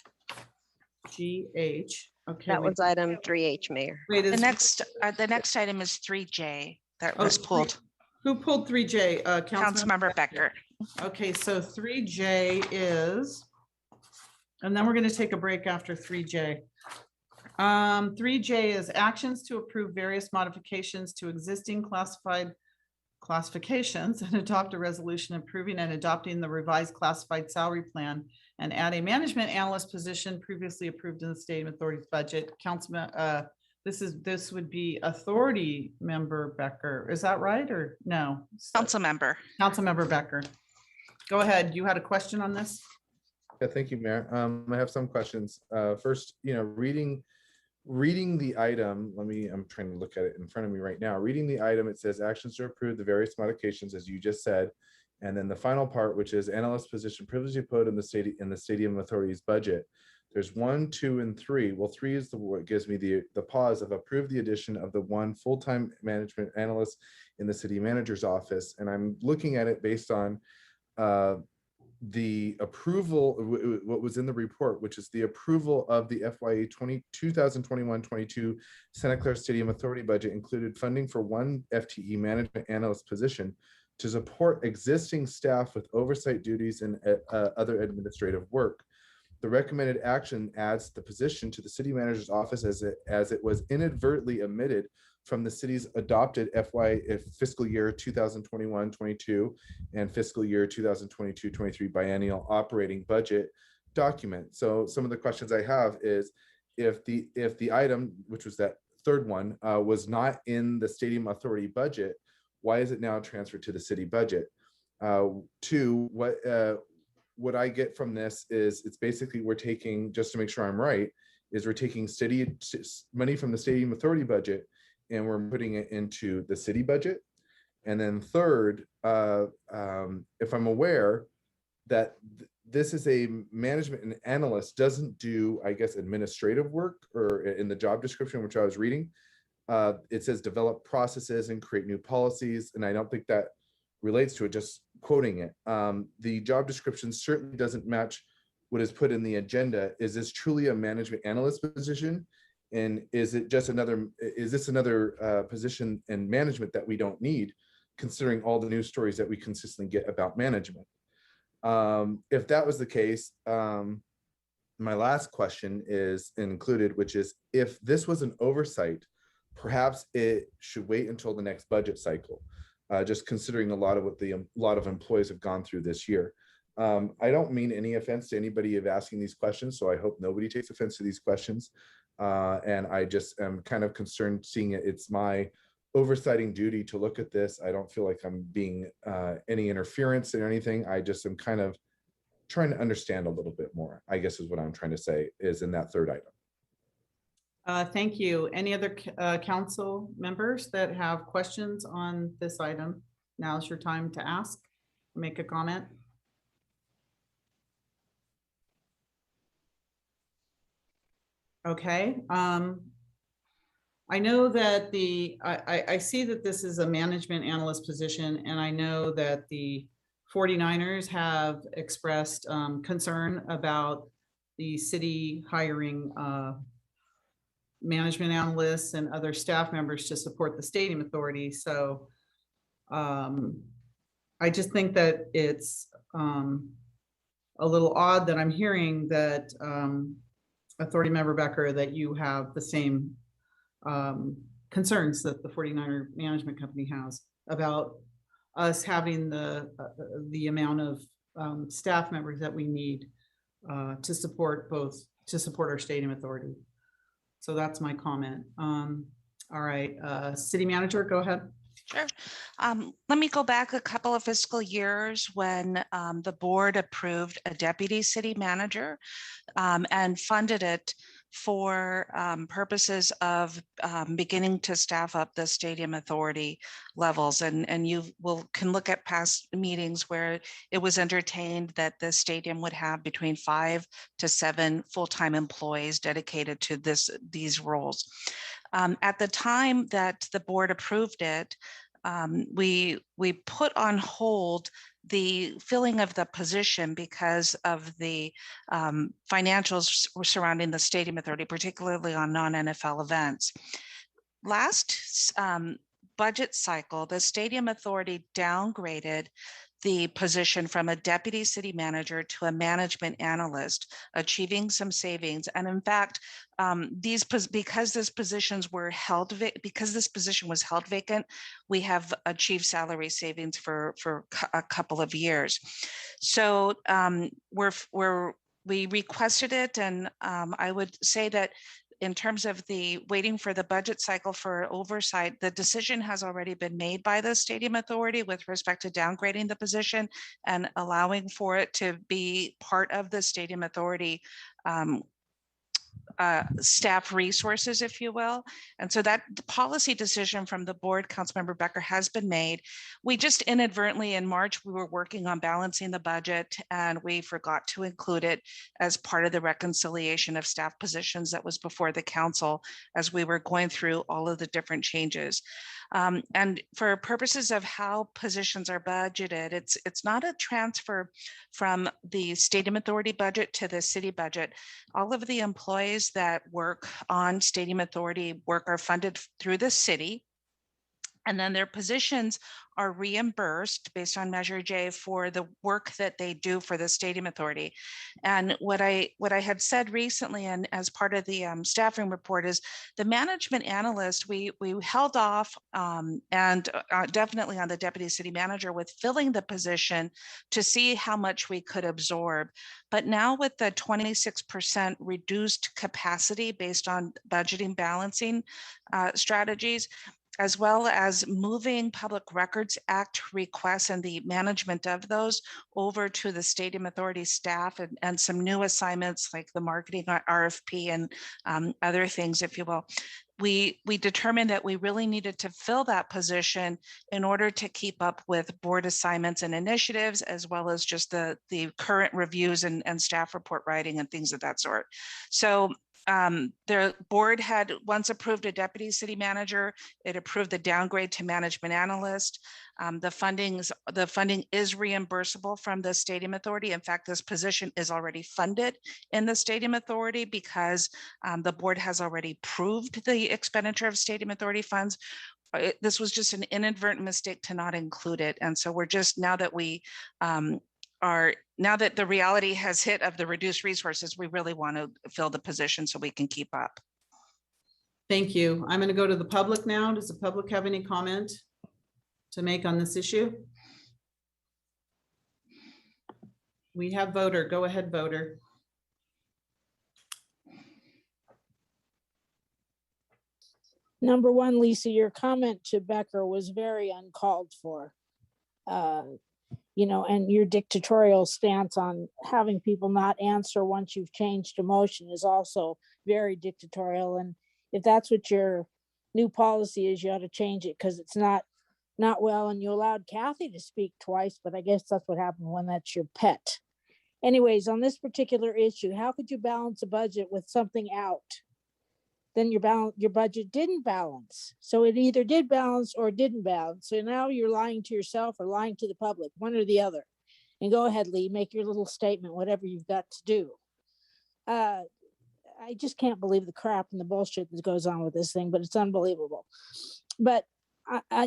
Speaker 1: GH, okay.
Speaker 2: That
Speaker 1: wait.
Speaker 2: was item 3H, Mayor.
Speaker 1: Wait,
Speaker 15: The
Speaker 1: is-
Speaker 15: next item is 3J that
Speaker 1: Oh,
Speaker 15: was pulled.
Speaker 1: Who pulled 3J?
Speaker 15: Councilmember Becker.
Speaker 1: Okay, so 3J is, and then we're going to take a break after 3J. 3J is actions to approve various modifications to existing classifications and adopt a resolution approving and adopting the revised classified salary plan and add a management analyst position previously approved in the Stadium Authority's budget. Councilman, this would be Authority Member Becker. Is that right or no?
Speaker 15: Council member.
Speaker 1: Councilmember Becker. Go ahead. You had a question on this?
Speaker 9: Yeah, thank you, Mayor. I have some questions. First, reading the item, I'm trying to look at it in front of me right now. Reading the item, it says actions to approve the various modifications, as you just said. And then the final part, which is analyst position previously put in the Stadium Authority's budget. There's 1, 2, and 3. Well, 3 is what gives me the pause of approve the addition of the 1 full-time management analyst in the city manager's office. And I'm looking at it based on the approval, what was in the report, which is the approval of the FY 2021-22 Santa Clara Stadium Authority budget included funding for 1 FTE management analyst position to support existing staff with oversight duties and other administrative work. The recommended action adds the position to the city manager's office as it was inadvertently omitted from the city's adopted fiscal year 2021-22 and fiscal year 2022-23 biennial operating budget document. So some of the questions I have is if the item, which was that third one, was not in the Stadium Authority budget, why is it now transferred to the city budget? 2, what I get from this is it's basically we're taking, just to make sure I'm right, is we're taking money from the Stadium Authority budget and we're putting it into the city budget. And then third, if I'm aware that this is a management and analyst doesn't do, I guess, administrative work, or in the job description, which I was reading, it says develop processes and create new policies. And I don't think that relates to it, just quoting it. The job description certainly doesn't match what is put in the agenda. Is this truly a management analyst position? And is this another position in management that we don't need, considering all the news stories that we consistently get about management? If that was the case, my last question is included, which is if this was an oversight, perhaps it should wait until the next budget cycle, just considering a lot of employees have gone through this year. I don't mean any offense to anybody of asking these questions, so I hope nobody takes offense to these questions. And I just am kind of concerned seeing it. It's my oversighting duty to look at this. I don't feel like I'm being any interference or anything. I just am kind of trying to understand a little bit more, I guess is what I'm trying to say, is in that third item.
Speaker 1: Thank you. Any other council members that have questions on this item? Now's your time to ask, make a comment. Okay. I know that I see that this is a management analyst position, and I know that the 49ers have expressed concern about the city hiring management analysts and other staff members to support the Stadium Authority. So I just think that it's a little odd that I'm hearing that Authority Member Becker, that you have the same concerns that the 49er management company has about us having the amount of staff members that we need to support our Stadium Authority. So that's my comment. All right, City Manager, go ahead.
Speaker 15: Sure. Let me go back a couple of fiscal years when the board approved a deputy city manager and funded it for purposes of beginning to staff up the Stadium Authority levels. And you can look at past meetings where it was entertained that the stadium would have between 5 to 7 full-time employees dedicated to these roles. At the time that the board approved it, we put on hold the filling of the position because of the financials surrounding the Stadium Authority, particularly on non-NFL events. Last budget cycle, the Stadium Authority downgraded the position from a deputy city manager to a management analyst, achieving some savings. And in fact, because this position was held vacant, we have achieved salary savings for a couple of years. So we requested it, and I would say that in terms of the waiting for the budget cycle for oversight, the decision has already been made by the Stadium Authority with respect to downgrading the position and allowing for it to be part of the Stadium Authority staff resources, if you will. And so that the policy decision from the board, Councilmember Becker, has been made. We just inadvertently in March, we were working on balancing the budget and we forgot to include it as part of the reconciliation of staff positions that was before the council as we were going through all of the different changes. And for purposes of how positions are budgeted, it's not a transfer from the Stadium Authority budget to the city budget. All of the employees that work on Stadium Authority work are funded through the city. And then their positions are reimbursed based on Measure J for the work that they do for the Stadium Authority. And what I had said recently, and as part of the staffing report, is the management analyst, we held off and definitely on the deputy city manager with filling the position to see how much we could absorb. But now with the 26% reduced capacity based on budgeting balancing strategies, as well as moving Public Records Act requests and the management of those over to the Stadium Authority staff and some new assignments like the marketing RFP and other things, if you will. We determined that we really needed to fill that position in order to keep up with board assignments and initiatives, as well as just the current reviews and staff report writing and things of that sort. So the board had once approved a deputy city manager. It approved the downgrade to management analyst. The funding is reimbursable from the Stadium Authority. In fact, this position is already funded in the Stadium Authority because the board has already approved the expenditure of Stadium Authority funds. This was just an inadvertent mistake to not include it. And so we're just, now that now that the reality has hit of the reduced resources, we really want to fill the position so we can keep up.
Speaker 1: Thank you. I'm going to go to the public now. Does the public have any comment to make on this issue? We have voter. Go ahead, voter.
Speaker 6: Number one, Lisa, your comment to Becker was very uncalled for. You know, and your dictatorial stance on having people not answer once you've changed a motion is also very dictatorial. And if that's what your new policy is, you ought to change it, because it's not well. And you allowed Kathy to speak twice, but I guess that's what happened when that's your pet. Anyways, on this particular issue, how could you balance a budget with something out? Then your budget didn't balance. So it either did balance or didn't balance. So now you're lying to yourself or lying to the public, one or the other. And go ahead, Lee, make your little statement, whatever you've got to do. I just can't believe the crap and the bullshit that goes on with this thing, but it's unbelievable. But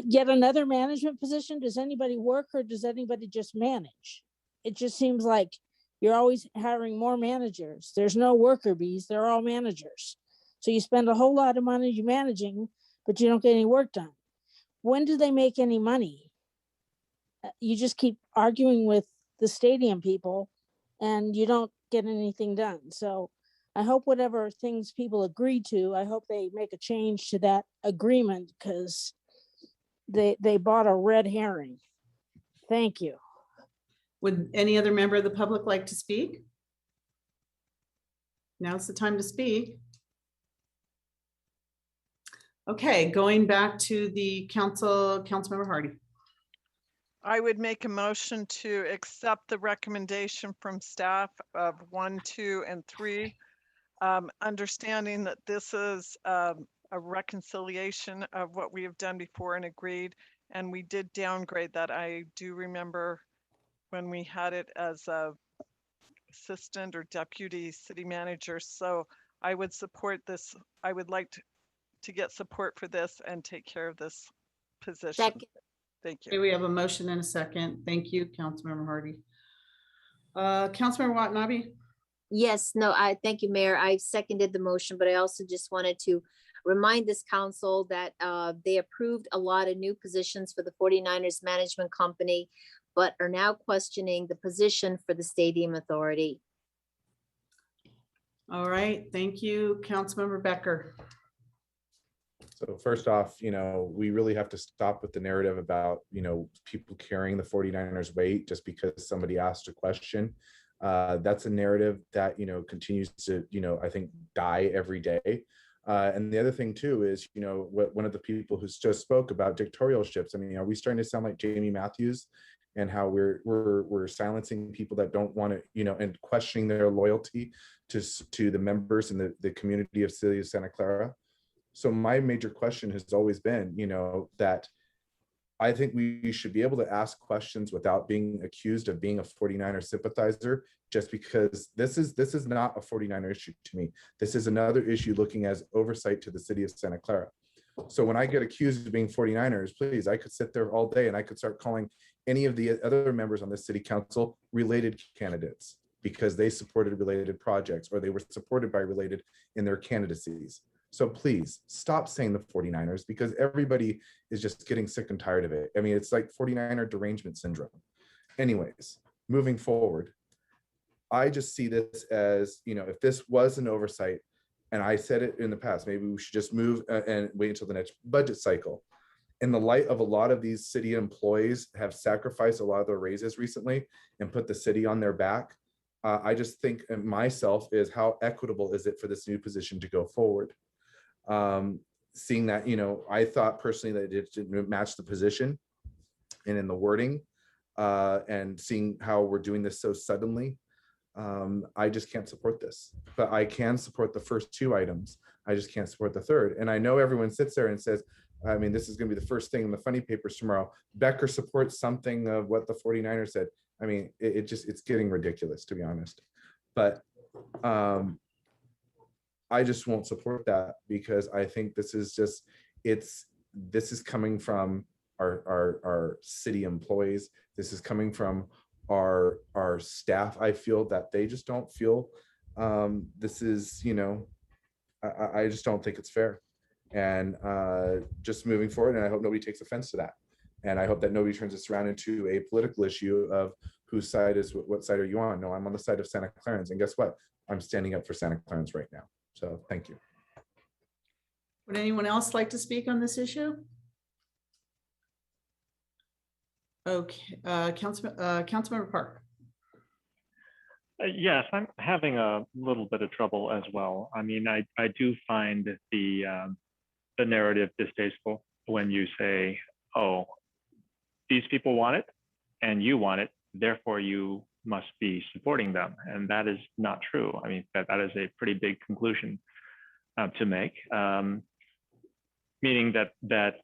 Speaker 6: yet another management position, does anybody work or does anybody just manage? It just seems like you're always hiring more managers. There's no worker bees, they're all managers. So you spend a whole lot of money managing, but you don't get any work done. When do they make any money? You just keep arguing with the stadium people and you don't get anything done. So I hope whatever things people agree to, I hope they make a change to that agreement, because they bought a red herring. Thank you.
Speaker 1: Would any other member of the public like to speak? Now's the time to speak. Okay, going back to the Councilmember Hardy.
Speaker 19: I would make a motion to accept the recommendation from staff of 1, 2, and 3, understanding that this is a reconciliation of what we have done before and agreed, and we did downgrade that. I do remember when we had it as a assistant or deputy city manager. So I would support this. I would like to get support for this and take care of this position. Thank you.
Speaker 1: Okay, we have a motion and a second. Thank you, Councilmember Hardy. Councilmember Watanabe?
Speaker 14: Yes, no, I thank you, Mayor. I seconded the motion, but I also just wanted to remind this council that they approved a lot of new positions for the 49ers Management Company, but are now questioning the position for the Stadium Authority.
Speaker 1: All right, thank you, Councilmember Becker.
Speaker 9: So first off, we really have to stop with the narrative about, people carrying the 49ers weight just because somebody asked a question. That's a narrative that, continues to, I think die every day. And the other thing too is, one of the people who just spoke about dictatorialships. I mean, are we starting to sound like Jamie Matthews and how we're silencing people that don't want to, and questioning their loyalty to the members in the community of City of Santa Clara? So my major question has always been, that I think we should be able to ask questions without being accused of being a 49er sympathizer, just because this is not a 49er issue to me. This is another issue looking as oversight to the city of Santa Clara. So when I get accused of being 49ers, please, I could sit there all day and I could start calling any of the other members on the city council related candidates because they supported related projects or they were supported by related in their candidacies. So please stop saying the 49ers because everybody is just getting sick and tired of it. I mean, it's like 49er derangement syndrome. Anyways, moving forward, I just see this as, if this was an oversight, and I said it in the past, maybe we should just move and wait until the next budget cycle. In the light of a lot of these city employees have sacrificed a lot of their raises recently and put the city on their back, I just think myself is how equitable is it for this new position to go forward? Seeing that, I thought personally that it didn't match the position and in the wording, and seeing how we're doing this so suddenly, I just can't support this. But I can support the first two items. I just can't support the third. And I know everyone sits there and says, I mean, this is going to be the first thing in the funny papers tomorrow. Becker supports something of what the 49ers said. I mean, it's getting ridiculous, to be honest. But I just won't support that because I think this is just, this is coming from our city employees. This is coming from our staff. I feel that they just don't feel this is, I just don't think it's fair. And just moving forward, and I hope nobody takes offense to that. And I hope that nobody turns this around into a political issue of whose side is, what side are you on? No, I'm on the side of Santa Clarans. And guess what? I'm standing up for Santa Clarans right now. So thank you.
Speaker 1: Would anyone else like to speak on this issue? Okay, Councilmember Park.
Speaker 5: Yes, I'm having a little bit of trouble as well. I mean, I do find the narrative distasteful when you say, oh, these people want it and you want it, therefore you must be supporting them. And that is not true. I mean, that is a pretty big conclusion to make, meaning that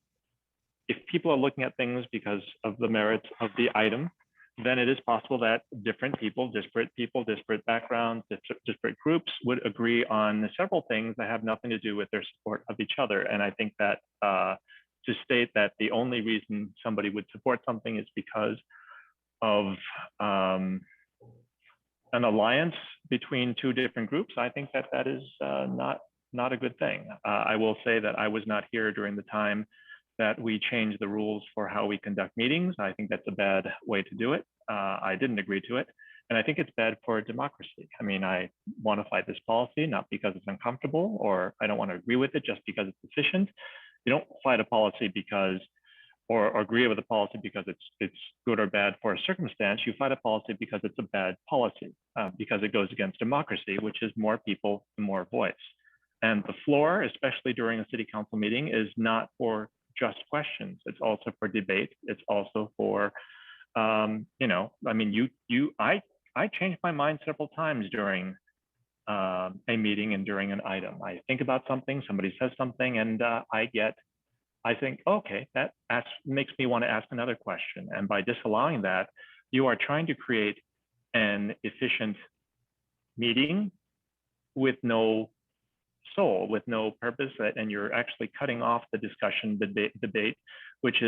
Speaker 5: if people are looking at things because of the merits of the item, then it is possible that different people, disparate backgrounds, disparate groups would agree on several things that have nothing to do with their support of each other. And I think that to state that the only reason somebody would support something is because of an alliance between two different groups, I think that is not a good thing. I will say that I was not here during the time that we changed the rules for how we conduct meetings. I think that's a bad way to do it. I didn't agree to it. And I think it's bad for democracy. I mean, I want to fight this policy, not because it's uncomfortable or I don't want to agree with it just because it's efficient. You don't fight a policy because, or agree with a policy because it's good or bad for a circumstance. You fight a policy because it's a bad policy, because it goes against democracy, which is more people, more voice. And the floor, especially during a city council meeting, is not for just questions. It's also for debate. It's also for, I mean, I changed my mind several times during a meeting and during an item. I think about something, somebody says something, and I think, okay, that makes me want to ask another question. And by disallowing that, you are trying to create an efficient meeting with no soul with no purpose, and you're actually cutting off the discussion, the debate, which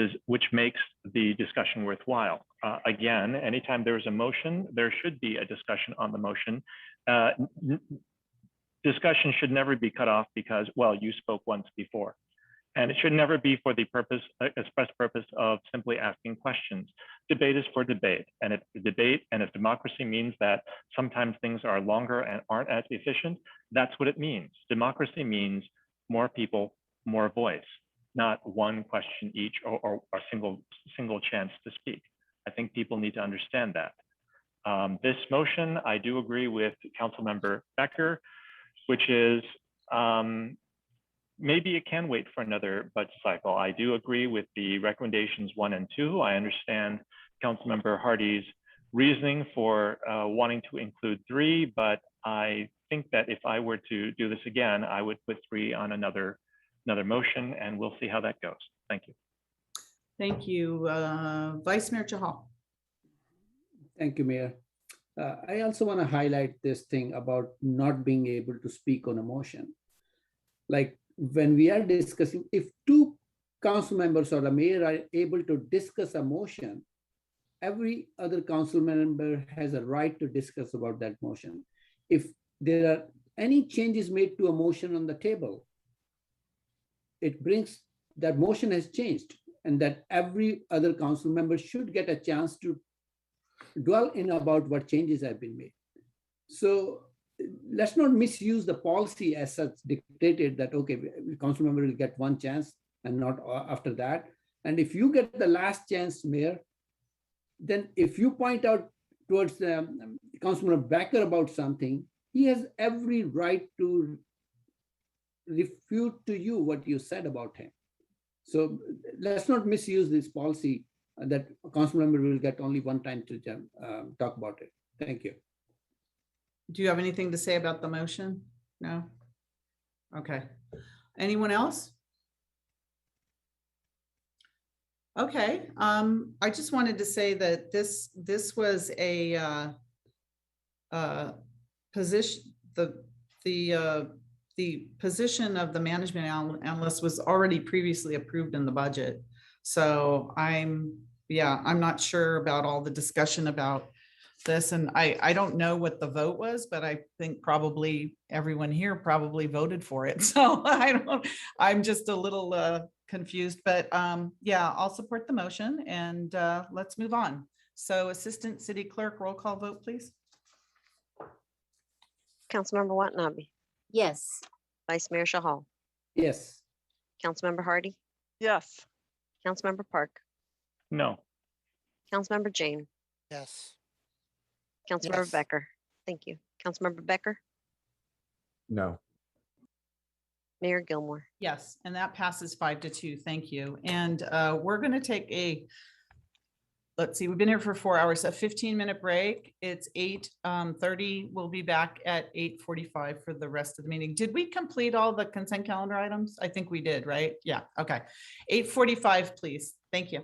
Speaker 5: makes the discussion worthwhile. Again, anytime there's a motion, there should be a discussion on the motion. Discussion should never be cut off because, well, you spoke once before. And it should never be for the express purpose of simply asking questions. Debate is for debate, and if debate and if democracy means that sometimes things are longer and aren't as efficient, that's what it means. Democracy means more people, more voice, not one question each or a single chance to speak. I think people need to understand that. This motion, I do agree with Councilmember Becker, which is, maybe it can wait for another budget cycle. I do agree with the recommendations 1 and 2. I understand Councilmember Hardy's reasoning for wanting to include 3, but I think that if I were to do this again, I would put 3 on another motion, and we'll see how that goes. Thank you.
Speaker 1: Thank you. Vice Mayor Chahal.
Speaker 10: Thank you, Mayor. I also want to highlight this thing about not being able to speak on a motion. Like when we are discussing, if 2 council members or the mayor are able to discuss a motion, every other council member has a right to discuss about that motion. If there are any changes made to a motion on the table, it brings that motion has changed, and that every other council member should get a chance to dwell in about what changes have been made. So let's not misuse the policy as such dictated that, okay, council member will get 1 chance and not after that. And if you get the last chance, Mayor, then if you point out towards Councilmember Becker about something, he has every right to refute to you what you said about him. So let's not misuse this policy that a council member will get only 1 time to talk about it. Thank you.
Speaker 1: Do you have anything to say about the motion? No? Okay. Anyone else? Okay. I just wanted to say that this was a position, the position of the management analyst was already previously approved in the budget. So I'm not sure about all the discussion about this, and I don't know what the vote was, but I think probably everyone here probably voted for it. So I'm just a little confused, but yeah, I'll support the motion, and let's move on. So Assistant City Clerk, roll call vote, please.
Speaker 2: Councilmember Watanabe,
Speaker 14: Yes.
Speaker 2: Vice Mayor Shahal,
Speaker 10: Yes.
Speaker 2: Councilmember Hardy,
Speaker 19: Yes.
Speaker 2: Councilmember Park,
Speaker 5: No.
Speaker 2: Councilmember Jane,
Speaker 13: Yes.
Speaker 2: Councilmember
Speaker 13: Yes.
Speaker 2: Becker. Thank you. Councilmember Becker,
Speaker 9: No.
Speaker 2: Mayor Gilmore.
Speaker 1: Yes, and that passes 5-2. Thank you. And we're going to take a, let's see, we've been here for 4 hours, a 15-minute break. It's 8:30. We'll be back at 8:45 for the rest of the meeting. Did we complete all the consent calendar items? I think we did, right? Yeah, okay. 8:45, please. Thank you.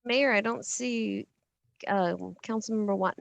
Speaker 2: Mayor, I don't see Councilmember Watt.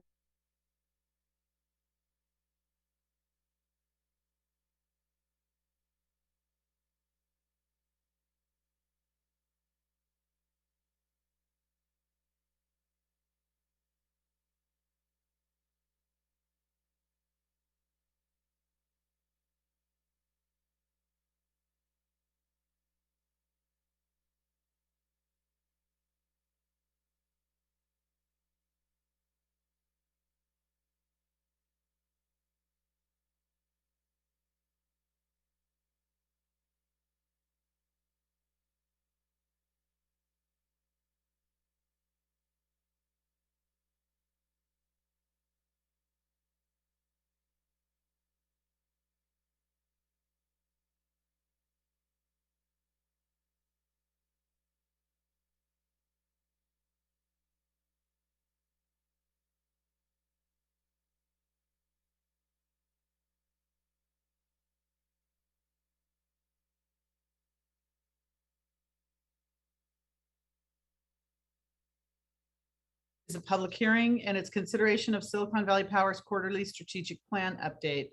Speaker 1: Is a public hearing and its consideration of Silicon Valley Power's quarterly strategic plan update.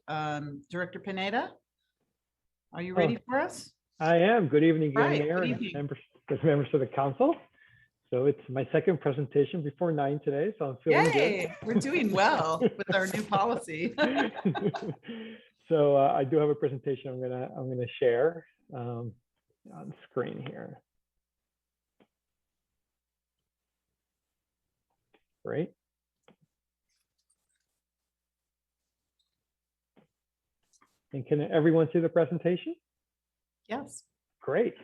Speaker 1: Director Pineda, are you ready for us?
Speaker 18: I am. Good evening again,
Speaker 1: Right,
Speaker 18: Mayor
Speaker 1: good
Speaker 18: and
Speaker 1: evening.
Speaker 18: members of the council. So it's my second presentation before 9 today, so I'm feeling
Speaker 1: Yay, we're doing well with our new policy.
Speaker 18: good. So I do have a presentation I'm gonna share on screen here. Great. And can everyone see the presentation?
Speaker 1: Yes.
Speaker 18: Great.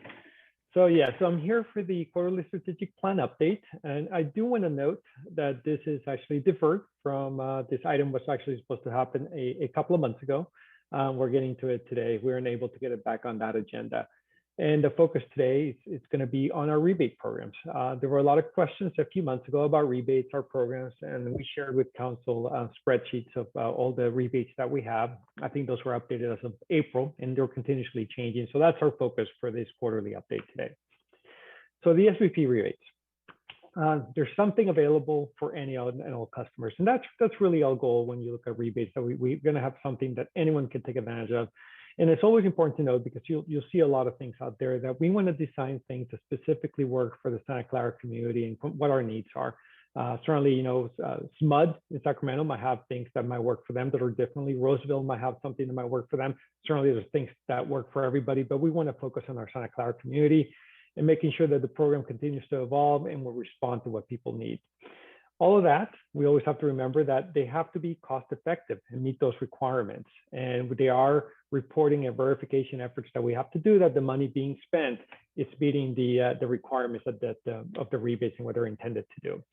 Speaker 18: So yeah, so I'm here for the quarterly strategic plan update. And I do want to note that this is actually deferred from this item was actually supposed to happen a couple of months ago. We're getting to it today. We're unable to get it back on that agenda. And the focus today is going to be on our rebate programs. There were a lot of questions a few months ago about rebates, our programs, and we shared with council spreadsheets of all the rebates that we have. I think those were updated as of April, and they're continuously changing. So that's our focus for this quarterly update today. So the SVP rebates. There's something available for any and all customers, and that's really our goal when you look at rebates. So we're going to have something that anyone can take advantage of. And it's always important to know, because you'll see a lot of things out there, that we want to design things that specifically work for the Santa Clara community and what our needs are. Certainly, you know, SMUD in Sacramento might have things that might work for them that are differently. Roseville might have something that might work for them. Certainly, there's things that work for everybody, but we want to focus on our Santa Clara community and making sure that the program continues to evolve and will respond to what people need. All of that, we always have to remember that they have to be cost effective and meet those requirements. And they are reporting and verification efforts that we have to do, that the money being spent is meeting the requirements of the rebates and what they're intended to do.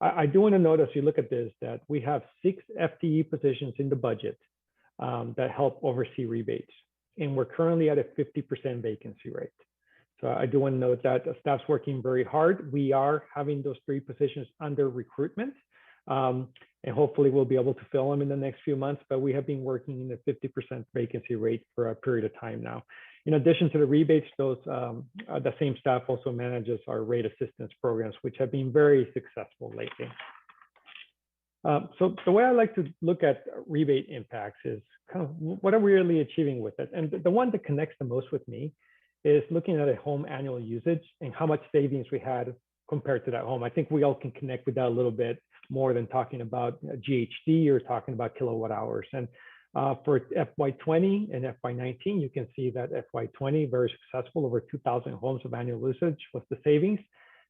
Speaker 18: I do want to note, as you look at this, that we have 6 FTE positions in the budget that help oversee rebates. And we're currently at a 50% vacancy rate. So I do want to note that the staff's working very hard. We are having those 3 positions under recruitment, and hopefully we'll be able to fill them in the next few months, but we have been working in the 50% vacancy rate for a period of time now. In addition to the rebates, the same staff also manages our rate assistance programs, which have been very successful lately. So the way I like to look at rebate impacts is kind of what are we really achieving with it? And the one that connects the most with me is looking at a home annual usage and how much savings we had compared to that home. I think we all can connect with that a little bit more than talking about GHD or talking about kilowatt hours. And for FY20 and FY19, you can see that FY20, very successful, over 2,000 homes of annual usage was the savings.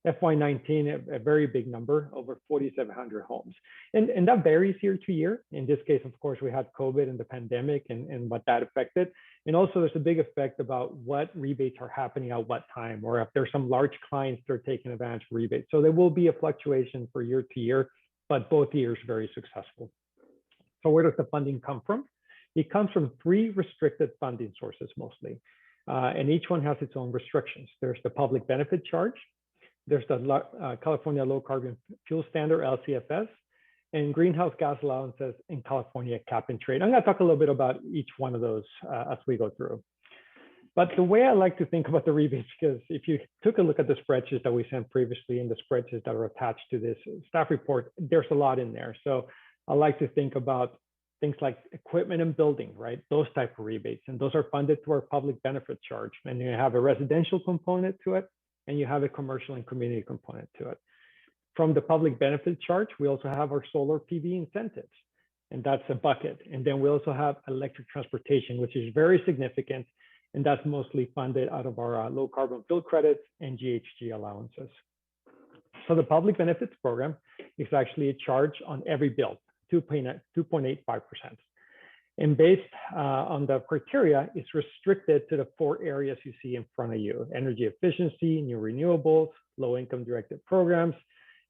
Speaker 18: FY19, a very big number, over 4,700 homes. And that varies year to year. In this case, of course, we had COVID and the pandemic and what that affected. And also there's a big effect about what rebates are happening at what time, or if there's some large clients that are taking advantage of rebates. So there will be a fluctuation for year to year, but both years very successful. So where does the funding come from? It comes from 3 restricted funding sources mostly. And each one has its own restrictions. There's the public benefit charge. There's the California Low Carbon Fuel Standard, LCFS, and greenhouse gas allowances in California cap and trade. I'm going to talk a little bit about each one of those as we go through. But the way I like to think about the rebates, because if you took a look at the spreadsheets that we sent previously and the spreadsheets that are attached to this staff report, there's a lot in there. So I like to think about things like equipment and building, right? Those type of rebates. And those are funded through our public benefit charge. And you have a residential component to it, and you have a commercial and community component to it. From the public benefit charge, we also have our solar PV incentives, and that's a bucket. And then we also have electric transportation, which is very significant. And that's mostly funded out of our low carbon fuel credits and GHG allowances. So the public benefits program is actually a charge on every bill, 2.85%. And based on the criteria, it's restricted to the 4 areas you see in front of you: energy efficiency, new renewables, low income directed programs,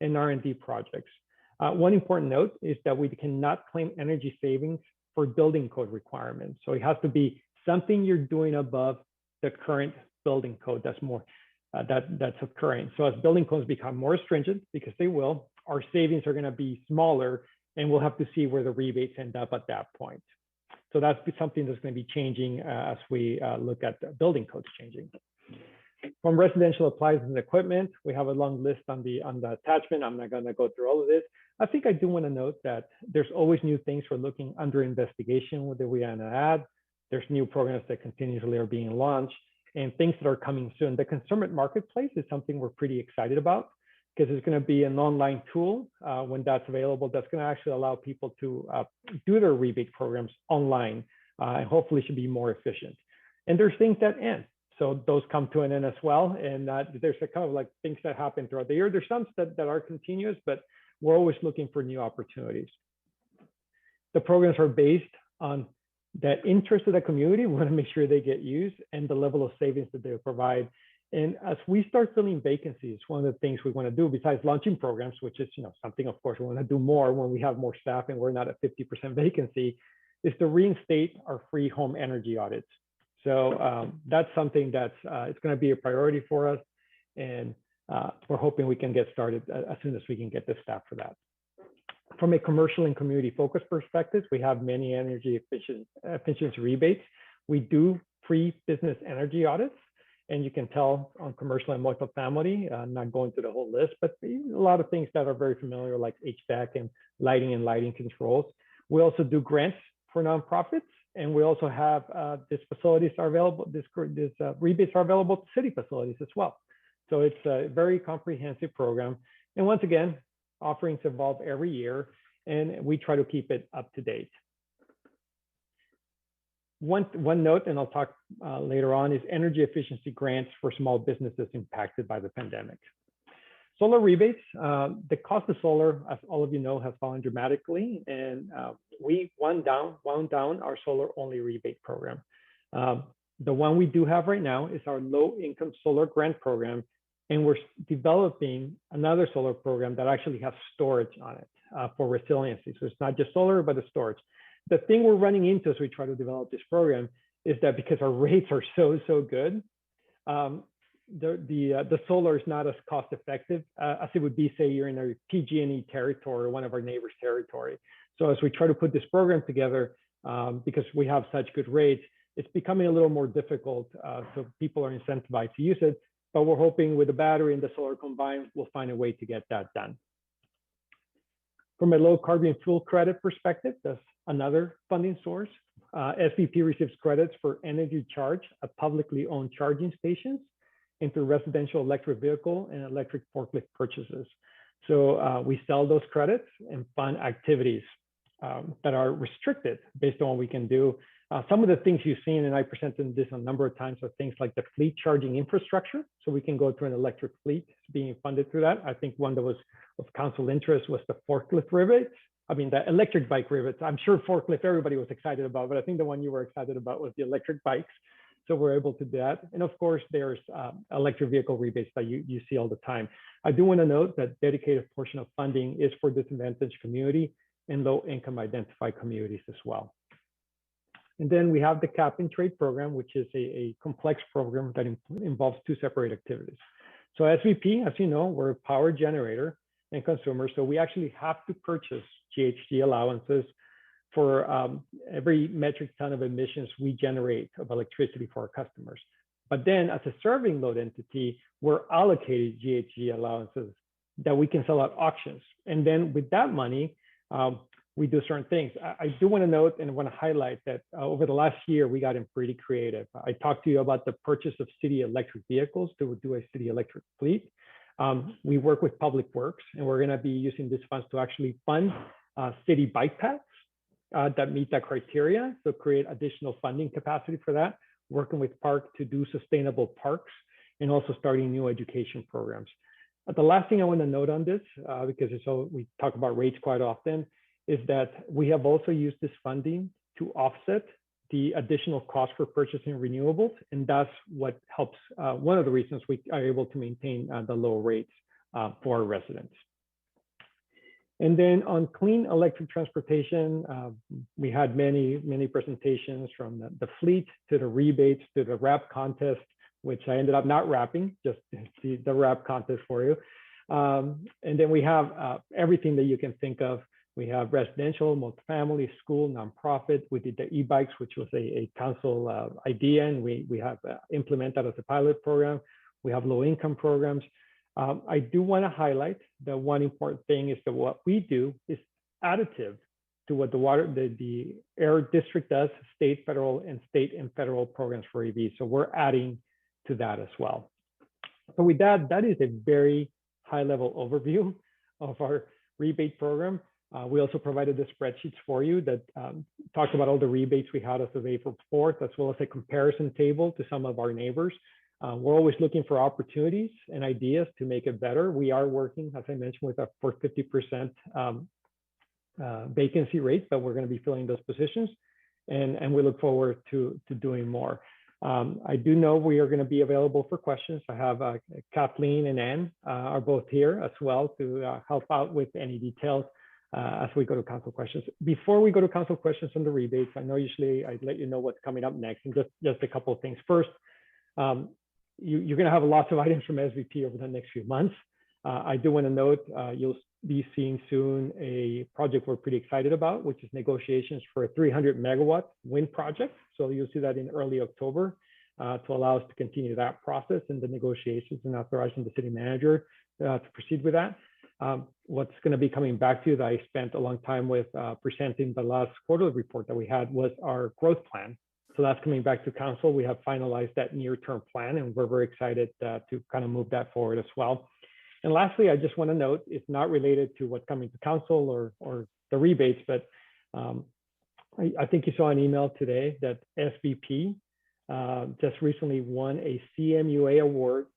Speaker 18: and R&D projects. One important note is that we cannot claim energy savings for building code requirements. So it has to be something you're doing above the current building code that's more that's occurring. So as building codes become more stringent, because they will, our savings are going to be smaller, and we'll have to see where the rebates end up at that point. So that's something that's going to be changing as we look at the building codes changing. From residential appliances and equipment, we have a long list on the attachment. I'm not going to go through all of this. I think I do want to note that there's always new things we're looking under investigation that we want to add. There's new programs that continuously are being launched and things that are coming soon. The Concurrent marketplace is something we're pretty excited about, because it's going to be an online tool when that's available that's going to actually allow people to do their rebate programs online, and hopefully should be more efficient. And there's things that end. So those come to an end as well. And there's a kind of like things that happen throughout the year. There's some that are continuous, but we're always looking for new opportunities. The programs are based on that interest of the community. We want to make sure they get used and the level of savings that they provide. And as we start filling vacancies, one of the things we want to do besides launching programs, which is something of course we want to do more when we have more staff and we're not at 50% vacancy, is to reinstate our free home energy audits. So that's something that's it's going to be a priority for us, and we're hoping we can get started as soon as we can get the staff for that. From a commercial and community focus perspective, we have many energy efficiency rebates. We do free business energy audits, and you can tell on commercial and multifamily, I'm not going through the whole list, but a lot of things that are very familiar, like HVAC and lighting controls. We also do grants for nonprofits, and we also have these facilities are available, rebates are available to city facilities as well. So it's a very comprehensive program. And once again, offerings evolve every year, and we try to keep it up to date. One note, and I'll talk later on, is energy efficiency grants for small businesses impacted by the pandemic. Solar rebates, the cost of solar, as all of you know, has fallen dramatically, and we wound down our solar only rebate program. The one we do have right now is our low income solar grant program, and we're developing another solar program that actually has storage on it for resiliency. So it's not just solar, but the storage. The thing we're running into as we try to develop this program is that because our rates are so good, the solar is not as cost effective as it would be, say, you're in a PG&E territory or one of our neighbors' territory. So as we try to put this program together, because we have such good rates, it's becoming a little more difficult. So people are incentivized to use it, but we're hoping with the battery and the solar combined, we'll find a way to get that done. From a low carbon fuel credit perspective, that's another funding source. SVP receives credits for energy charge at publicly owned charging stations and through residential electric vehicle and electric forklift purchases. So we sell those credits and fund activities that are restricted based on what we can do. Some of the things you've seen, and I presented this a number of times, are things like the fleet charging infrastructure. So we can go through an electric fleet being funded through that. I think one that was of council interest was the forklift rebates. I mean, the electric bike rebates. I'm sure forklift everybody was excited about, but I think the one you were excited about was the electric bikes. So we're able to do that. And of course, there's electric vehicle rebates that you see all the time. I do want to note that dedicated portion of funding is for disadvantaged community and low income identified communities as well. And then we have the cap and trade program, which is a complex program that involves two separate activities. So SVP, as you know, we're a power generator and consumer. So we actually have to purchase GHG allowances for every metric ton of emissions we generate of electricity for our customers. But then as a serving load entity, we're allocated GHG allowances that we can sell at auctions. And then with that money, we do certain things. I do want to note and want to highlight that over the last year, we got in pretty creative. I talked to you about the purchase of city electric vehicles to do a city electric fleet. We work with Public Works, and we're going to be using these funds to actually fund city bike paths that meet that criteria. So create additional funding capacity for that, working with Park to do sustainable parks, and also starting new education programs. The last thing I want to note on this, because we talk about rates quite often, is that we have also used this funding to offset the additional cost for purchasing renewables. And that's what helps, one of the reasons we are able to maintain the low rates for our residents. And then on clean electric transportation, we had many presentations from the fleet to the rebates to the wrap contest, which I ended up not wrapping, just the wrap contest for you. And then we have everything that you can think of. We have residential, multifamily, school, nonprofit. We did the e-bikes, which was a council idea, and we have implemented as a pilot program. We have low income programs. I do want to highlight that one important thing is that what we do is additive to what the air district does, state, federal, and programs for EVs. So we're adding to that as well. So with that, that is a very high level overview of our rebate program. We also provided the spreadsheets for you that talked about all the rebates we had as of April 4th, as well as a comparison table to some of our neighbors. We're always looking for opportunities and ideas to make it better. We are working, as I mentioned, with a 50% vacancy rate, but we're going to be filling those positions, and we look forward to doing more. I do know we are going to be available for questions. I have Kathleen and Ann are both here as well to help out with any details as we go to council questions. Before we go to council questions on the rebates, I know usually I let you know what's coming up next, and just a couple of things. First, you're going to have lots of items from SVP over the next few months. I do want to note you'll be seeing soon a project we're pretty excited about, which is negotiations for a 300 megawatt wind project. So you'll see that in early October to allow us to continue that process and the negotiations and authorizing the city manager to proceed with that. What's going to be coming back to you that I spent a long time with presenting the last quarterly report that we had was our growth plan. So that's coming back to council. We have finalized that near-term plan, and we're very excited to kind of move that forward as well. And lastly, I just want to note, it's not related to what's coming to council or the rebates, but I think you saw an email today that SVP just recently won a CMUA award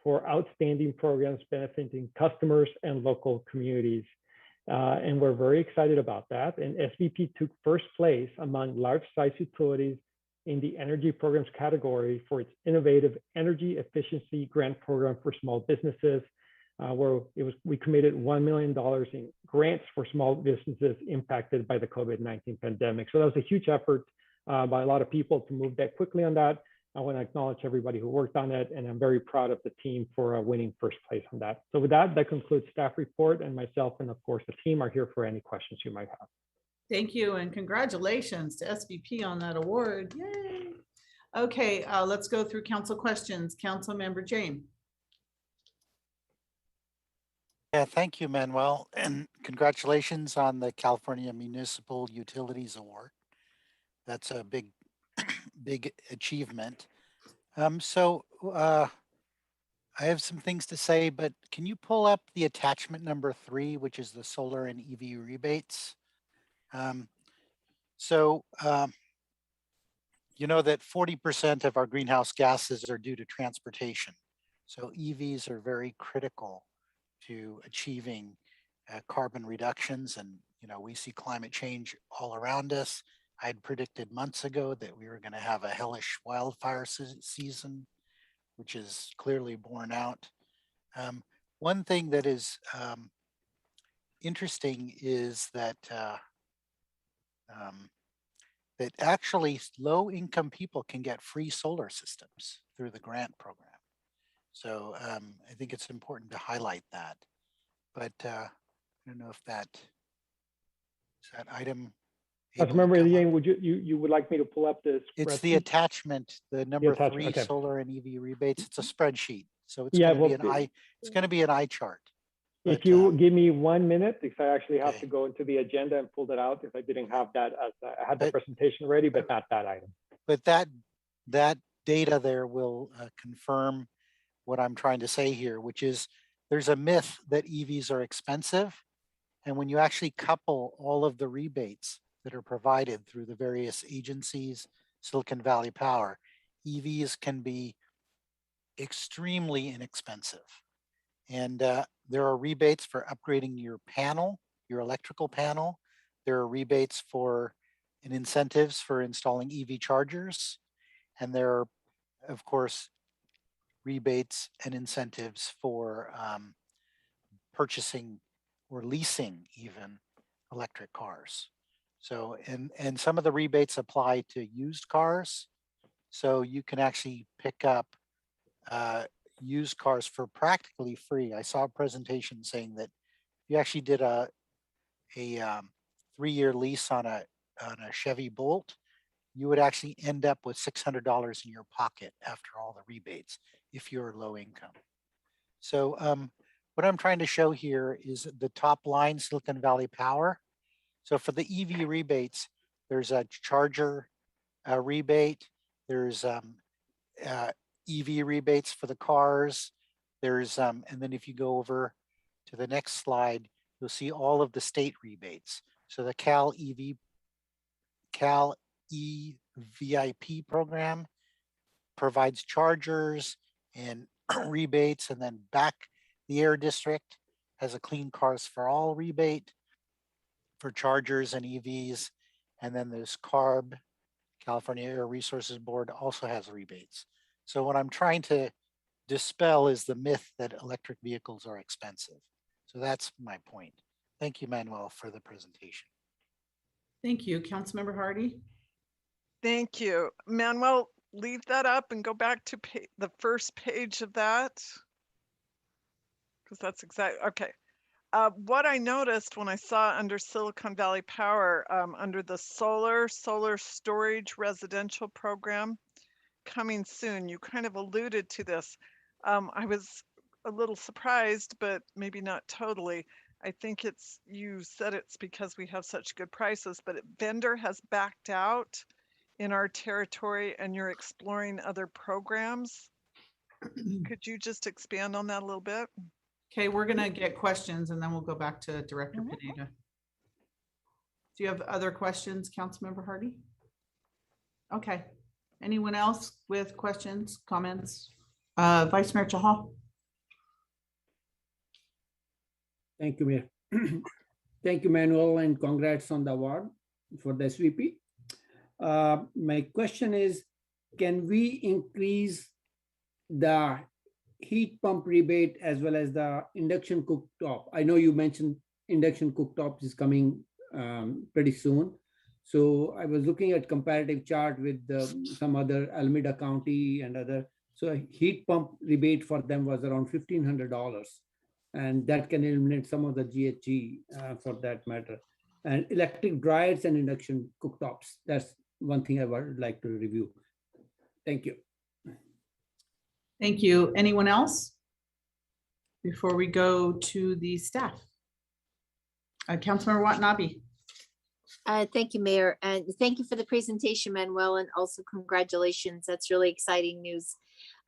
Speaker 18: for outstanding programs benefiting customers and local communities. And we're very excited about that. And SVP took first place among large-size utilities in the energy programs category for its innovative energy efficiency grant program for small businesses, where we committed $1 million in grants for small businesses impacted by the COVID-19 pandemic. So that was a huge effort by a lot of people to move that quickly on that. I want to acknowledge everybody who worked on it, and I'm very proud of the team for winning first place on that. So with that, that concludes staff report, and myself and of course the team are here for any questions you might have.
Speaker 1: Thank you, and congratulations to SVP on that award. Yay. Okay, let's go through council questions. Council Member Jane.
Speaker 13: Yeah, thank you, Manuel, and congratulations on the California Municipal Utilities Award. That's a big achievement. I have some things to say, but can you pull up the attachment number 3, which is the solar and EV rebates? You know that 40% of our greenhouse gases are due to transportation. So EVs are very critical to achieving carbon reductions. And, you know, we see climate change all around us. I'd predicted months ago that we were going to have a hellish wildfire season, which is clearly borne out. One thing that is interesting is that that actually low-income people can get free solar systems through the grant program. So I think it's important to highlight that. But I don't know if that is that item able to
Speaker 18: Councilmember
Speaker 13: come up.
Speaker 18: Yang, would you would like me to pull up this?
Speaker 13: It's the
Speaker 18: spreadsheet?
Speaker 13: attachment, the number
Speaker 18: attachment,
Speaker 13: 3
Speaker 18: okay.
Speaker 13: solar and EV rebates. It's a spreadsheet. So it's
Speaker 18: Yeah,
Speaker 13: going to be
Speaker 18: well,
Speaker 13: it's going to be an eye chart.
Speaker 18: If
Speaker 13: But,
Speaker 18: you give me 1 minute, because I actually have
Speaker 13: okay.
Speaker 18: to go into the agenda and pull that out if I didn't have that as I had the
Speaker 13: But-
Speaker 18: presentation ready, but not that item.
Speaker 13: But that data there will confirm what I'm trying to say here, which is there's a myth that EVs are expensive. And when you actually couple all of the rebates that are provided through the various agencies, Silicon Valley Power, EVs can be extremely inexpensive. And there are rebates for upgrading your panel, your electrical panel. There are rebates for and incentives for installing EV chargers. And there are, of course, rebates and incentives for purchasing or leasing even electric cars. So, and some of the rebates apply to used cars. So you can actually pick up used cars for practically free. I saw a presentation saying that if you actually did a 3-year lease on a Chevy Bolt, you would actually end up with $600 in your pocket after all the rebates if you're low income. So what I'm trying to show here is the top line, Silicon Valley Power. So for the EV rebates, there's a charger rebate. There's EV rebates for the cars. There's, and then if you go over to the next slide, you'll see all of the state rebates. So the Cal EVIP program provides chargers and rebates, and then back the Air District has a Clean Cars for All rebate for chargers and EVs. And then there's CARB, California Air Resources Board, also has rebates. So what I'm trying to dispel is the myth that electric vehicles are expensive. So that's my point. Thank you, Manuel, for the presentation.
Speaker 1: Thank you. Councilmember Hardy.
Speaker 19: Thank you. Manuel, leave that up and go back to the first page of that. Because that's exactly, okay. What I noticed when I saw under Silicon Valley Power, under the solar storage residential program coming soon, you kind of alluded to this. I was a little surprised, but maybe not totally. I think you said it's because we have such good prices, but vendor has backed out in our territory and you're exploring other programs. Could you just expand on that a little bit?
Speaker 1: Okay, we're gonna get questions and then we'll go back to Director Pineda. Do you have other questions, Councilmember Hardy? Okay, anyone else with questions, comments? Vice Mayor Chahal.
Speaker 10: Thank you, Mayor. Thank you, Manuel, and congrats on the award for the SVP. My question is, can we increase the heat pump rebate as well as the induction cooktop? I know you mentioned induction cooktop is coming pretty soon. So I was looking at comparative chart with some other Alameda County and other. So a heat pump rebate for them was around $1,500. And that can eliminate some of the GHG for that matter. And electric dryers and induction cooktops. That's one thing I would like to review. Thank you.
Speaker 1: Thank you. Anyone else? Before we go to the staff. Councilmember Watanabe.
Speaker 14: Thank you, Mayor, and thank you for the presentation, Manuel, and also congratulations. That's really exciting news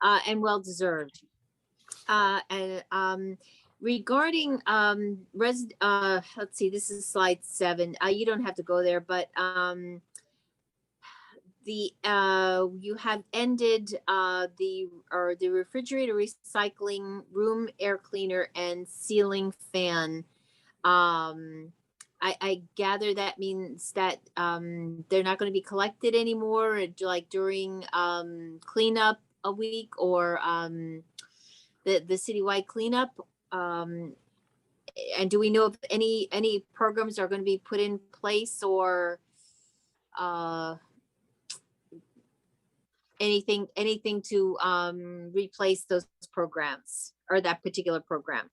Speaker 14: and well-deserved. Regarding let's see, this is slide 7. You don't have to go there, but you have ended the refrigerator recycling, room air cleaner, and ceiling fan. I gather that means that they're not going to be collected anymore, like during cleanup a week or the citywide cleanup. And do we know if any programs are going to be put in place or anything to replace those programs or that particular program?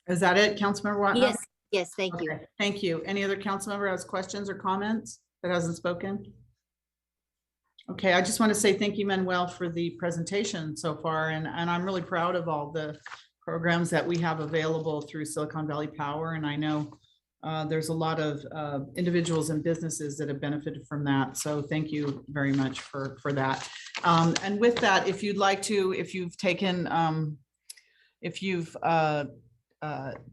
Speaker 1: Is that it, Councilmember Watanabe?
Speaker 14: Yes, Yes, thank you.
Speaker 1: Okay, thank you. Any other council member has questions or comments that hasn't spoken? Okay, I just want to say thank you, Manuel, for the presentation so far, and I'm really proud of all the programs that we have available through Silicon Valley Power, and I know there's a lot of individuals and businesses that have benefited from that, so thank you very much for that. And with that, if you'd like to, if you've taken, if you've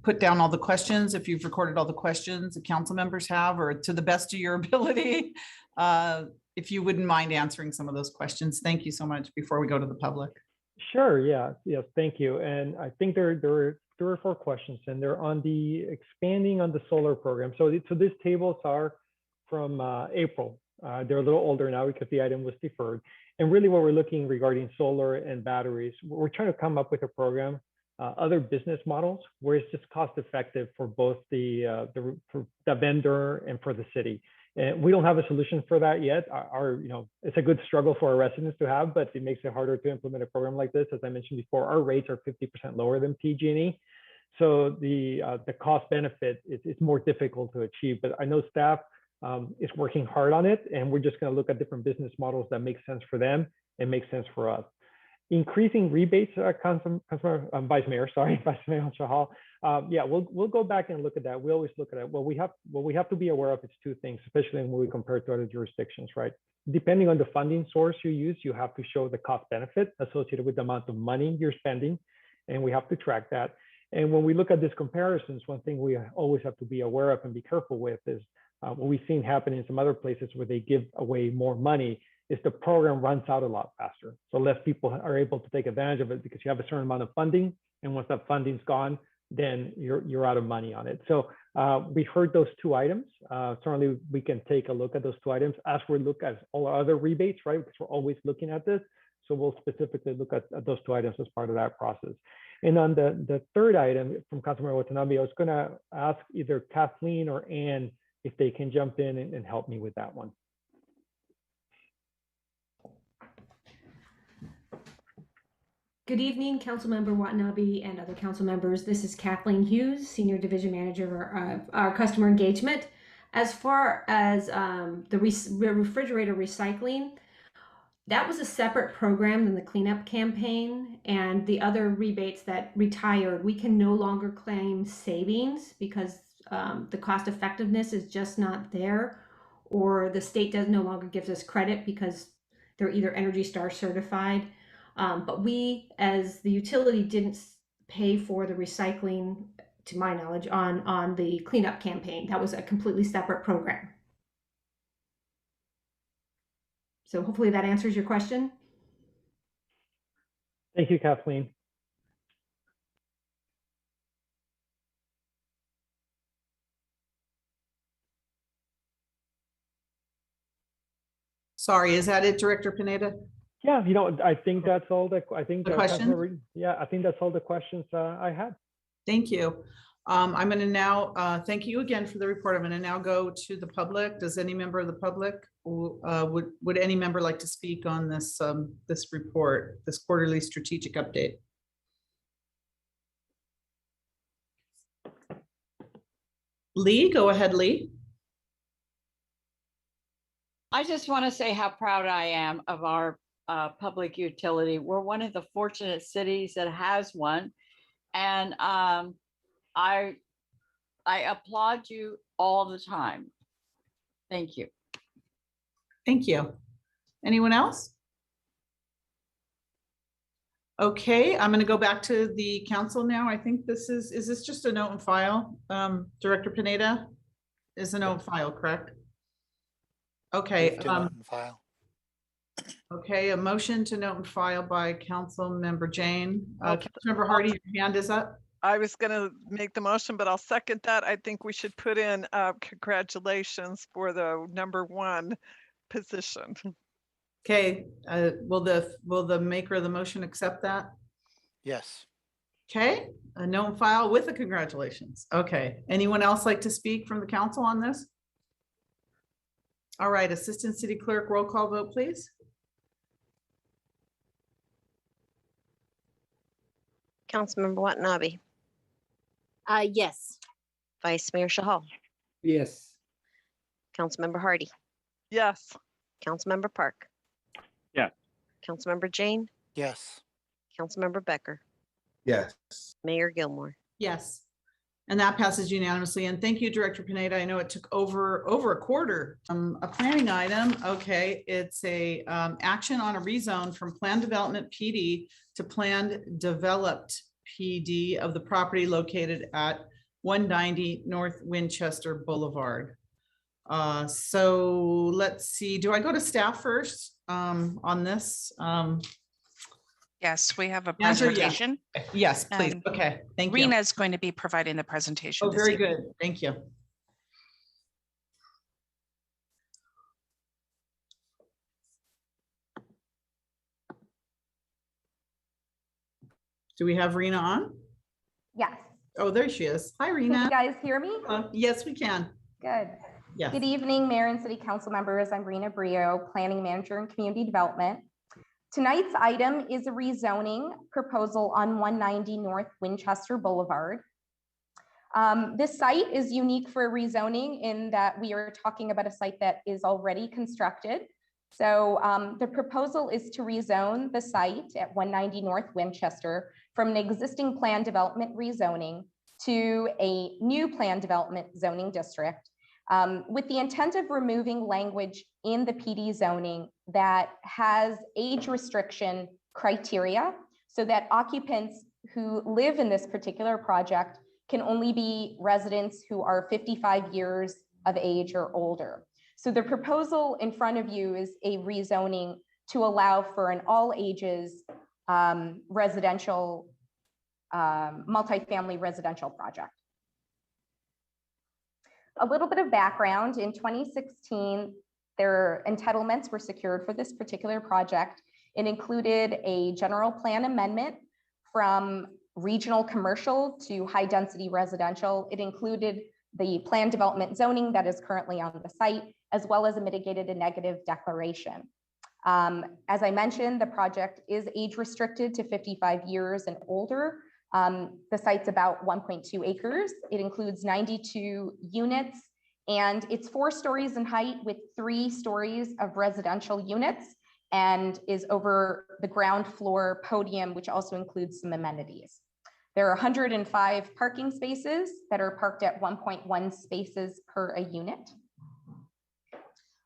Speaker 1: put down all the questions, if you've recorded all the questions the council members have, or to the best of your ability, if you wouldn't mind answering some of those questions. Thank you so much before we go to the public.
Speaker 18: Sure, yeah, yes, thank you. And I think there are 4 questions, and they're on the expanding on the solar program. So these tables are from April. They're a little older now because the item was deferred. And really what we're looking regarding solar and batteries, we're trying to come up with a program, other business models where it's just cost effective for both the vendor and for the city. And we don't have a solution for that yet. It's a good struggle for our residents to have, but it makes it harder to implement a program like this. As I mentioned before, our rates are 50% lower than PG&E. So the cost benefit is more difficult to achieve, but I know staff is working hard on it, and we're just going to look at different business models that make sense for them and make sense for us. Increasing rebates, Vice Mayor Chahal. Yeah, we'll go back and look at that. We always look at it. What we have to be aware of is 2 things, especially when we compare it to other jurisdictions, right? Depending on the funding source you use, you have to show the cost benefit associated with the amount of money you're spending, and we have to track that. And when we look at these comparisons, one thing we always have to be aware of and be careful with is what we've seen happen in some other places where they give away more money is the program runs out a lot faster. So less people are able to take advantage of it because you have a certain amount of funding, and once that funding's gone, then you're out of money on it. So we heard those 2 items. Certainly we can take a look at those 2 items as we look at all our other rebates, right? Because we're always looking at this. So we'll specifically look at those 2 items as part of that process. And on the 3rd item from Councilmember Watanabe, I was gonna ask either Kathleen or Ann if they can jump in and help me with that one.
Speaker 3: Good evening, Councilmember Watanabe and other council members. This is Kathleen Hughes, Senior Division Manager of our Customer Engagement. As far as the refrigerator recycling, that was a separate program than the cleanup campaign, and the other rebates that retired, we can no longer claim savings because the cost effectiveness is just not there, or the state no longer gives us credit because they're either Energy Star certified. But we, as the utility, didn't pay for the recycling, to my knowledge, on the cleanup campaign. That was a completely separate program. So hopefully that answers your question.
Speaker 18: Thank you, Kathleen.
Speaker 1: Sorry, is that it, Director Pineda?
Speaker 18: Yeah, I think that's all the
Speaker 1: questions.
Speaker 18: Yeah, I think that's all the questions I had.
Speaker 1: Thank you. I'm going to now thank you again for the report. I'm going to now go to the public. Does any member of the public would any member like to speak on this this report, this quarterly strategic update? Lee, go ahead, Lee.
Speaker 22: I just want to say how proud I am of our public utility. We're one of the fortunate cities that has one. And I applaud you all the time. Thank you.
Speaker 1: Thank you. Anyone else? Okay, I'm going to go back to the council now. I think this is this just a note and file? Director Pineda is a note and file, correct? Okay.
Speaker 13: Note and file.
Speaker 1: Okay, a motion to note and file by Council Member Jane. Councilmember Hardy, your hand is up.
Speaker 19: I was going to make the motion, but I'll second that. I think we should put in congratulations for the #1 position.
Speaker 1: Okay, will the maker of the motion accept that?
Speaker 13: Yes.
Speaker 1: Okay, a note and file with the congratulations. Okay, anyone else like to speak from the council on this? All right, Assistant City Clerk, roll call vote, please.
Speaker 2: Councilmember Watanabe.
Speaker 14: Yes.
Speaker 2: Vice Mayor Shahal,
Speaker 10: Yes.
Speaker 2: Councilmember Hardy,
Speaker 19: Yes.
Speaker 2: Councilmember Park,
Speaker 5: Yeah.
Speaker 2: Councilmember Jane,
Speaker 13: Yes.
Speaker 2: Councilmember Becker,
Speaker 9: Yes.
Speaker 2: Mayor Gilmore.
Speaker 1: Yes. And that passes unanimously. And thank you, Director Pineda. I know it took over a quarter. A planning item. Okay, it's a action on a rezone from planned development PD to planned developed PD of the property located at 190 North Winchester Boulevard. So let's see. Do I go to staff first on this?
Speaker 15: Yes, we have a
Speaker 1: Answer yes.
Speaker 15: presentation.
Speaker 1: Yes, please.
Speaker 15: And
Speaker 1: Okay, thank you.
Speaker 15: Rena is going to be providing the presentation.
Speaker 1: Oh,
Speaker 15: this
Speaker 1: very
Speaker 15: evening.
Speaker 1: good. Thank you. Do we have Rena on?
Speaker 4: Yes.
Speaker 1: Oh, there she is. Hi,
Speaker 4: Can
Speaker 1: Rena.
Speaker 4: you guys hear me?
Speaker 1: Yes, we can.
Speaker 4: Good.
Speaker 1: Yes.
Speaker 4: Good evening, Mayor and City Council members. I'm Rena Brio, Planning Manager and Community Development. Tonight's item is a rezoning proposal on 190 North Winchester Boulevard. This site is unique for rezoning in that we are talking about a site that is already constructed. So the proposal is to rezone the site at 190 North Winchester from an existing planned development rezoning to a new planned development zoning district with the intent of removing language in the PD zoning that has age restriction criteria so that occupants who live in this particular project can only be residents who are 55 years of age or older. So the proposal in front of you is a rezoning to allow for an all ages residential, multifamily residential project. A little bit of background: in 2016, their entitlements were secured for this particular project. It included a general plan amendment from regional commercial to high density residential. It included the planned development zoning that is currently on the site, as well as a mitigated and negative declaration. As I mentioned, the project is age restricted to 55 years and older. The site's about 1.2 acres. It includes 92 units, and it's 4 stories in height with 3 stories of residential units, and is over the ground floor podium, which also includes some amenities. There are 105 parking spaces that are parked at 1.1 spaces per a unit.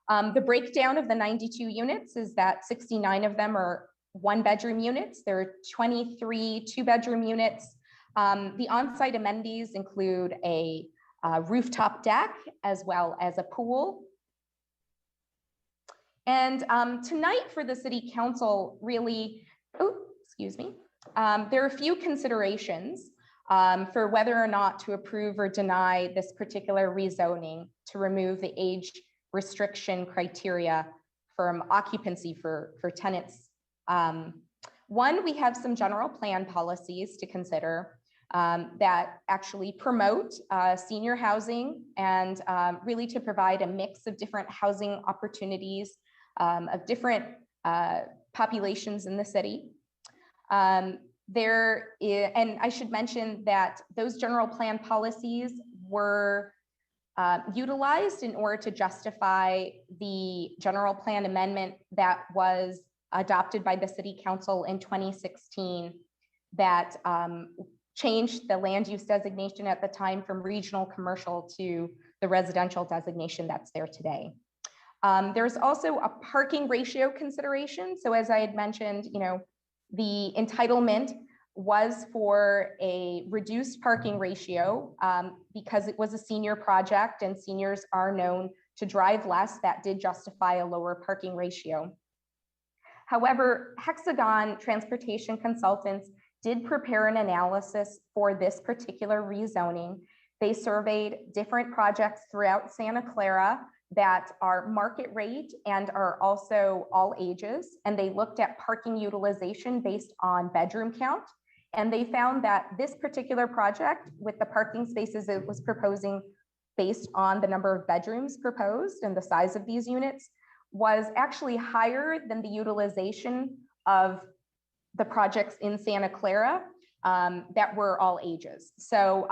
Speaker 4: The breakdown of the 92 units is that 69 of them are 1-bedroom units. There are 23 2-bedroom units. The on-site amenities include a rooftop deck as well as a pool. And tonight for the City Council, really, there are a few considerations for whether or not to approve or deny this particular rezoning to remove the age restriction criteria from occupancy for tenants. One, we have some general plan policies to consider that actually promote senior housing and really to provide a mix of different housing opportunities of different populations in the city. And I should mention that those general plan policies were utilized in order to justify the general plan amendment that was adopted by the City Council in 2016 that changed the land use designation at the time from regional commercial to the residential designation that's there today. There's also a parking ratio consideration. So as I had mentioned, the entitlement was for a reduced parking ratio because it was a senior project and seniors are known to drive less. That did justify a lower parking ratio. However, Hexagon Transportation Consultants did prepare an analysis for this particular rezoning. They surveyed different projects throughout Santa Clara that are market rate and are also all ages. And they looked at parking utilization based on bedroom count. And they found that this particular project with the parking spaces it was proposing based on the number of bedrooms proposed and the size of these units was actually higher than the utilization of the projects in Santa Clara that were all ages. So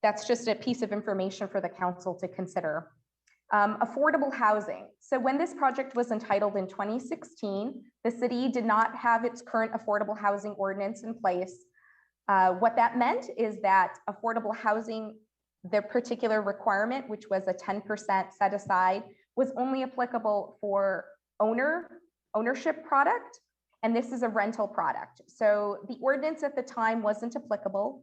Speaker 4: that's just a piece of information for the council to consider. Affordable housing. So when this project was entitled in 2016, the city did not have its current affordable housing ordinance in place. What that meant is that affordable housing, the particular requirement, which was a 10% set aside, was only applicable for ownership product, and this is a rental product. So the ordinance at the time wasn't applicable.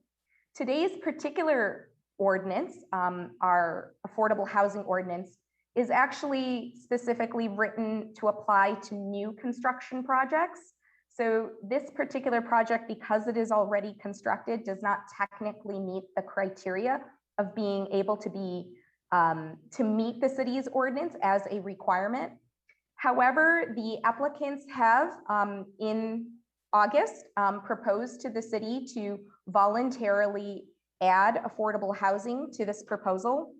Speaker 4: Today's particular ordinance, our affordable housing ordinance, is actually specifically written to apply to new construction projects. So this particular project, because it is already constructed, does not technically meet the criteria of being able to be to meet the city's ordinance as a requirement. However, the applicants have in August proposed to the city to voluntarily add affordable housing to this proposal.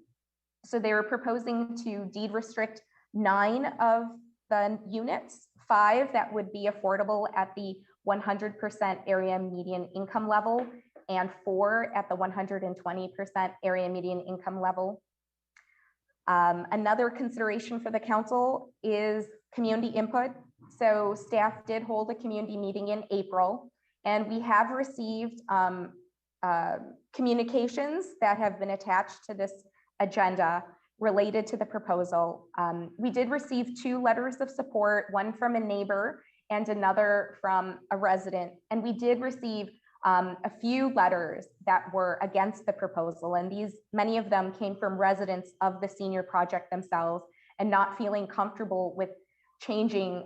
Speaker 4: So they were proposing to deed restrict 9 of the units, 5 that would be affordable at the 100% area median income level, and 4 at the 120% area median income level. Another consideration for the council is community input. So staff did hold a community meeting in April, and we have received communications that have been attached to this agenda related to the proposal. We did receive 2 letters of support, one from a neighbor and another from a resident. And we did receive a few letters that were against the proposal. And many of them came from residents of the senior project themselves and not feeling comfortable with changing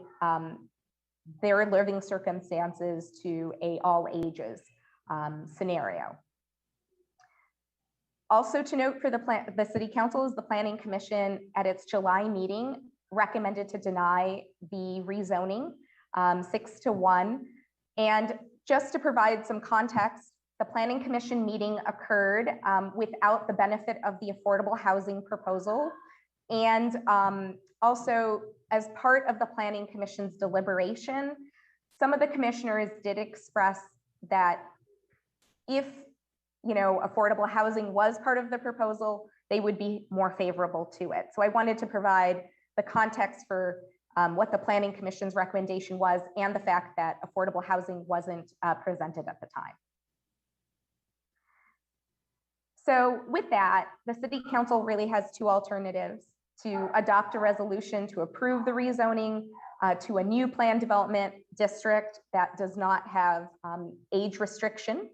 Speaker 4: their living circumstances to a all ages scenario. Also to note for the City Council is the Planning Commission at its July meeting recommended to deny the rezoning 6-1. And just to provide some context, the Planning Commission meeting occurred without the benefit of the affordable housing proposal. And also as part of the Planning Commission's deliberation, some of the commissioners did express that if affordable housing was part of the proposal, they would be more favorable to it. So I wanted to provide the context for what the Planning Commission's recommendation was and the fact that affordable housing wasn't presented at the time. So with that, the City Council really has 2 alternatives: to adopt a resolution to approve the rezoning to a new plan development district that does not have age restriction,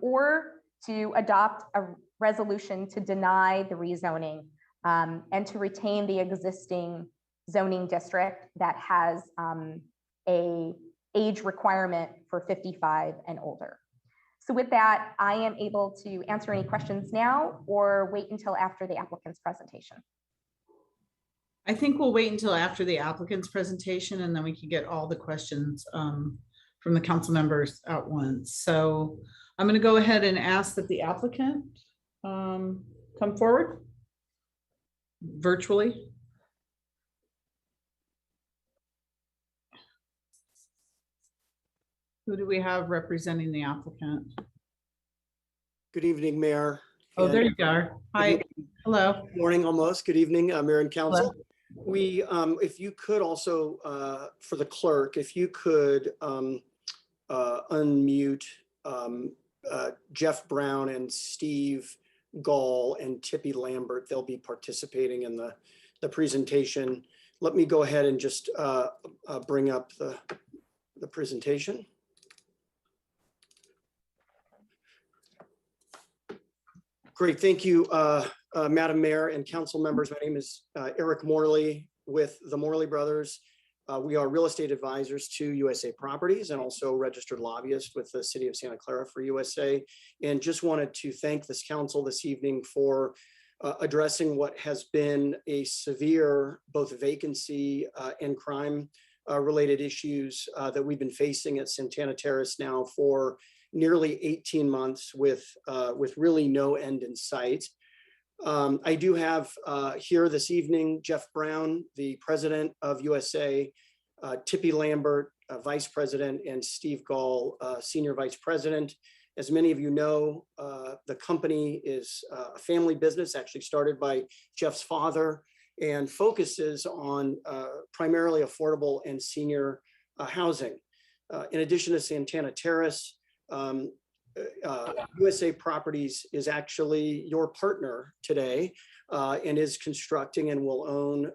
Speaker 4: or to adopt a resolution to deny the rezoning and to retain the existing zoning district that has a age requirement for 55 and older. So with that, I am able to answer any questions now or wait until after the applicant's presentation.
Speaker 1: I think we'll wait until after the applicant's presentation, and then we can get all the questions from the council members at once. So I'm going to go ahead and ask that the applicant come forward virtually. Who do we have representing the applicant?
Speaker 7: Good evening, Mayor.
Speaker 1: Oh, there you are. Hi. Hello.
Speaker 7: Morning almost. Good evening, Mayor and Council. Hello. We, if you could also, for the clerk, if you could unmute Jeff Brown and Steve Gall and Tippy Lambert. They'll be participating in the presentation. Let me go ahead and just bring up the presentation. Great, thank you, Madam Mayor and council members. My name is Eric Morley with the Morley Brothers. We are real estate advisors to USA Properties and also registered lobbyists with the City of Santa Clara for USA. And just wanted to thank this council this evening for addressing what has been a severe both vacancy and crime related issues that we've been facing at Santana Terrace now for nearly 18 months with really no end in sight. I do have here this evening, Jeff Brown, the president of USA, Tippy Lambert, vice president, and Steve Gall, senior vice president. As many of you know, the company is a family business, actually started by Jeff's father, and focuses on primarily affordable and senior housing. In addition to Santana Terrace, USA Properties is actually your partner today and is constructing and will own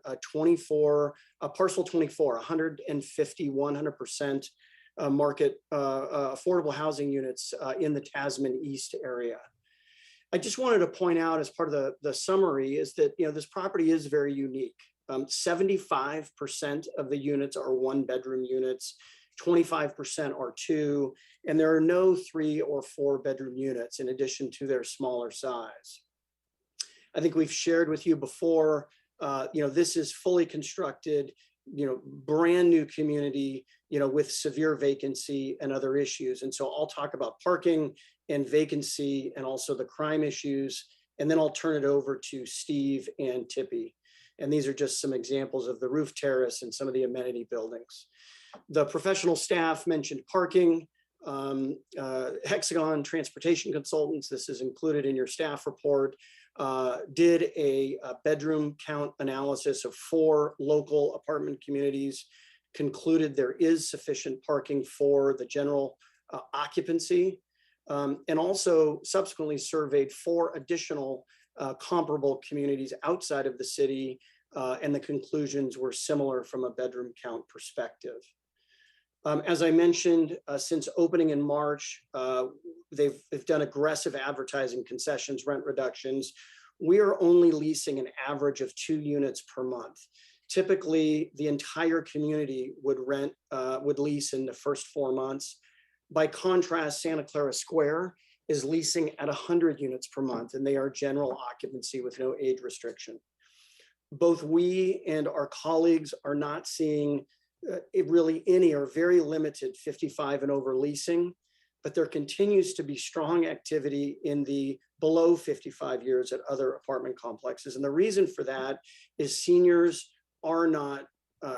Speaker 7: parcel 24, 150, 100% market affordable housing units in the Tasman East area. I just wanted to point out as part of the summary is that, this property is very unique. 75% of the units are 1-bedroom units, 25% are 2, and there are no 3 or 4-bedroom units in addition to their smaller size. I think we've shared with you before, this is fully constructed, brand new community, with severe vacancy and other issues. And so I'll talk about parking and vacancy and also the crime issues, and then I'll turn it over to Steve and Tippy. And these are just some examples of the roof terrace and some of the amenity buildings. The professional staff mentioned parking, Hexagon Transportation Consultants, this is included in your staff report, did a bedroom count analysis of 4 local apartment communities, concluded there is sufficient parking for the general occupancy, and also subsequently surveyed 4 additional comparable communities outside of the city, and the conclusions were similar from a bedroom count perspective. As I mentioned, since opening in March, they've done aggressive advertising concessions, rent reductions. We are only leasing an average of 2 units per month. Typically, the entire community would lease in the first 4 months. By contrast, Santa Clara Square is leasing at 100 units per month, and they are general occupancy with no age restriction. Both we and our colleagues are not seeing really any or very limited 55 and over leasing, but there continues to be strong activity in the below 55 years at other apartment complexes. And the reason for that is seniors are not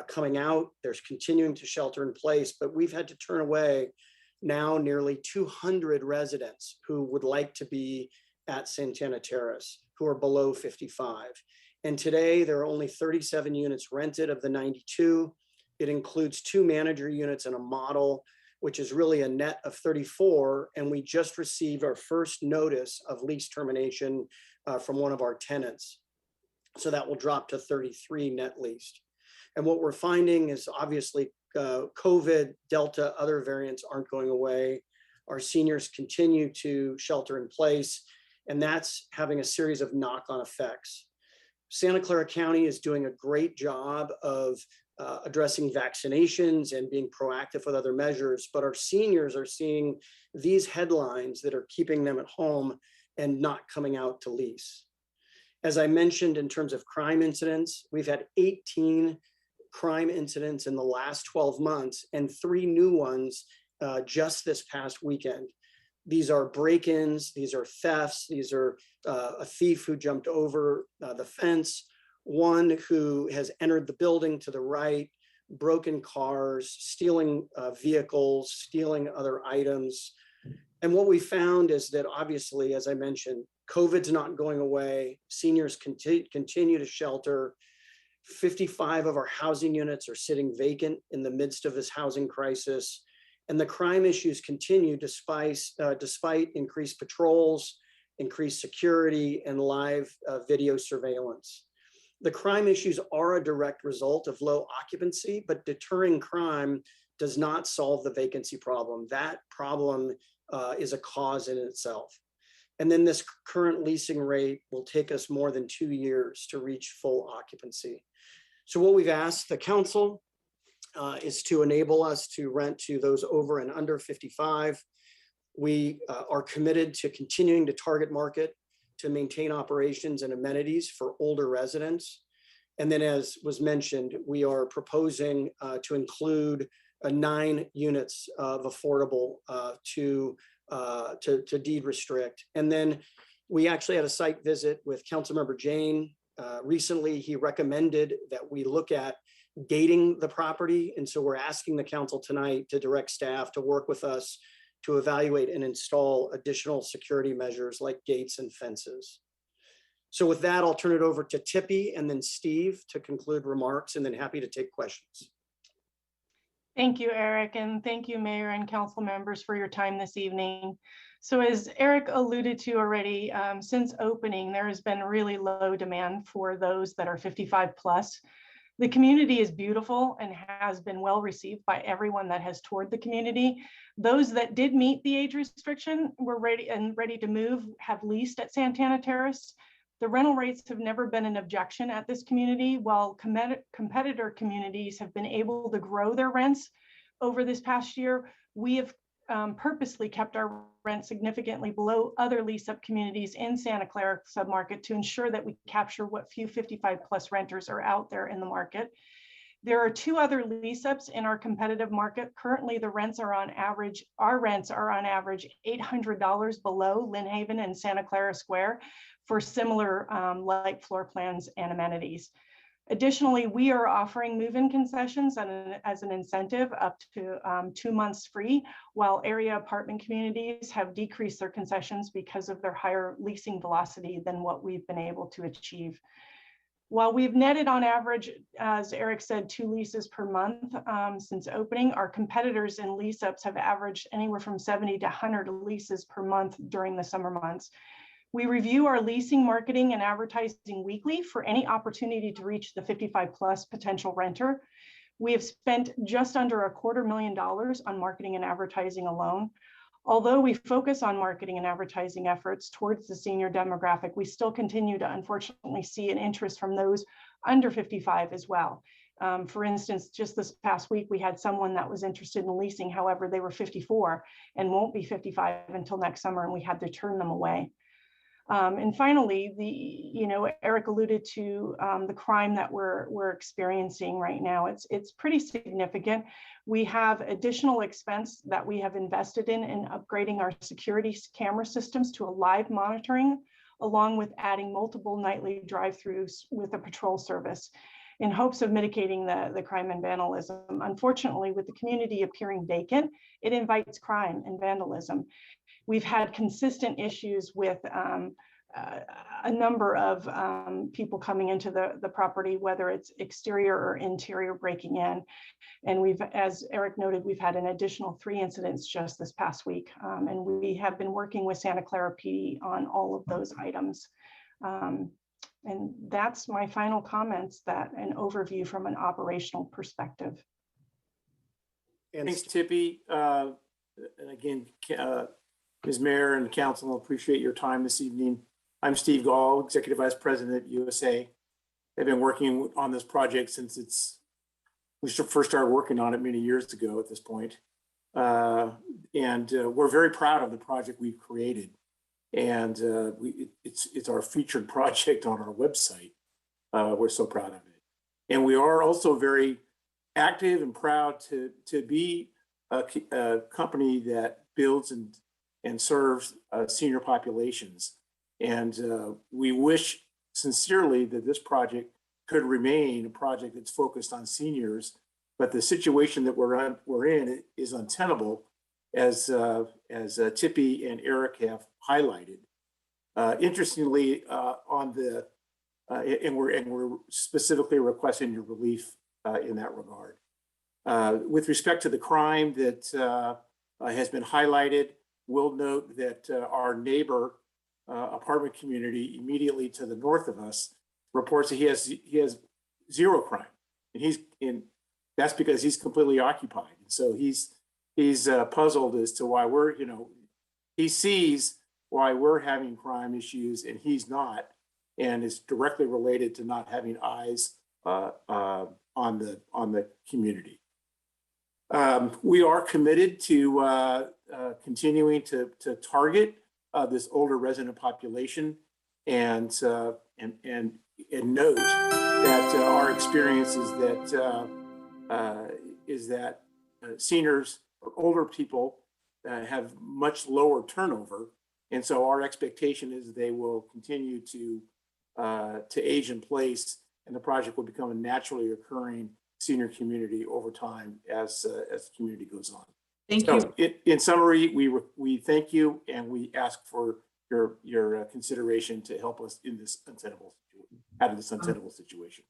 Speaker 7: coming out. There's continuing to shelter in place, but we've had to turn away now nearly 200 residents who would like to be at Santana Terrace, who are below 55. And today there are only 37 units rented of the 92. It includes 2 manager units and a model, which is really a net of 34. And we just received our first notice of lease termination from one of our tenants. So that will drop to 33 net leased. And what we're finding is obviously COVID, Delta, other variants aren't going away. Our seniors continue to shelter in place, and that's having a series of knock-on effects. Santa Clara County is doing a great job of addressing vaccinations and being proactive with other measures, but our seniors are seeing these headlines that are keeping them at home and not coming out to lease. As I mentioned, in terms of crime incidents, we've had 18 crime incidents in the last 12 months and 3 new ones just this past weekend. These are break-ins, these are thefts, these are a thief who jumped over the fence, one who has entered the building to the right, broken cars, stealing vehicles, stealing other items. And what we found is that obviously, as I mentioned, COVID's not going away. Seniors continue to shelter. 55 of our housing units are sitting vacant in the midst of this housing crisis. And the crime issues continue despite increased patrols, increased security, and live video surveillance. The crime issues are a direct result of low occupancy, but deterring crime does not solve the vacancy problem. That problem is a cause in itself. And then this current leasing rate will take us more than 2 years to reach full occupancy. So what we've asked the council is to enable us to rent to those over and under 55. We are committed to continuing to target market to maintain operations and amenities for older residents. And then, as was mentioned, we are proposing to include 9 units of affordable to deed restrict. And then we actually had a site visit with Councilmember Jane. Recently, he recommended that we look at gating the property. And so we're asking the council tonight to direct staff to work with us to evaluate and install additional security measures like gates and fences. So with that, I'll turn it over to Tippy and then Steve to conclude remarks, and then happy to take questions.
Speaker 11: Thank you, Eric, and thank you, Mayor and council members, for your time this evening. So as Eric alluded to already, since opening, there has been really low demand for those that are 55 plus. The community is beautiful and has been well received by everyone that has toured the community. Those that did meet the age restriction were ready to move, have leased at Santana Terrace. The rental rates have never been an objection at this community, while competitor communities have been able to grow their rents over this past year. We have purposely kept our rent significantly below other lease-up communities in Santa Clara submarket to ensure that we capture what few 55 plus renters are out there in the market. There are 2 other lease-ups in our competitive market. Currently, our rents are on average $800 below Lynn Haven and Santa Clara Square for similar like floor plans and amenities. Additionally, we are offering move-in concessions as an incentive up to 2 months free, while area apartment communities have decreased their concessions because of their higher leasing velocity than what we've been able to achieve. While we've netted on average, as Eric said, 2 leases per month since opening, our competitors in lease-ups have averaged anywhere from 70 to 100 leases per month during the summer months. We review our leasing, marketing, and advertising weekly for any opportunity to reach the 55 plus potential renter. We have spent just under $250,000 on marketing and advertising alone. Although we focus on marketing and advertising efforts towards the senior demographic, we still continue to unfortunately see an interest from those under 55 as well. For instance, just this past week, we had someone that was interested in leasing. However, they were 54 and won't be 55 until next summer, and we had to turn them away. And finally, Eric alluded to the crime that we're experiencing right now. It's pretty significant. We have additional expense that we have invested in upgrading our security camera systems to a live monitoring, along with adding multiple nightly drive-throughs with a patrol service in hopes of mitigating the crime and vandalism. Unfortunately, with the community appearing vacant, it invites crime and vandalism. We've had consistent issues with a number of people coming into the property, whether it's exterior or interior breaking in. And we've, as Eric noted, we've had an additional 3 incidents just this past week. And we have been working with Santa Clara PD on all of those items. And that's my final comments, that an overview from an operational perspective.
Speaker 12: Thanks, Tippy. And again, Ms. Mayor and Council, appreciate your time this evening. I'm Steve Gall, Executive Vice President, USA. I've been working on this project since we first started working on it many years ago at this point. And we're very proud of the project we've created. And it's our featured project on our website. We're so proud of it. And we are also very active and proud to be a company that builds and serves senior populations. And we wish sincerely that this project could remain a project that's focused on seniors, but the situation that we're in is untenable, as Tippy and Eric have highlighted. Interestingly, and we're specifically requesting your relief in that regard. With respect to the crime that has been highlighted, we'll note that our neighbor apartment community immediately to the north of us reports that he has 0 crime, and that's because he's completely occupied. And so he's puzzled as to why he sees why we're having crime issues and he's not, and is directly related to not having eyes on the community. We are committed to continuing to target this older resident population, and note that our experience is that seniors or older people have much lower turnover, and so our expectation is they will continue to age in place, and the project will become a naturally occurring senior community over time as the community goes on.
Speaker 1: Thank
Speaker 12: So
Speaker 1: you.
Speaker 12: in summary, we thank you and we ask for your consideration to help us in this untenable, out of this untenable situation.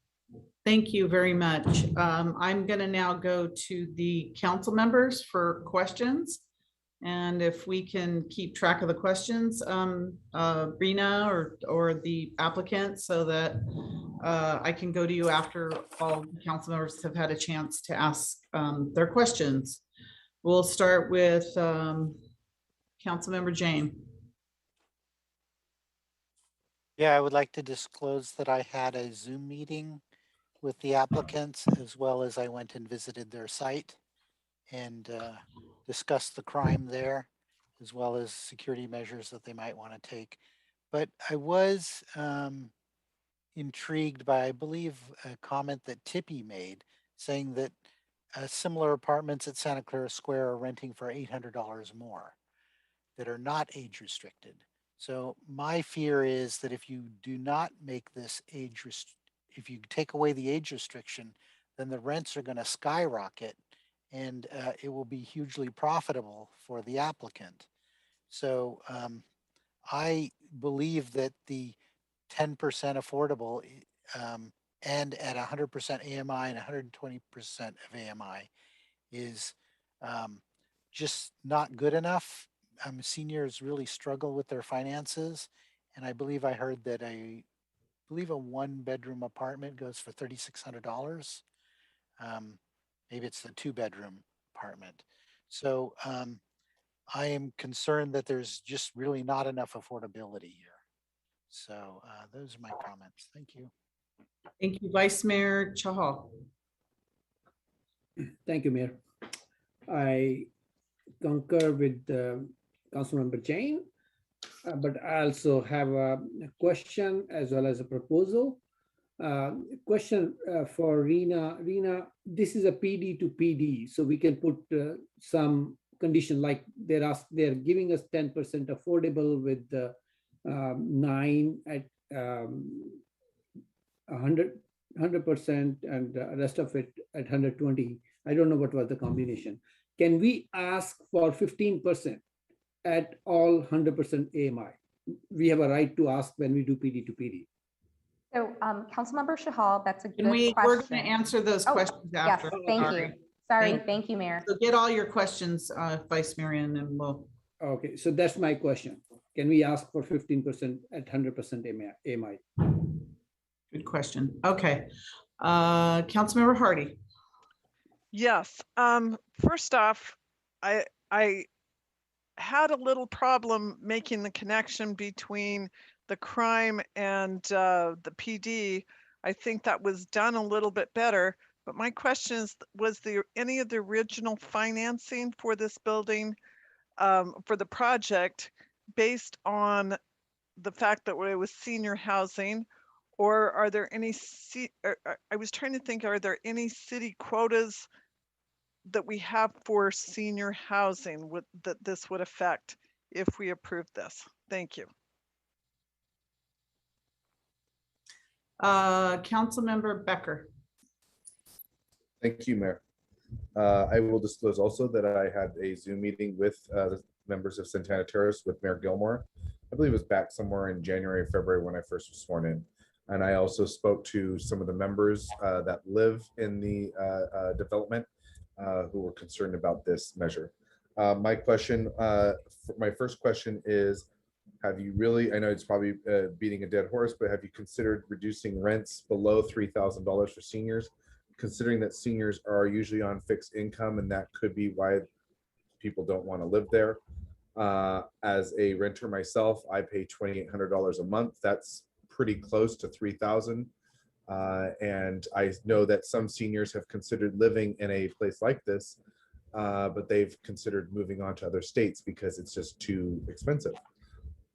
Speaker 1: Thank you very much. I'm going to now go to the council members for questions. And if we can keep track of the questions, Rena or the applicant, so that I can go to you after all the council members have had a chance to ask their questions. We'll start with Councilmember Jane.
Speaker 13: Yeah, I would like to disclose that I had a Zoom meeting with the applicants, as well as I went and visited their site and discussed the crime there, as well as security measures that they might want to take. But I was intrigued by, I believe, a comment that Tippy made, saying that similar apartments at Santa Clara Square are renting for $800 more that are not age restricted. So my fear is that if you do not make this if you take away the age restriction, then the rents are going to skyrocket and it will be hugely profitable for the applicant. So I believe that the 10% affordable and at 100% AMI and 120% of AMI is just not good enough. Seniors really struggle with their finances. And I believe I heard that a 1-bedroom apartment goes for $3,600. Maybe it's the 2-bedroom apartment. So I am concerned that there's just really not enough affordability here. So those are my comments. Thank you.
Speaker 1: Thank you, Vice Mayor Chahal.
Speaker 10: Thank you, Mayor. I concur with Councilmember Jane, but I also have a question as well as a proposal. Question for Rena. Rena, this is a PD to PD, so we can put some condition like they're giving us 10% affordable with the 9 at 100% and the rest of it at 120. I don't know what was the combination. Can we ask for 15% at all 100% AMI? We have a right to ask when we do PD to PD.
Speaker 4: So Councilmember Shahal, that's a good
Speaker 1: We're
Speaker 4: question.
Speaker 1: going to answer those questions after.
Speaker 4: Yes, thank you. Sorry, thank you, Mayor.
Speaker 1: So get all your questions, Vice Mayor, and then we'll.
Speaker 10: Okay, so that's my question. Can we ask for 15% at 100% AMI?
Speaker 1: Good question. Okay. Councilmember Hardy.
Speaker 19: Yes. First off, I had a little problem making the connection between the crime and the PD. I think that was done a little bit better. But my question is, was there any of the original financing for this building, for the project, based on the fact that it was senior housing? Or are there any, I was trying to think, are there any city quotas that we have for senior housing that this would affect if we approve this? Thank you.
Speaker 1: Councilmember Becker.
Speaker 9: Thank you, Mayor. I will disclose also that I had a Zoom meeting with the members of Santana Terrace with Mayor Gilmore. I believe it was back somewhere in January, February when I first was sworn in. And I also spoke to some of the members that live in the development who were concerned about this measure. My first question is, have you really, I know it's probably beating a dead horse, but have you considered reducing rents below $3,000 for seniors, considering that seniors are usually on fixed income and that could be why people don't want to live there? As a renter myself, I pay $2,800 a month. That's pretty close to $3,000. And I know that some seniors have considered living in a place like this, but they've considered moving on to other states because it's just too expensive.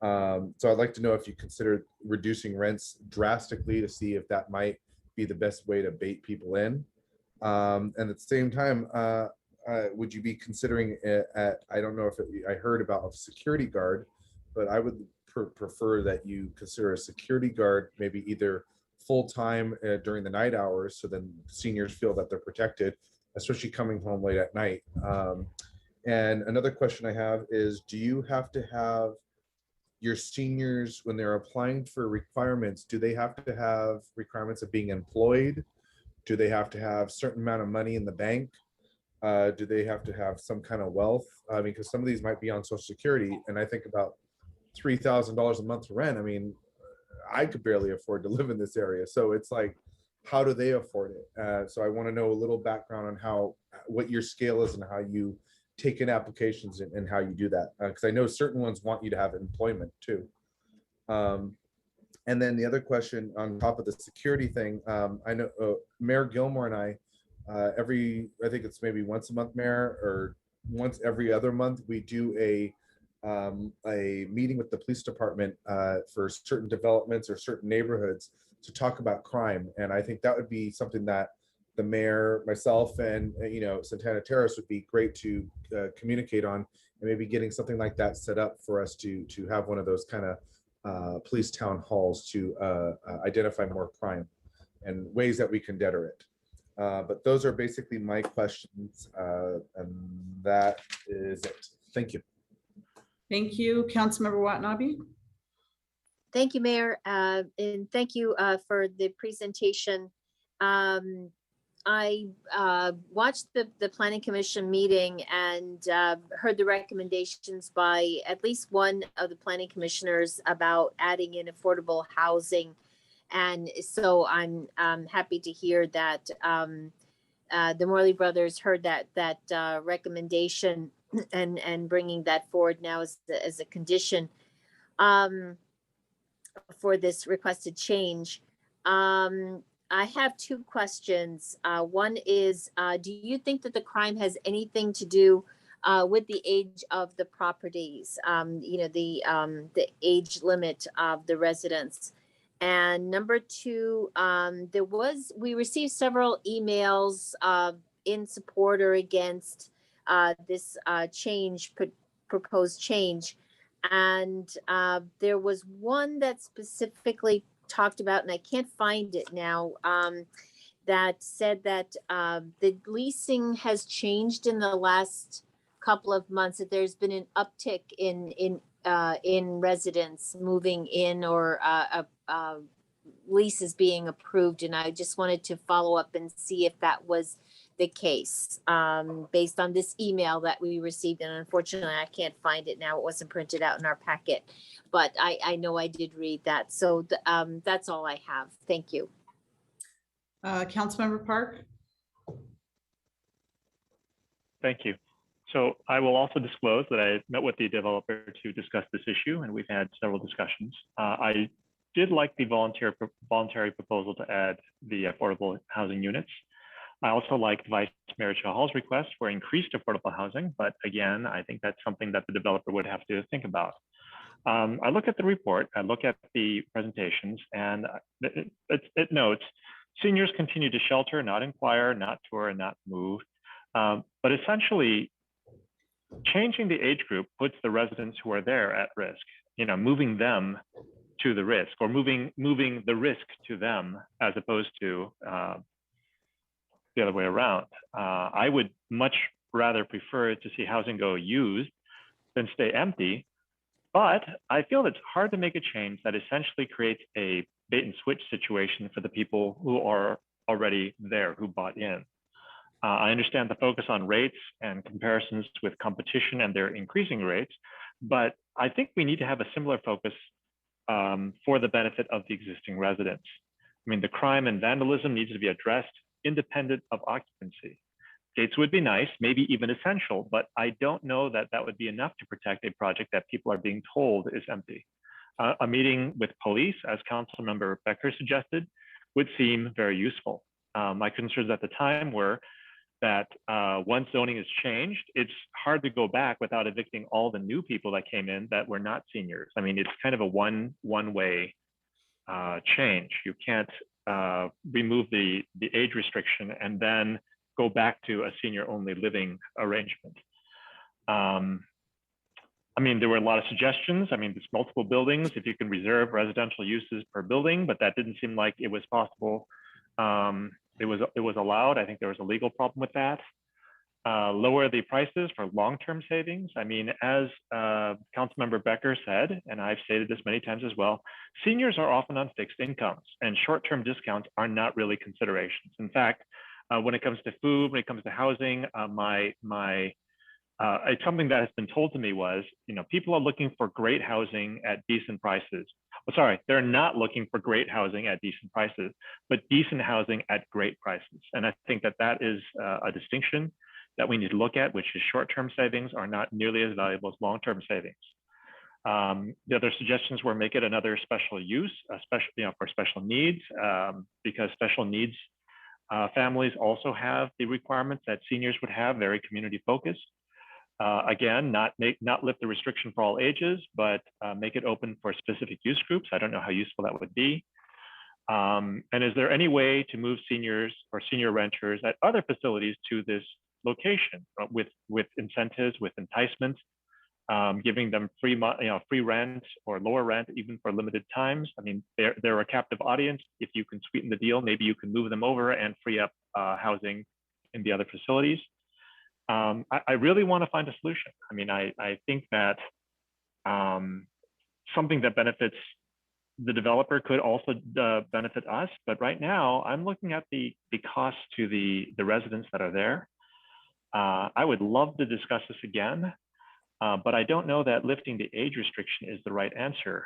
Speaker 9: So I'd like to know if you consider reducing rents drastically to see if that might be the best way to bait people in. And at the same time, would you be considering I don't know if I heard about a security guard, but I would prefer that you consider a security guard, maybe either full-time during the night hours, so then seniors feel that they're protected, especially coming home late at night. And another question I have is, do you have to have your seniors, when they're applying for requirements, do they have to have requirements of being employed? Do they have to have certain amount of money in the bank? Do they have to have some kind of wealth? I mean, because some of these might be on Social Security, and I think about $3,000 a month rent. I mean, I could barely afford to live in this area. So it's like, how do they afford it? So I want to know a little background on what your scale is and how you take in applications and how you do that. Because I know certain ones want you to have employment too. And then the other question on top of the security thing, I know Mayor Gilmore and I think it's maybe once a month, Mayor, or once every other month, we do a meeting with the police department for certain developments or certain neighborhoods to talk about crime. And I think that would be something that the mayor, myself, and Santana Terrace would be great to communicate on, and maybe getting something like that set up for us to have one of those kind of police town halls to identify more crime and ways that we can deter it. But those are basically my questions, and that is it. Thank you.
Speaker 1: Thank you, Councilmember Watanabe.
Speaker 14: Thank you, Mayor, and thank you for the presentation. I watched the Planning Commission meeting and heard the recommendations by at least one of the planning commissioners about adding in affordable housing. And so I'm happy to hear that the Morley brothers heard that recommendation and bringing that forward now as a condition for this requested change. I have two questions. One is, do you think that the crime has anything to do with the age of the properties? The age limit of the residents. And number two, we received several emails in support or against this proposed change. And there was one that specifically talked about, and I can't find it now, that said that the leasing has changed in the last couple of months, that there's been an uptick in residents moving in or leases being approved. And I just wanted to follow up and see if that was the case based on this email that we received. And unfortunately, I can't find it now. It wasn't printed out in our packet, but I know I did read that. So that's all I have. Thank you.
Speaker 1: Councilmember Park.
Speaker 5: Thank you. So I will also disclose that I met with the developer to discuss this issue, and we've had several discussions. I did like the voluntary proposal to add the affordable housing units. I also liked Vice Mayor Chahal's request for increased affordable housing, but again, I think that's something that the developer would have to think about. I look at the report, I look at the presentations, and it notes seniors continue to shelter, not inquire, not tour, and not move. But essentially, changing the age group puts the residents who are there at risk, moving them to the risk, or moving the risk to them as opposed to the other way around. I would much rather prefer to see housing go used than stay empty, but I feel it's hard to make a change that essentially creates a bait and switch situation for the people who are already there, who bought in. I understand the focus on rates and comparisons with competition and their increasing rates, but I think we need to have a similar focus for the benefit of the existing residents. I mean, the crime and vandalism needs to be addressed independent of occupancy. Gates would be nice, maybe even essential, but I don't know that that would be enough to protect a project that people are being told is empty. A meeting with police, as Councilmember Becker suggested, would seem very useful. My concerns at the time were that once zoning is changed, it's hard to go back without evicting all the new people that came in that were not seniors. I mean, it's kind of a one-way change. You can't remove the age restriction and then go back to a senior-only living arrangement. I mean, there were a lot of suggestions. I mean, there's multiple buildings, if you can reserve residential uses per building, but that didn't seem like it was possible. It was allowed. I think there was a legal problem with that. lower the prices for long-term savings. I mean, as Councilmember Becker said, and I've stated this many times as well, seniors are often on fixed incomes, and short-term discounts are not really considerations. In fact, when it comes to food, when it comes to housing, it's something that has been told to me was, people are looking for great housing at decent prices. Well, sorry, they're not looking for great housing at decent prices, but decent housing at great prices. And I think that that is a distinction that we need to look at, which is short-term savings are not nearly as valuable as long-term savings. The other suggestions were make it another special use, especially for special needs, because special needs families also have the requirements that seniors would have, very community focused. Again, not lift the restriction for all ages, but make it open for specific use groups. I don't know how useful that would be. And is there any way to move seniors or senior renters at other facilities to this location with incentives, with enticements, giving them free rent or lower rent even for limited times? I mean, they're a captive audience. If you can sweeten the deal, maybe you can move them over and free up housing in the other facilities. I really want to find a solution. I mean, I think that something that benefits the developer could also benefit us. But right now, I'm looking at the cost to the residents that are there. I would love to discuss this again, but I don't know that lifting the age restriction is the right answer,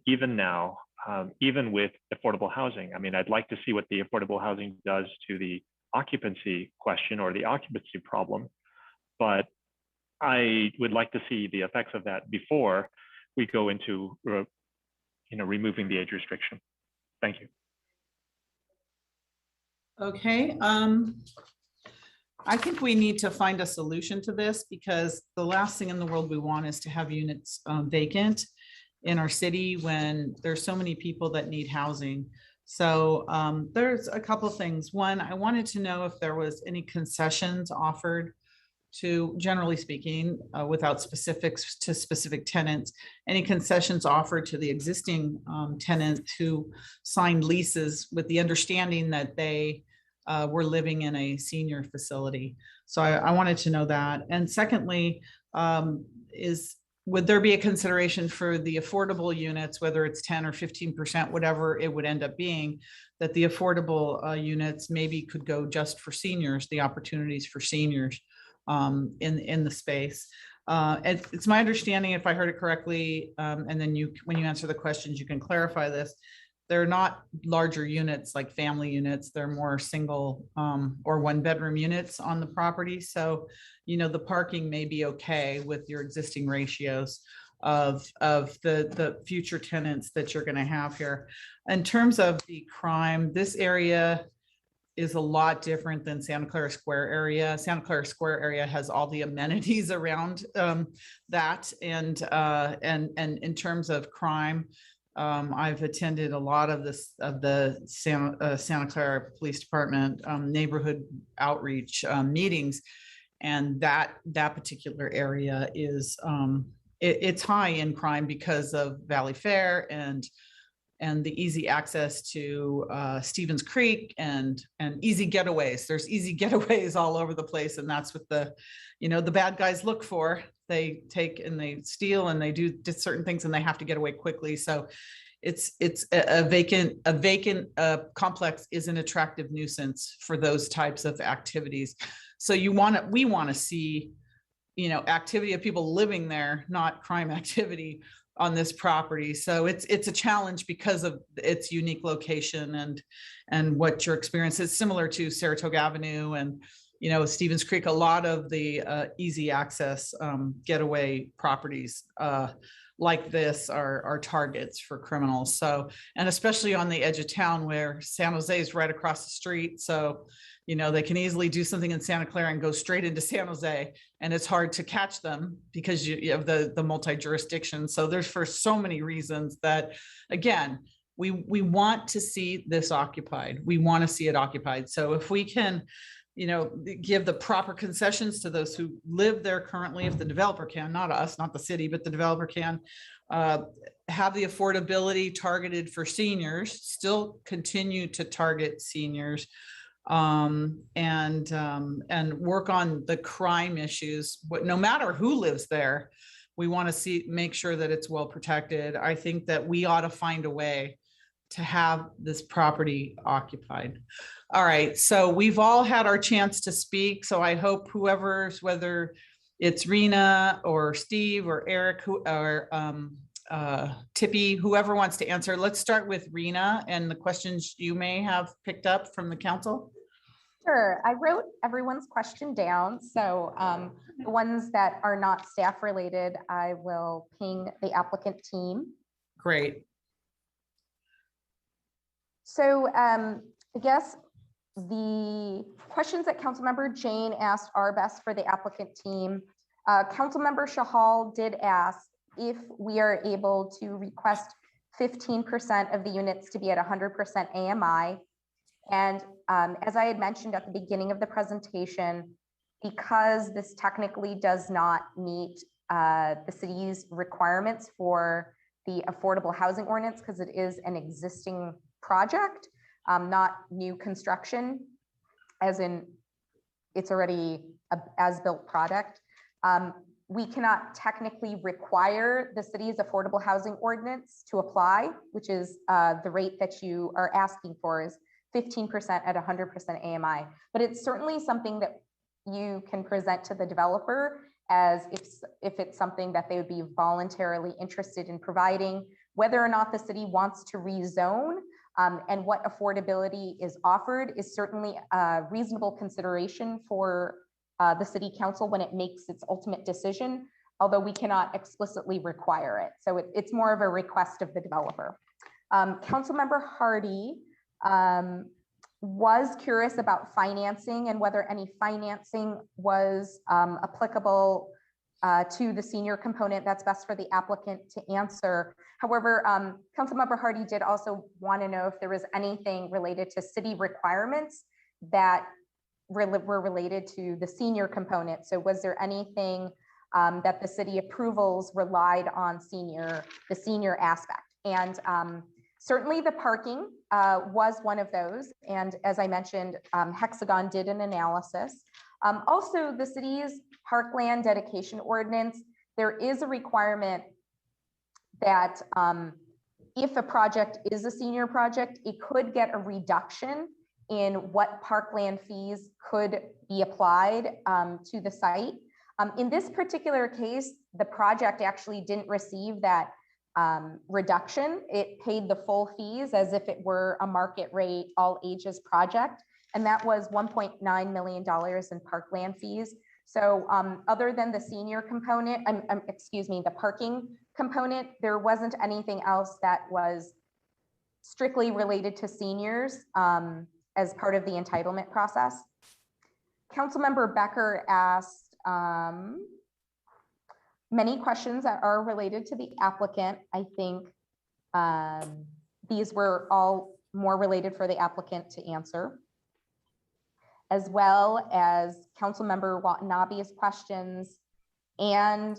Speaker 5: even now, even with affordable housing. I mean, I'd like to see what the affordable housing does to the occupancy question or the occupancy problem, but I would like to see the effects of that before we go into removing the age restriction. Thank you.
Speaker 1: Okay, I think we need to find a solution to this, because the last thing in the world we want is to have units vacant in our city when there's so many people that need housing. So there's a couple things. One, I wanted to know if there was any concessions offered to, generally speaking, without specifics to specific tenants, any concessions offered to the existing tenants who signed leases with the understanding that they were living in a senior facility. So I wanted to know that. And secondly, would there be a consideration for the affordable units, whether it's 10 or 15%, whatever it would end up being, that the affordable units maybe could go just for seniors, the opportunities for seniors in the space? It's my understanding, if I heard it correctly, and then when you answer the questions, you can clarify this, they're not larger units like family units. They're more single or one bedroom units on the property. So, the parking may be okay with your existing ratios of the future tenants that you're going to have here. In terms of the crime, this area is a lot different than Santa Clara Square area. Santa Clara Square area has all the amenities around that. And in terms of crime, I've attended a lot of the Santa Clara Police Department neighborhood outreach meetings, and that particular area is it's high in crime because of Valley Fair and the easy access to Stevens Creek and easy getaways. There's easy getaways all over the place, and that's what the bad guys look for. They take and they steal and they do certain things, and they have to get away quickly. So it's a vacant complex is an attractive nuisance for those types of activities. So we want to see activity of people living there, not crime activity on this property. So it's a challenge because of its unique location and what your experience is. Similar to Saratoga Avenue and Stevens Creek. A lot of the easy access getaway properties like this are targets for criminals. So, and especially on the edge of town where San Jose is right across the street. So they can easily do something in Santa Clara and go straight into San Jose, and it's hard to catch them because you have the multi-jurisdiction. So there's for so many reasons that, again, we want to see this occupied. We want to see it occupied. So if we can, give the proper concessions to those who live there currently, if the developer can, not us, not the city, but the developer can, have the affordability targeted for seniors, still continue to target seniors, and work on the crime issues. But no matter who lives there, we want to make sure that it's well protected. I think that we ought to find a way to have this property occupied. All right, so we've all had our chance to speak. So I hope whoever's, whether it's Rena or Steve or Eric or Tippy, whoever wants to answer. Let's start with Rena and the questions you may have picked up from the council.
Speaker 4: Sure, I wrote everyone's question down. So the ones that are not staff related, I will ping the applicant team.
Speaker 1: Great.
Speaker 4: So I guess the questions that Councilmember Jane asked are best for the applicant team. Councilmember Shahal did ask if we are able to request 15% of the units to be at 100% AMI. And as I had mentioned at the beginning of the presentation, because this technically does not meet the city's requirements for the affordable housing ordinance, because it is an existing project, not new construction, as in it's already a as-built product. We cannot technically require the city's affordable housing ordinance to apply, which is the rate that you are asking for is 15% at 100% AMI. But it's certainly something that you can present to the developer as if it's something that they would be voluntarily interested in providing. Whether or not the city wants to rezone and what affordability is offered is certainly a reasonable consideration for the city council when it makes its ultimate decision, although we cannot explicitly require it. So it's more of a request of the developer. Councilmember Hardy was curious about financing and whether any financing was applicable to the senior component. That's best for the applicant to answer. However, Councilmember Hardy did also want to know if there was anything related to city requirements that were related to the senior component. So was there anything that the city approvals relied on the senior aspect? And certainly the parking was one of those. And as I mentioned, Hexagon did an analysis. Also, the city's parkland dedication ordinance, there is a requirement that if a project is a senior project, it could get a reduction in what parkland fees could be applied to the site. In this particular case, the project actually didn't receive that reduction. It paid the full fees as if it were a market rate, all ages project. And that was $1.9 million in parkland fees. So other than the senior component, excuse me, the parking component, there wasn't anything else that was strictly related to seniors as part of the entitlement process. Councilmember Becker asked many questions that are related to the applicant. I think these were all more related for the applicant to answer, as well as Councilmember Watanabe's questions and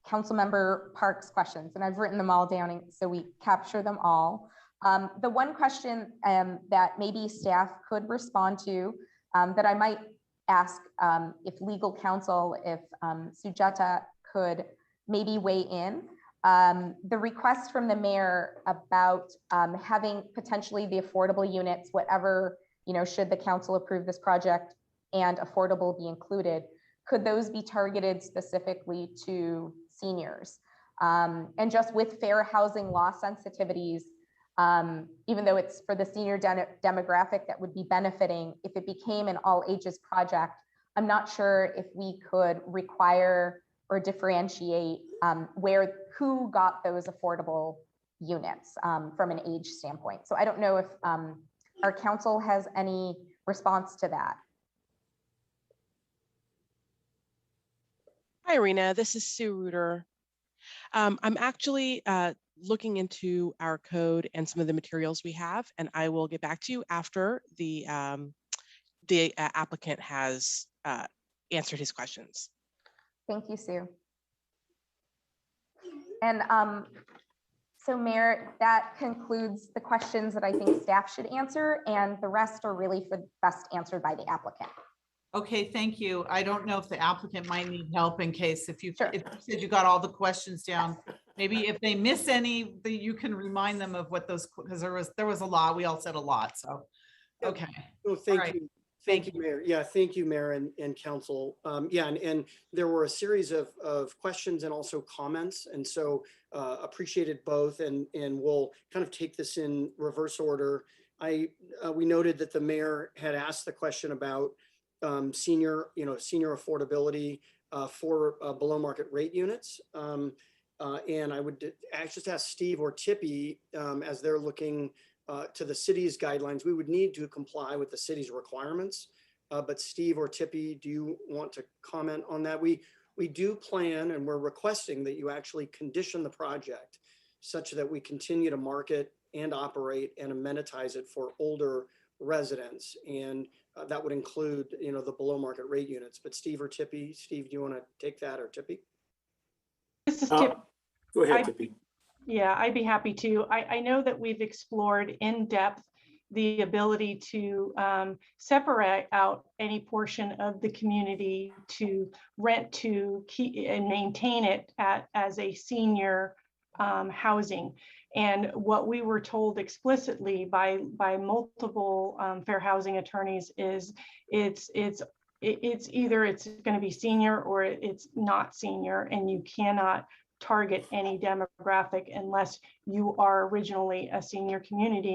Speaker 4: Councilmember Park's questions. And I've written them all down so we capture them all. The one question that maybe staff could respond to that I might ask if legal counsel, if Sujata could maybe weigh in. The request from the mayor about having potentially the affordable units, whatever, should the council approve this project and affordable be included, could those be targeted specifically to seniors? And just with fair housing law sensitivities, even though it's for the senior demographic that would be benefiting, if it became an all ages project, I'm not sure if we could require or differentiate who got those affordable units from an age standpoint. So I don't know if our council has any response to that.
Speaker 20: Hi, Irina. This is Sue Reuter. I'm actually looking into our code and some of the materials we have, and I will get back to you after the applicant has answered his questions.
Speaker 4: Thank you, Sue. And So Mayor, that concludes the questions that I think staff should answer, and the rest are really for best answered by the applicant.
Speaker 1: Okay, thank you. I don't know if the applicant might need help in case if you
Speaker 4: Sure.
Speaker 1: if you said you got all the questions down. Maybe if they miss any, you can remind them of what those, because there was a lot. We all said a lot, so. Okay.
Speaker 7: Oh,
Speaker 1: All
Speaker 7: thank
Speaker 1: right.
Speaker 7: you. Thank you, Mayor. Yeah, thank you, Mayor and Council. Yeah, and there were a series of questions and also comments. And so appreciated both, and we'll kind of take this in reverse order. We noted that the mayor had asked the question about senior affordability for below market rate units. And I would just ask Steve or Tippy, as they're looking to the city's guidelines, we would need to comply with the city's requirements. But Steve or Tippy, do you want to comment on that? We do plan, and we're requesting that you actually condition the project such that we continue to market and operate and amenitize it for older residents. And that would include, the below market rate units. But Steve or Tippy, Steve, do you want to take that, or Tippy?
Speaker 11: This is Tip.
Speaker 12: Go ahead, Tippy.
Speaker 11: Yeah, I'd be happy to. I know that we've explored in depth the ability to separate out any portion of the community to rent to keep and maintain it as a senior housing. And what we were told explicitly by multiple fair housing attorneys is it's either it's going to be senior or it's not senior, and you cannot target any demographic unless you are originally a senior community.